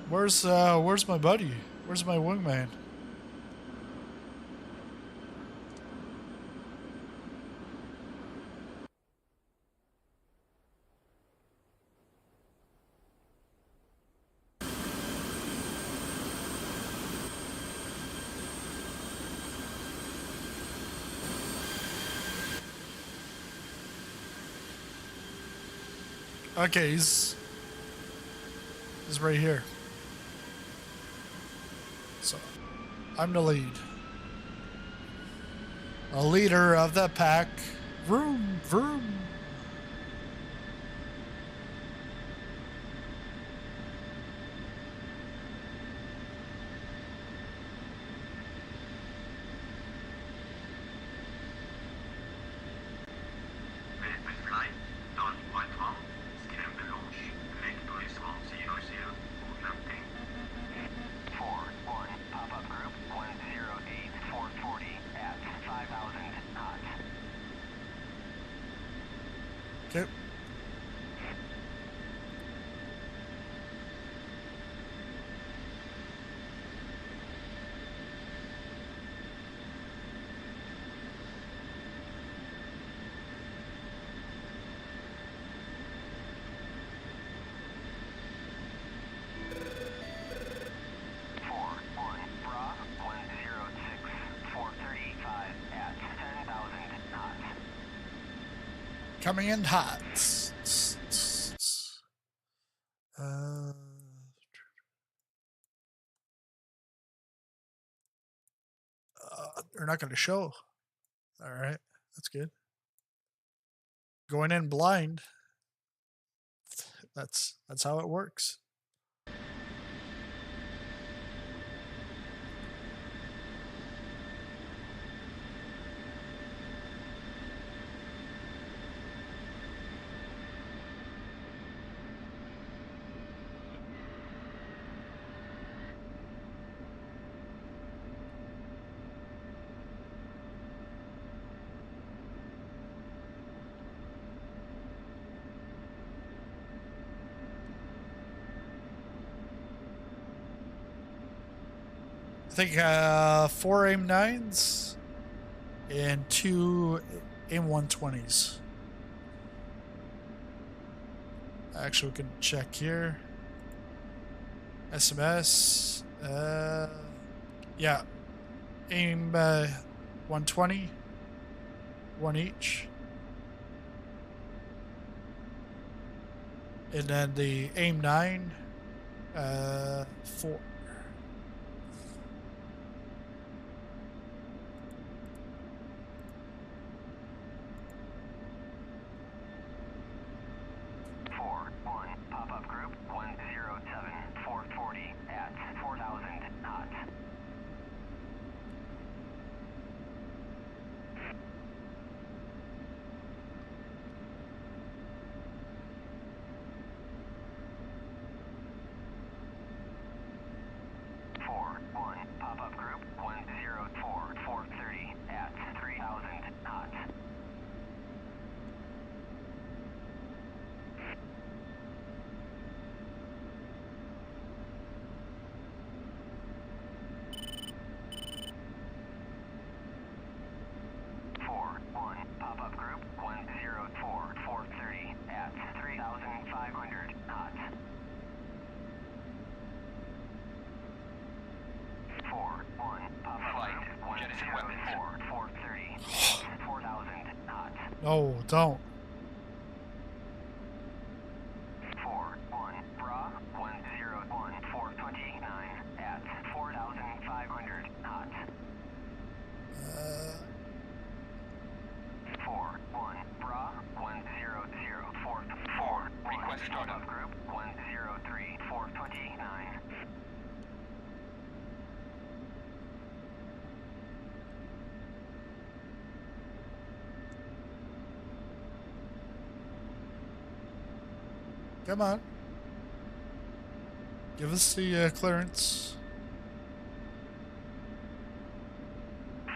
Where's my buddy? Where's my wingman? Okay, he's right here. So, I'm the lead. A leader of the pack. Vroom, vroom. Okay. Coming in hot. They're not going to show. All right, that's good. Going in blind. That's how it works. think 4 AIM 9s and 2 AIM 120s. Actually, we can check here. SMS. Yeah. AIM 120. One each. And then the AIM 9. 4. Pop-up group 107-440 at 4,000 knots. Pop-up group 104-430 at 3,000 knots. Pop-up group 104-430 at 3,500 knots. 4-1 flight jettison weapons 430 4,000 knots. No, don't. 4-1 bra 101-429 at 4,500 knots. 4-1 bra 100-4 request startup group 103-429. Come on. Give us the clearance.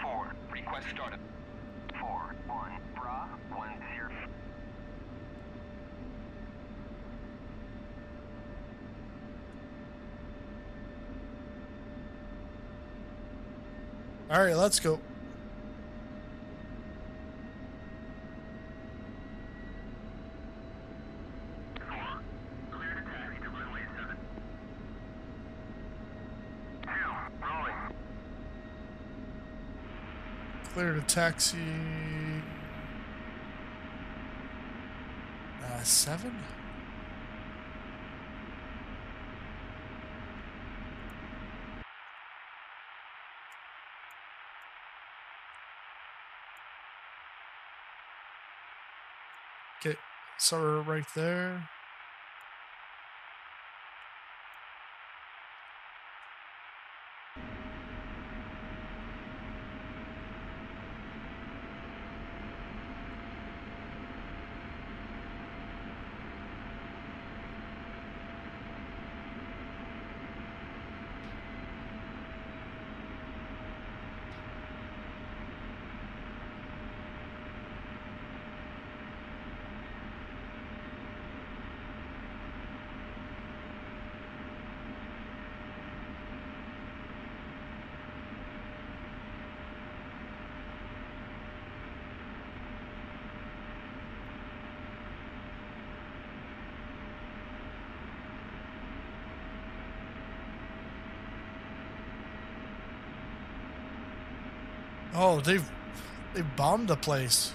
4 request startup. 4-1 bra 10. All right, let's go. Clear to taxi. 7. Okay, so we're right there. Oh, they've bombed the place.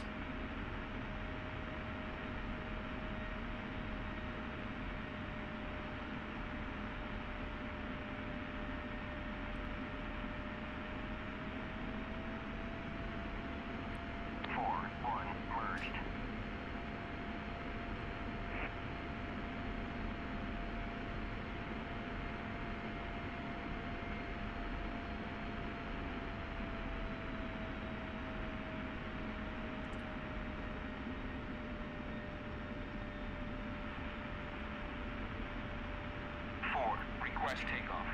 Request takeoff.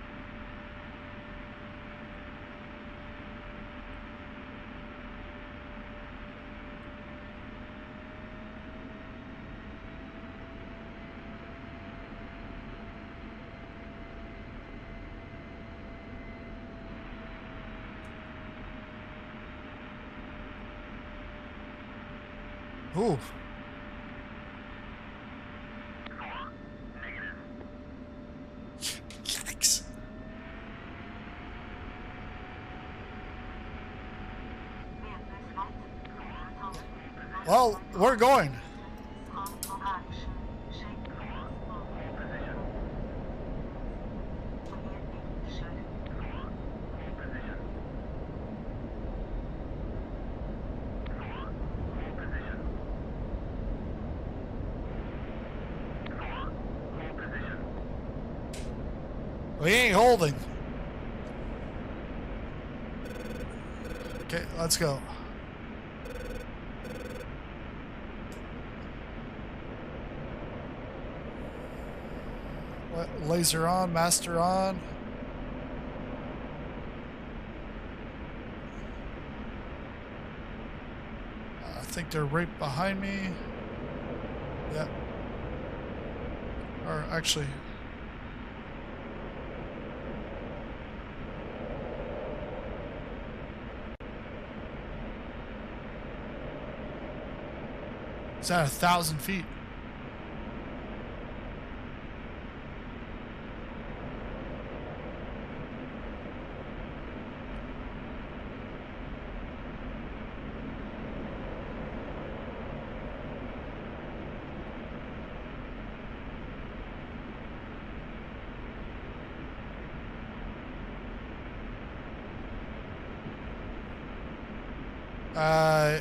Ooh. Yikes. Well, we're going. We ain't holding. Okay, let's go. Laser on, master on. I think they're right behind me. Yeah. Or actually... It's at 1,000 feet.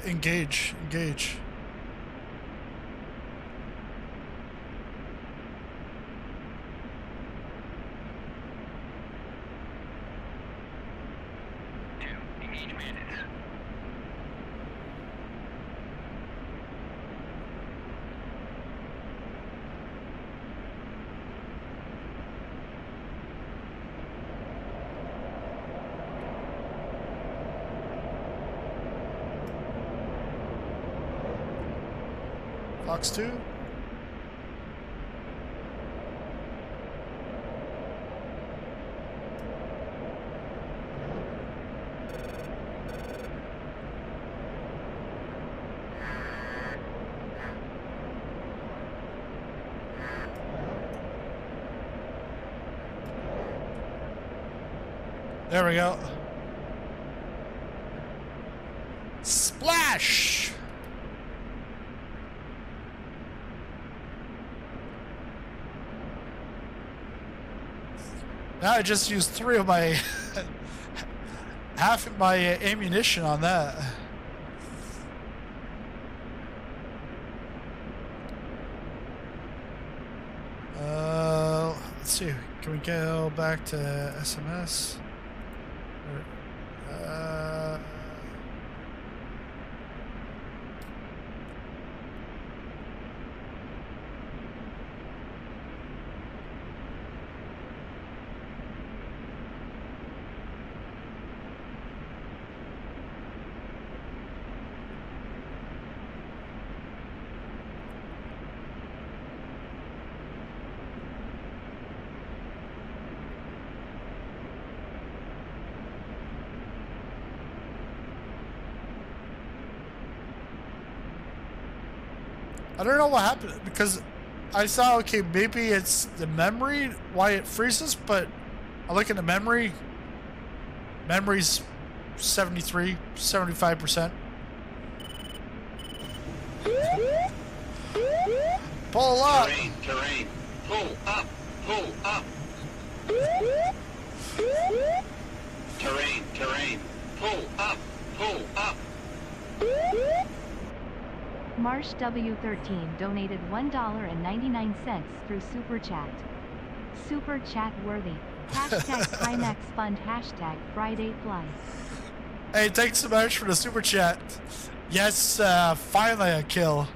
Engage. Fox 2. There we go. Splash! Now I just used 3 of my half of my ammunition on that. Let's see. Can we go back to SMS? I don't know what happened because I saw, okay, maybe it's the memory, why it freezes, but I look at the memory's 73, 75%. Pull up. Terrain. Pull up. Terrain. Pull up. Marsh W13 donated $1.99 through Super Chat. Super Chat worthy. Hashtag Timex Fund. Hashtag Friday Fly. Hey, thanks so much for the super chat. Yes, finally a kill.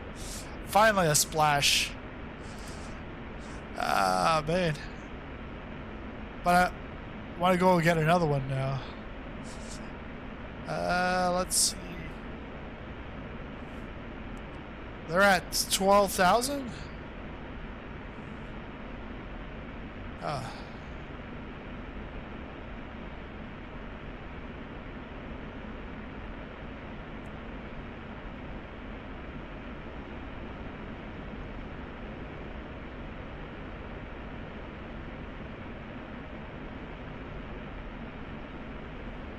Finally a splash. Ah, man. But I want to go get another one now. Let's see. They're at 12,000?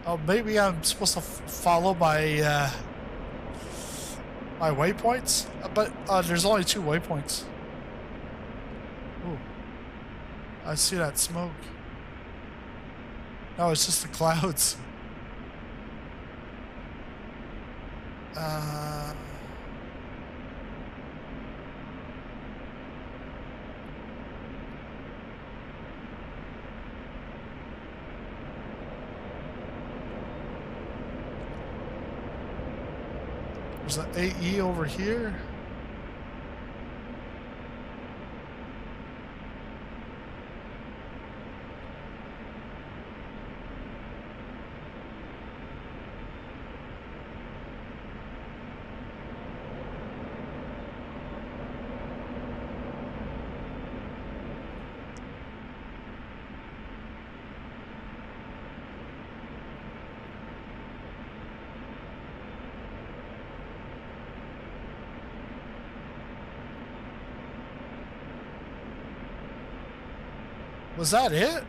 Oh, maybe I'm supposed to follow my my waypoints, but there's only 2 waypoints. Ooh, I see that smoke. No, it's just the clouds. There's an AE over here. Was that it?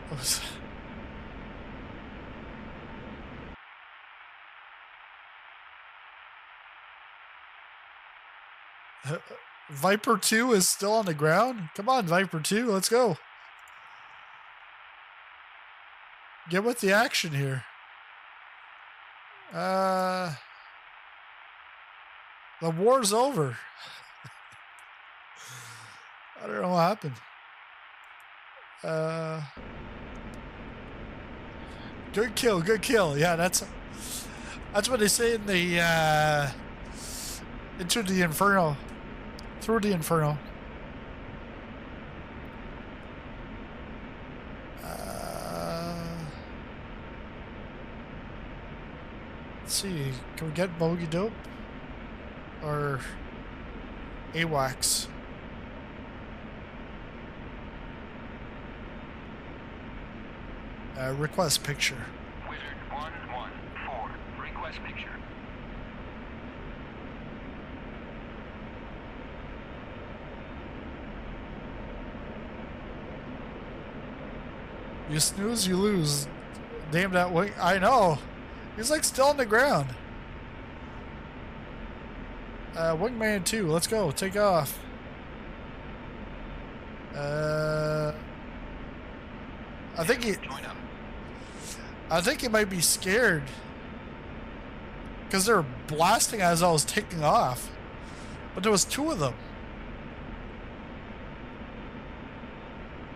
Viper 2 is still on the ground? Come on, Viper 2, let's go. Get with the action here. The war's over. I don't know what happened. Good kill, good kill. Yeah, that's what they say in the Into the Inferno. Through the Inferno. Let's see, can we get Bogey Dope? Or AWACS? Request picture. Wizard 114. Request picture. You snooze, you lose. Damn that wing. I know. He's like still on the ground. Wingman 2, let's go. Take off. I think he might be scared. Because they were blasting as I was taking off. But there was 2 of them.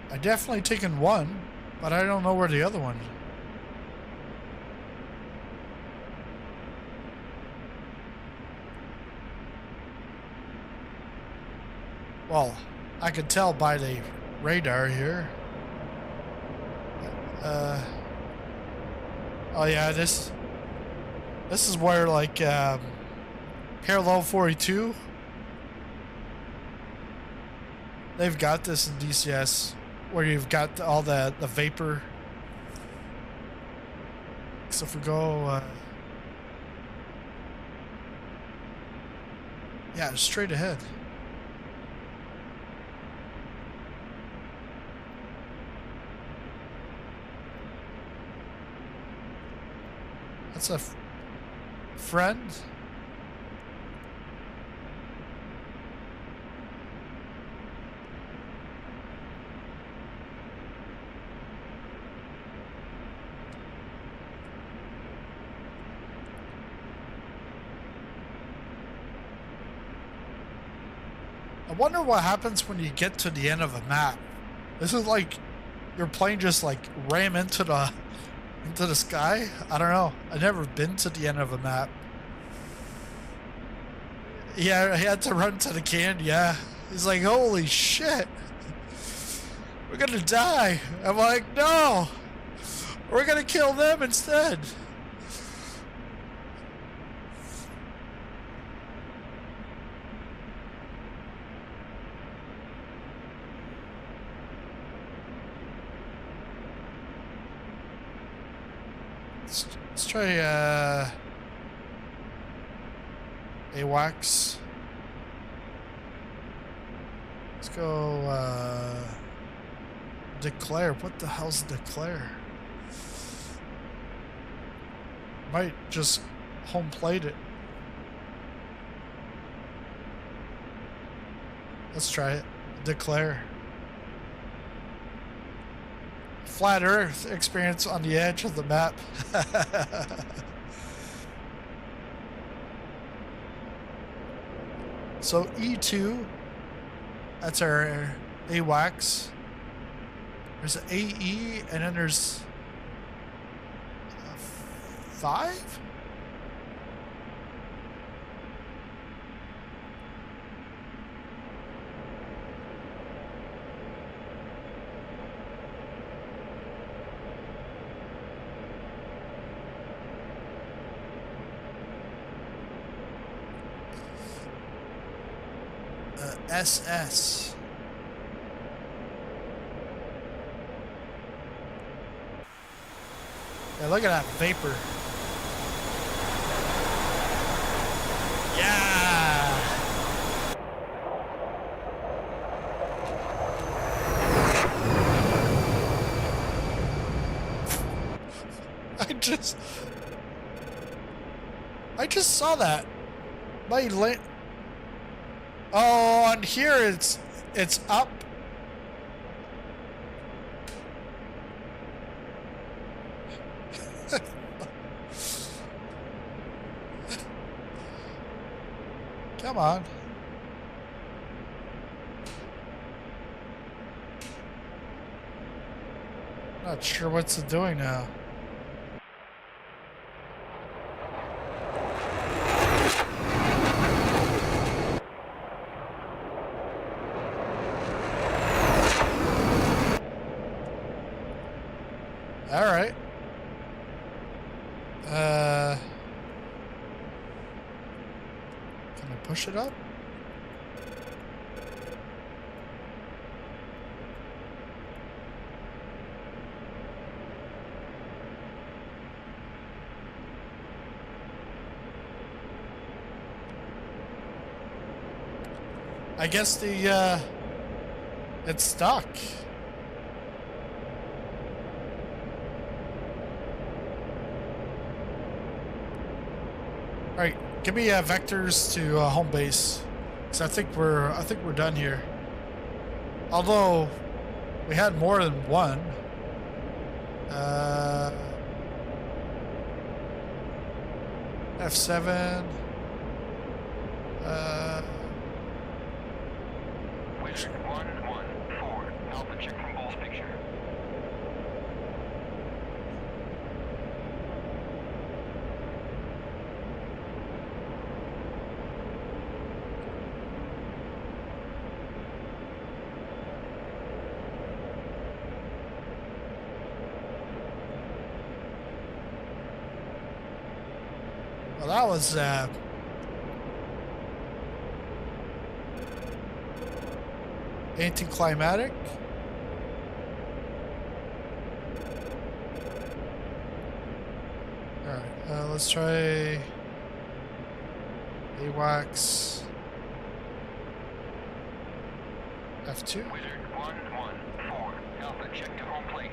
I definitely taken one, but I don't know where the other one. Well, I could tell by the radar here. Oh yeah, this is where like Parallel 42. They've got this in DCS where you've got all the vapor. So if we go yeah, straight ahead. That's a friend. I wonder what happens when you get to the end of a map. This is like your plane just like ram into the sky. I don't know. I've never been to the end of a map. Yeah, he had to run to the can. Yeah, he's like, holy shit, we're gonna die. I'm like, no, we're gonna kill them instead. Let's try AWACS. Let's go declare. What the hell's declare? Might just home plate it. Let's try it. Declare. Flat Earth experience on the edge of the map. So E2, that's our AWACS. There's an AE, and then there's 5? SS. Yeah, look at that vapor. Yeah. I just saw that. My lane. Oh, on here it's up. Come on. Not sure what's it doing now. All right. Can I push it up? I guess the it's stuck. All right, give me vectors to home base, because I think we're done here. Although we had more than one. F7. Wizard 114, Alpha check from Bull's picture. Well, that was anticlimactic. All right, let's try AWACS F2. Wizard 114, Alpha check to home plate.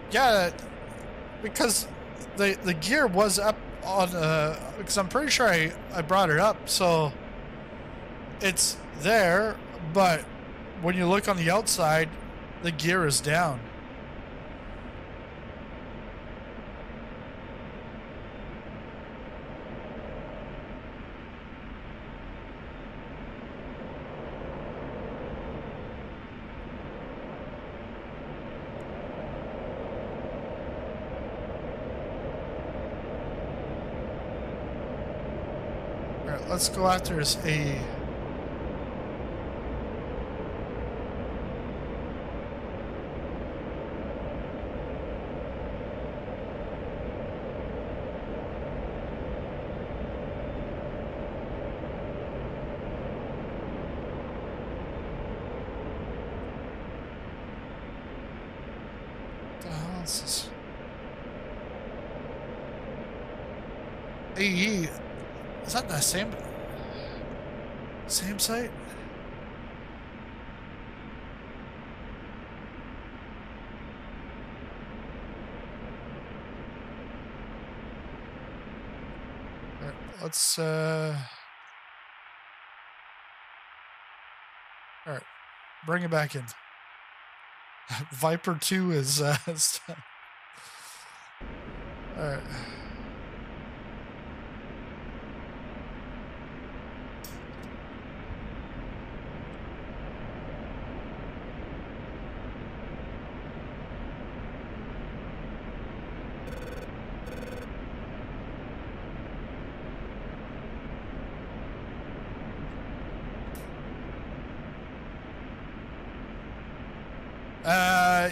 Yeah, because the gear was up on because I'm pretty sure I brought it up, so it's there, but when you look on the outside, the gear is down. Alright, let's go after this A. What the hell is this? AE, is that the same site? All right, let's all right, bring it back in. Viper 2 is all right.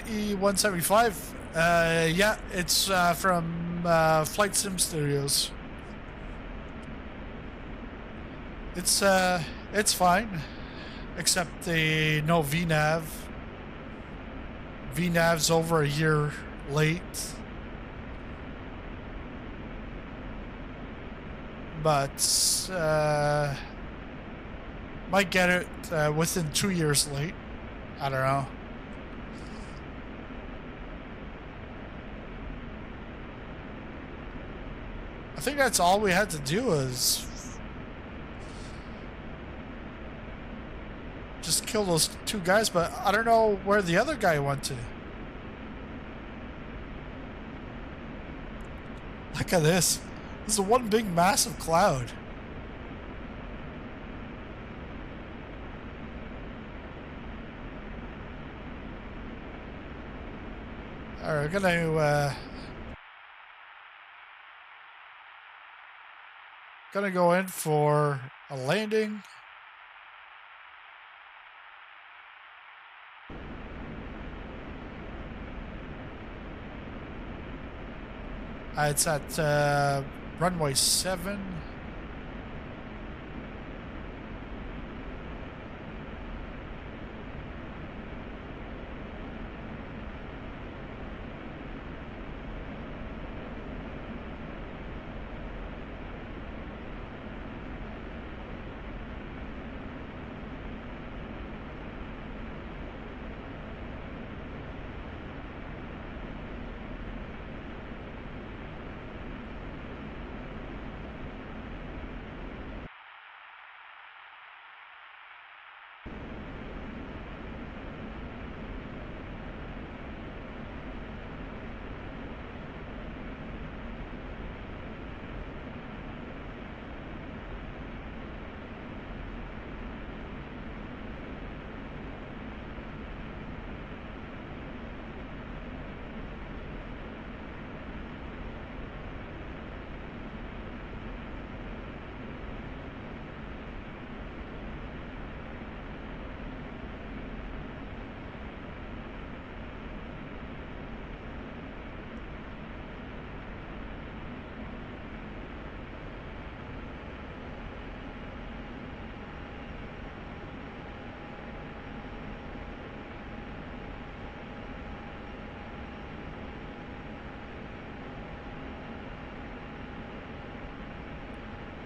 E175. Yeah, it's from Flight Sim Studios. It's fine, except the no VNav. VNav's over a year late, but might get it within 2 years late. I don't know. I think that's all we had to do is just kill those 2 guys, but I don't know where the other guy went to. Look at this. This is one big massive cloud. All right, we're gonna go in for a landing. It's at runway 7.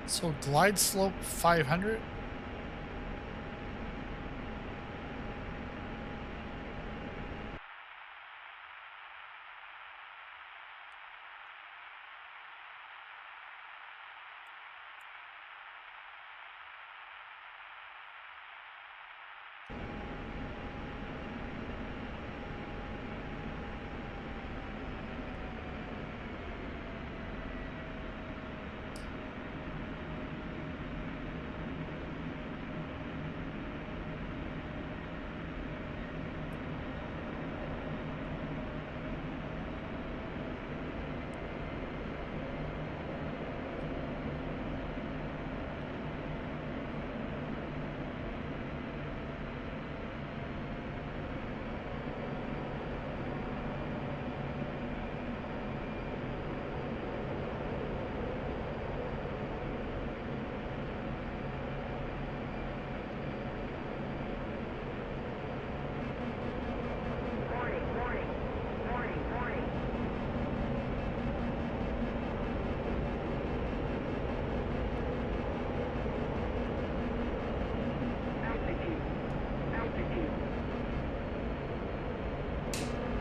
So glide slope 500.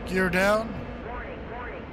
Gear down. Warning, warning.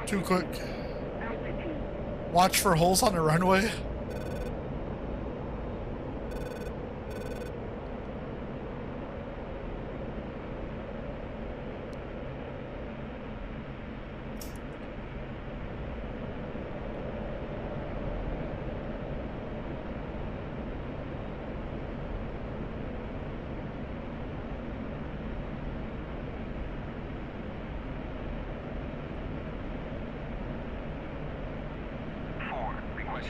Too quick. Altitude. Watch for holes on the runway.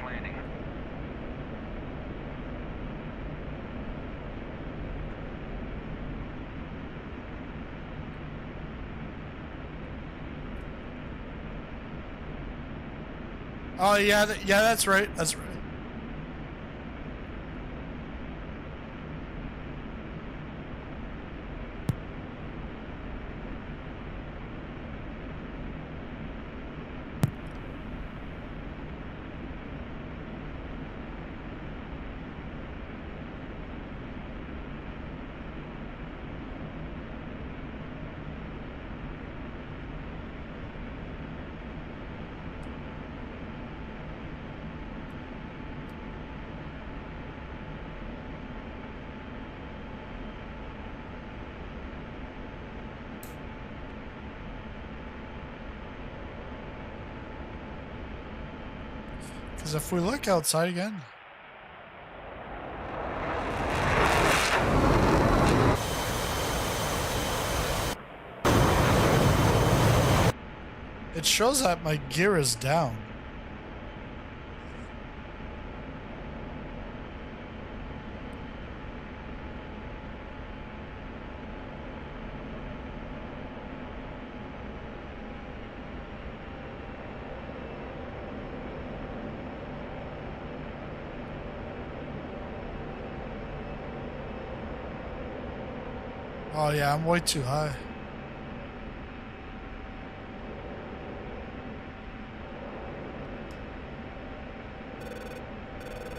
Landing. Oh yeah, yeah, that's right. That's right. Because if we look outside again. It shows that my gear is down. Oh yeah, I'm way too high.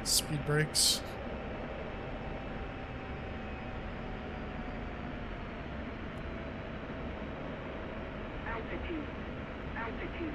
Speed brakes. Altitude. Altitude.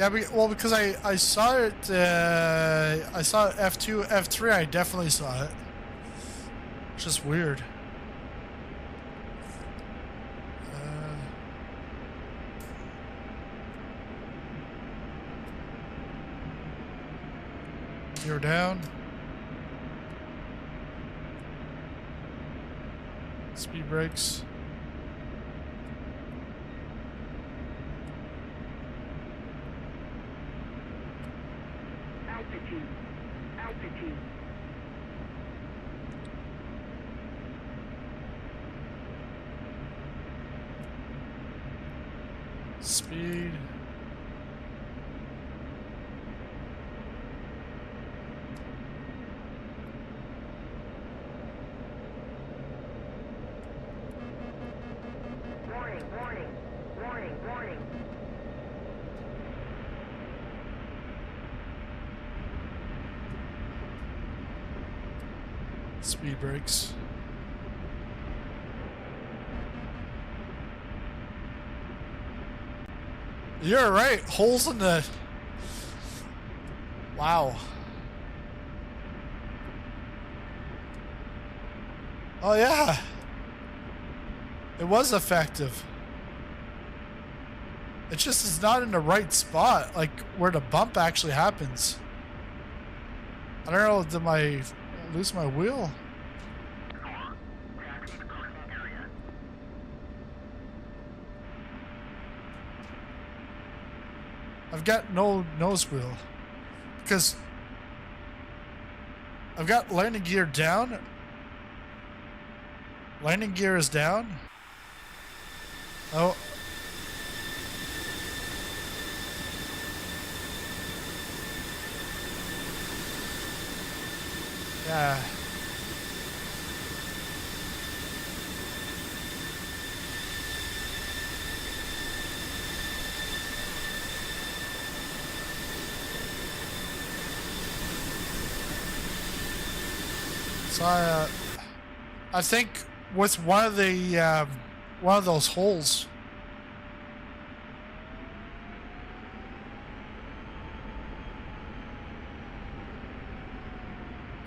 Yeah, well, because I saw it, I saw F2, F3, I definitely saw it. It's just weird. Gear down. Speed brakes. Altitude. Altitude. Speed. Warning, warning, warning, warning. Speed brakes. You're right. Holes in the... Wow. Oh, yeah. It was effective. It just is not in the right spot, like where the bump actually happens. I don't know, did I lose my wheel? I've got no nose wheel because I've got landing gear down. Landing gear is down. Oh. Yeah. So I think with one of those holes.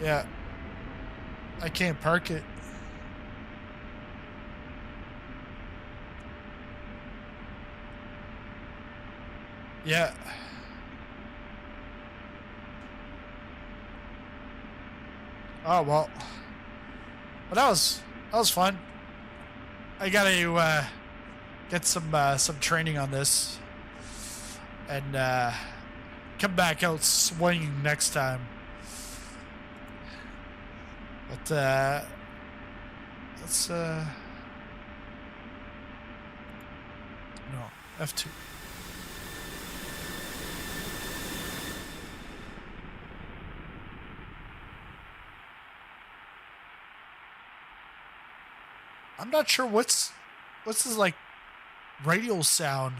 Yeah. I can't park it. Yeah. Oh well. But that was fun. I gotta get some training on this and come back out swinging next time. But let's no, F2. I'm not sure what's his like radio sound.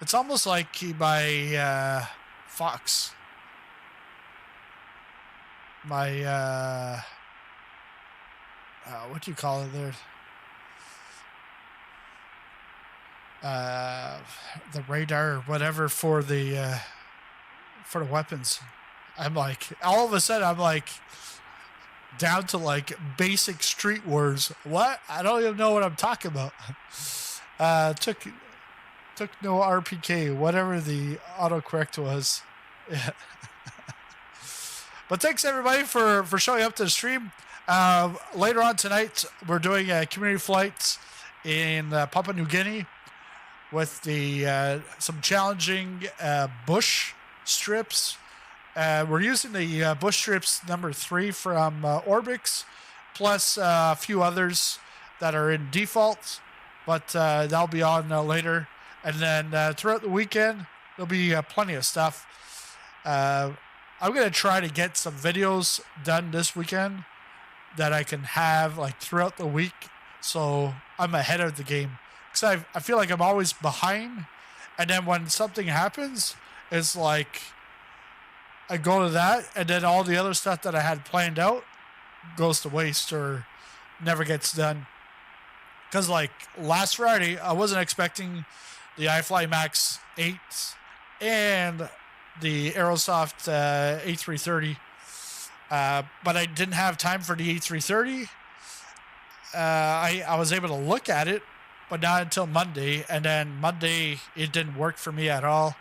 It's almost like my Fox. My what do you call it there? The radar or whatever for the weapons. I'm like, all of a sudden I'm like down to like basic street words. What? I don't even know what I'm talking about. Took no RPK, whatever the autocorrect was. Yeah. But thanks everybody for showing up to the stream. Later on tonight, we're doing a community flight in Papua New Guinea with the some challenging bush strips. We're using the bush strips number 3 from Orbx, plus a few others that are in default, but that'll be on later. And then throughout the weekend, there'll be plenty of stuff. I'm going to try to get some videos done this weekend that I can have like throughout the week, so I'm ahead of the game. Because I feel like I'm always behind, and then when something happens, it's like I go to that, and then all the other stuff that I had planned out goes to waste or never gets done. Because like last Friday, I wasn't expecting the iFly Max 8 and the Aerosoft A330. But I didn't have time for the A330. I was able to look at it, but not until Monday. And then Monday, it didn't work for me at all.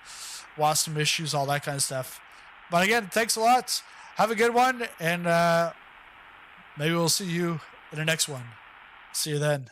Lost some issues, all that kind of stuff. But again, thanks a lot. Have a good one. And maybe we'll see you in the next one. See you then.